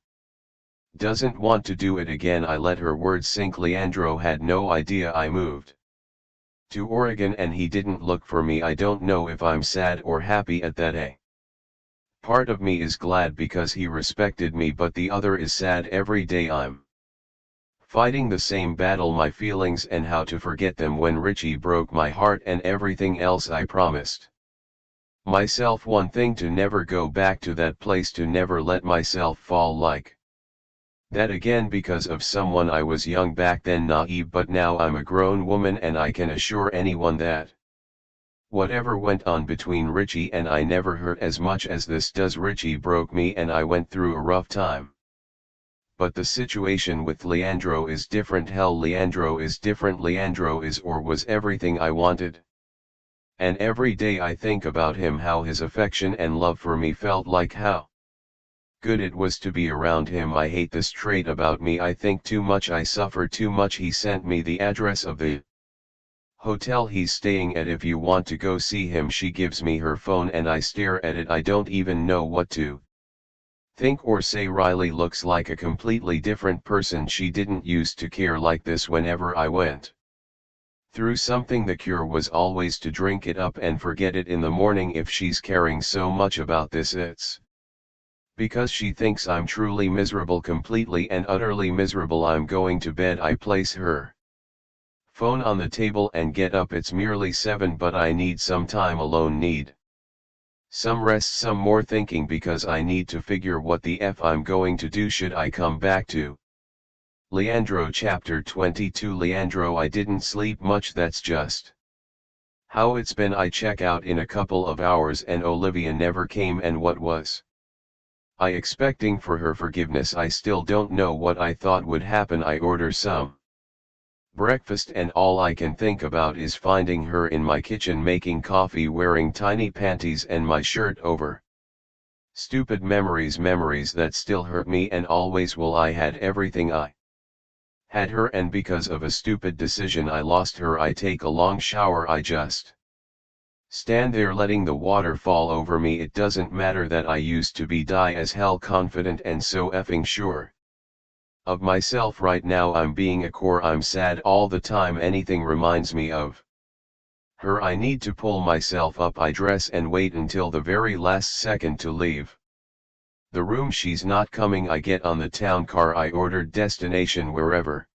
A: doesn't want to do it again. I let her words sink. Leandro had no idea I moved to Oregon and he didn't look for me. I don't know if I'm sad or happy at that. A part of me is glad because he respected me, but the other is sad. Every day I'm fighting the same battle, my feelings and how to forget them. When Richie broke my heart and everything else, I promised myself one thing: to never go back to that place, to never let myself fall like that again because of someone. I was young back then, naive, but now I'm a grown woman, and I can assure anyone that whatever went on between Richie and I never hurt as much as this does. Richie broke me and I went through a rough time. But the situation with Leandro is different. Hell, Leandro is different. Leandro is, or was, everything I wanted. And every day I think about him, how his affection and love for me felt like, how good it was to be around him. I hate this trait about me. I think too much, I suffer too much. He sent me the address of the hotel he's staying at. If you want to go see him. She gives me her phone and I stare at it. I don't even know what to think or say. Riley looks like a completely different person. She didn't used to care like this. Whenever I went through something, the cure was always to drink it up and forget it in the morning. If she's caring so much about this, it's because she thinks I'm truly miserable, completely and utterly miserable. I'm going to bed. I place her phone on the table and get up. It's merely 7, but I need some time alone, need some rest, some more thinking, because I need to figure what the F I'm going to do. Should I come back to Leandro? Chapter 22. Leandro, I didn't sleep much. That's just how it's been. I check out in a couple of hours and Olivia never came, and what was I expecting for her forgiveness? I still don't know what I thought would happen. I order some breakfast and all I can think about is finding her in my kitchen making coffee, wearing tiny panties and my shirt over. Stupid memories, memories that still hurt me and always will. I had everything. I had her, and because of a stupid decision I lost her. I take a long shower. I just Stand there letting the water fall over me. It doesn't matter that I used to be die as hell confident and so effing sure of myself. Right now I'm being a core. I'm sad all the time. Anything reminds me of her. I need to pull myself up. I dress and wait until the very last second to leave the room. She's not coming. I get on the town car. I ordered destination wherever.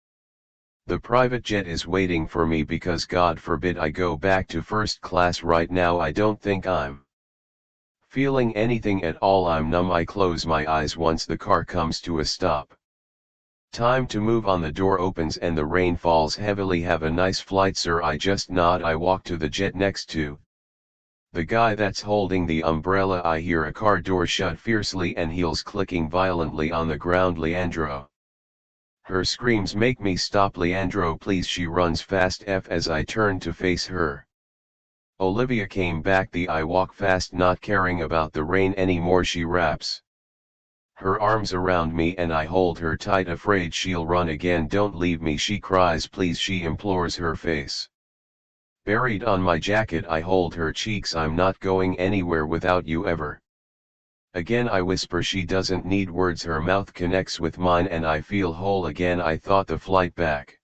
A: The private jet is waiting for me because God forbid I go back to first class right now. I don't think I'm feeling anything at all. I'm numb. I close my eyes once the car comes to a stop. Time to move on. The door opens and the rain falls heavily. Have a nice flight, sir. I just nod. I walk to the jet next to the guy that's holding the umbrella. I hear a car door shut fiercely and heels clicking violently on the ground. Leandro. Her screams make me stop. Leandro, please. She runs fast as I turn to face her. Olivia came back. I walk fast, not caring about the rain anymore. She wraps her arms around me and I hold her tight, afraid she'll run again. Don't leave me, she cries. Please, she implores, her face buried on my jacket. I hold her cheeks. I'm not going anywhere without you ever again, I whisper. She doesn't need words. Her mouth connects with mine and I feel whole again. I thought the flight back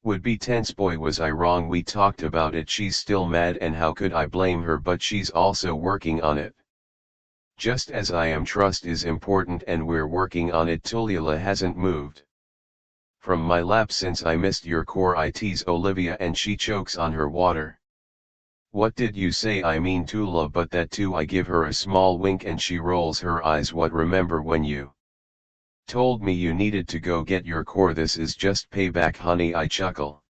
A: would be tense. Boy, was I wrong. We talked about it. She's still mad and how could I blame her? But she's also working on it. Just as I am. Trust is important and we're working on it. Tulila hasn't moved from my lap since I missed your core. I tease Olivia and she chokes on her water. What did you say? I mean Tula, but that too. I give her a small wink and she rolls her eyes. What, remember when you told me you needed to go get your core? This is just payback, honey. I chuckle.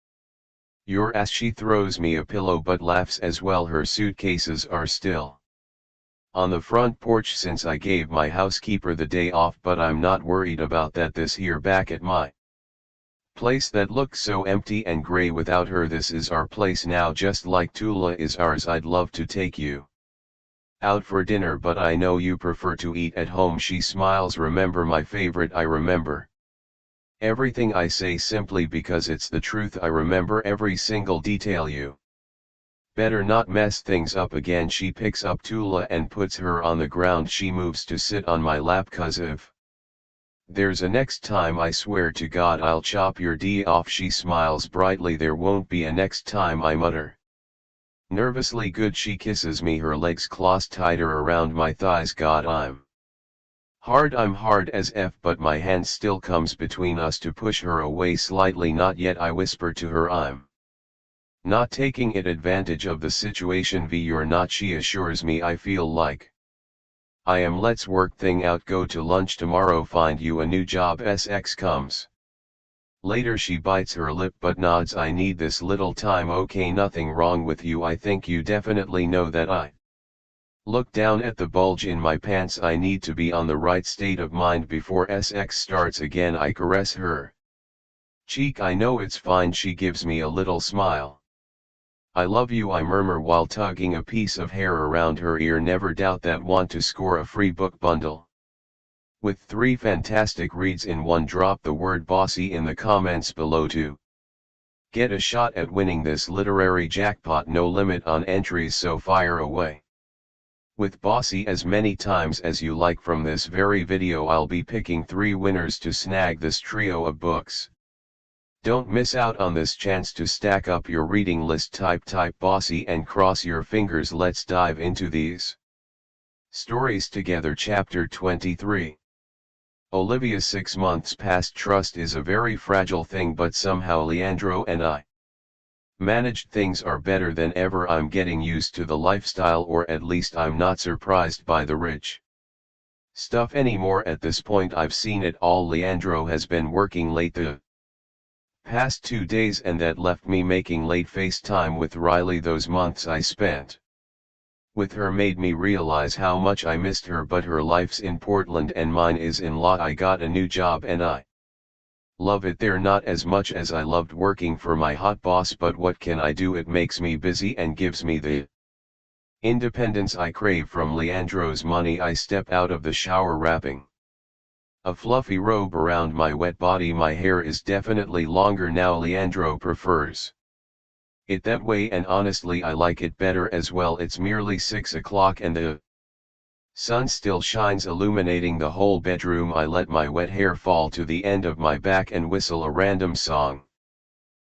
A: Your ass. She throws me a pillow but laughs as well. Her suitcases are still on the front porch since I gave my housekeeper the day off, but I'm not worried about that. This here back at my place that looks so empty and gray without her. This is our place now, just like Tula is ours. I'd love to take you out for dinner, but I know you prefer to eat at home. She smiles. Remember my favorite. I remember everything I say simply because it's the truth. I remember every single detail. You better not mess things up again. She picks up Tula and puts her on the ground. She moves to sit on my lap. Cause if there's a next time, I swear to God I'll chop your D off. She smiles brightly. There won't be a next time, I mutter nervously. Good. She kisses me, her legs close tighter around my thighs. God, I'm hard as F, but my hand still comes between us to push her away slightly. Not yet, I whisper to her. I'm not taking advantage of the situation. You're not, she assures me. I feel like I am. Let's work thing out. Go to lunch tomorrow. Find you a new job. SX comes later. She bites her lip but nods. I need this little time. Okay, nothing wrong with you. I think you definitely know that. I look down at the bulge in my pants. I need to be on the right state of mind before SX starts again. I caress her cheek. I know it's fine. She gives me a little smile. I love you, I murmur while tugging a piece of hair around her ear. Never doubt that. Want to score a free book bundle with 3 fantastic reads in one? Drop the word bossy in the comments below to get a shot at winning this literary jackpot. No limit on entries, so fire away with bossy as many times as you like. From this very video I'll be picking 3 winners to snag this trio of books. Don't miss out on this chance to stack up your reading list. Type bossy and cross your fingers. Let's dive into these stories together. Chapter 23. Olivia. 6 months past. Trust is a very fragile thing, but somehow Leandro and I managed. Things are better than ever. I'm getting used to the lifestyle, or at least I'm not surprised by the rich stuff anymore at this point. I've seen it all. Leandro has been working late the past 2 days, and that left me making late FaceTime with Riley. Those months I spent with her made me realize how much I missed her, but her life's in Portland and mine is in Lot. I got a new job and I love it there, not as much as I loved working for my hot boss, but what can I do? It makes me busy and gives me the independence I crave. From Leandro's money, I step out of the shower wrapping a fluffy robe around my wet body. My hair is definitely longer now. Leandro prefers it that way, and honestly I like it better as well. It's merely 6 o'clock and the sun still shines, illuminating the whole bedroom. I let my wet hair fall to the end of my back and whistle a random song.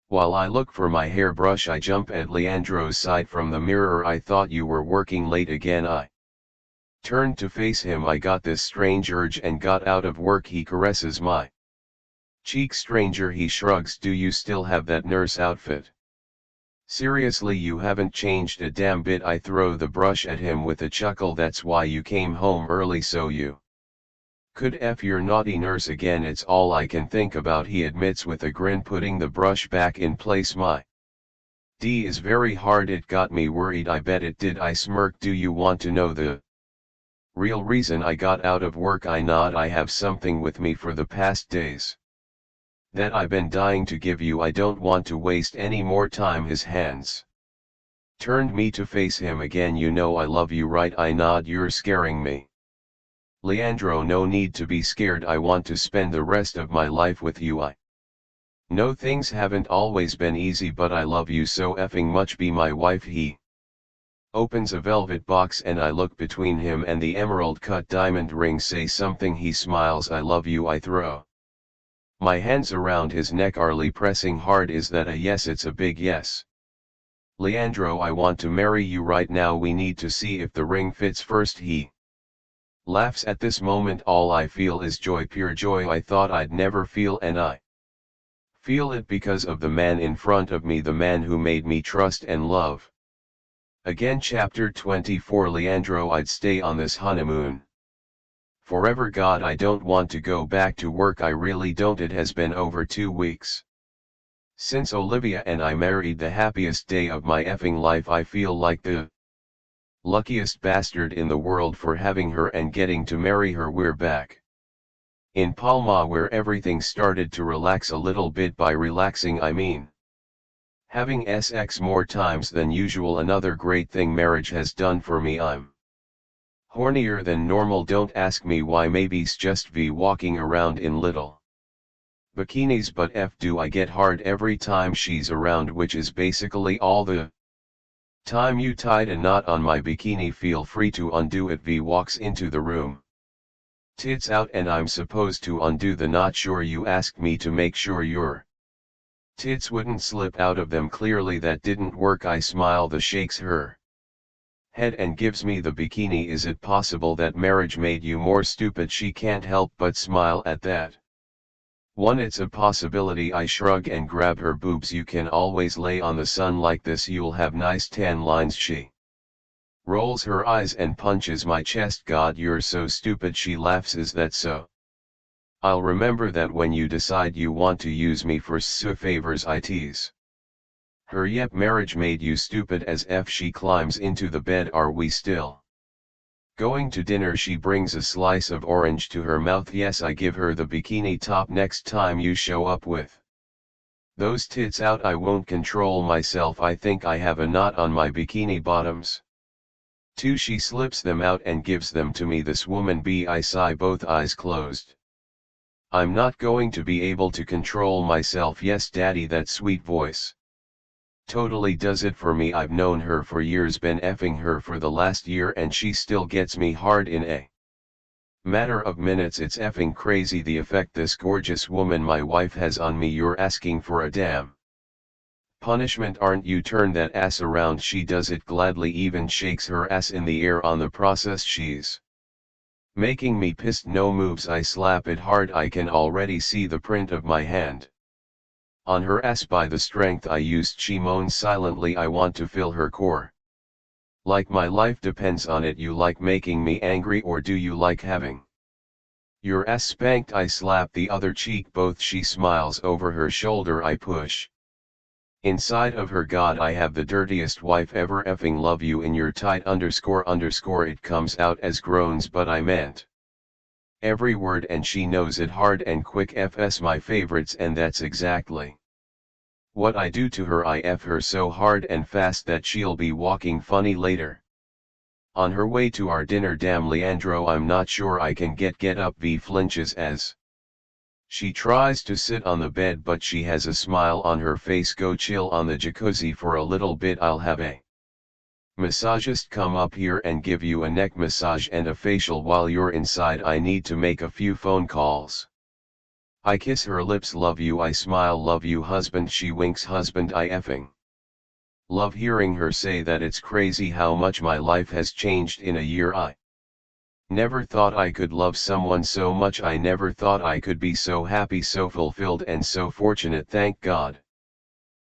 A: While I look for my hairbrush, I jump at Leandro's side from the mirror. I thought you were working late again. I turned to face him. I got this strange urge and got out of work. He caresses my cheek. Stranger, he shrugs. Do you still have that nurse outfit? Seriously, you haven't changed a damn bit. I throw the brush at him with a chuckle. That's why you came home early, so you could F your naughty nurse again. It's all I can think about, he admits with a grin, putting the brush back in place. My D is very hard. It got me worried. I bet it did. I smirk. Do you want to know the real reason I got out of work? I nod. I have something with me for the past days that I've been dying to give you. I don't want to waste any more time. His hands turned me to face him again. You know I love you, right? I nod. You're scaring me, Leandro. No need to be scared. I want to spend the rest of my life with you. I know things haven't always been easy, but I love you so effing much. Be my wife. He opens a velvet box and I look between him and the emerald cut diamond ring. Say something. He smiles. I love you. I throw my hands around his neck, Arlie pressing hard. Is that a yes? It's a big yes. Leandro, I want to marry you right now. We need to see if the ring fits first. He laughs. At this moment all I feel is joy, pure joy. I thought I'd never feel, and I feel it because of the man in front of me, the man who made me trust and love again. Chapter 24. Leandro, I'd stay on this honeymoon forever. God, I don't want to go back to work. I really don't. It has been over 2 weeks since Olivia and I married. The happiest day of my effing life. I feel like the luckiest bastard in the world for having her and getting to marry her. We're back in Palma, where everything started to relax a little bit. By relaxing I mean having sex more times than usual. Another great thing marriage has done for me. I'm hornier than normal. Don't ask me why. Maybe's just V walking around in little bikinis, but F do I get hard every time she's around, which is basically all the time. You tied a knot on my bikini. Feel free to undo it. V walks into the room, tits out, and I'm supposed to undo the knot. Sure, you asked me to make sure your tits wouldn't slip out of them. Clearly that didn't work. I smile. The shakes her head and gives me the bikini. Is it possible that marriage made you more stupid? She can't help but smile at that one. It's a possibility. I shrug and grab her boobs. You can always lay on the sun like this. You'll have nice tan lines. She rolls her eyes and punches my chest. God, you're so stupid. She laughs. Is that so? I'll remember that when you decide you want to use me for favors. I tease her. Yep, marriage made you stupid as F. She climbs into the bed. Are we still going to dinner? She brings a slice of orange to her mouth. Yes. I give her the bikini top. Next time you show up with those tits out, I won't control myself. I think I have a knot on my bikini bottoms too. She slips them out and gives them to me. This woman. B. I sigh, both eyes closed. I'm not going to be able to control myself. Yes, Daddy, that sweet voice totally does it for me. I've known her for years, been effing her for the last year, and she still gets me hard in a matter of minutes. It's effing crazy the effect this gorgeous woman, my wife, has on me. You're asking for a damn punishment, aren't you? Turn that ass around. She does it gladly, even shakes her ass in the air. On the process she's making me pissed. No moves. I slap it hard. I can already see the print of my hand on her ass by the strength I used. She moans silently. I want to fill her core like my life depends on it. You like making me angry, or do you like having your ass spanked? I slap the other cheek. Both. She smiles over her shoulder. I push inside of her. God, I have the dirtiest wife ever. Effing love you in your tight underscore. It comes out as groans, but I meant every word, and she knows it. Hard and quick. FS my favorites, and that's exactly what I do to her. I F her so hard and fast that she'll be walking funny later on her way to our dinner. Damn, Leandro, I'm not sure I can get up. V flinches as She tries to sit on the bed but she has a smile on her face. Go chill on the jacuzzi for a little bit. I'll have a massagist come up here and give you a neck massage and a facial while you're inside. I need to make a few phone calls. I kiss her lips. Love you. I smile. Love you husband. She winks. Husband. I effing love hearing her say that. It's crazy how much my life has changed in a year. I never thought I could love someone so much. I never thought I could be so happy, so fulfilled and so fortunate. Thank God.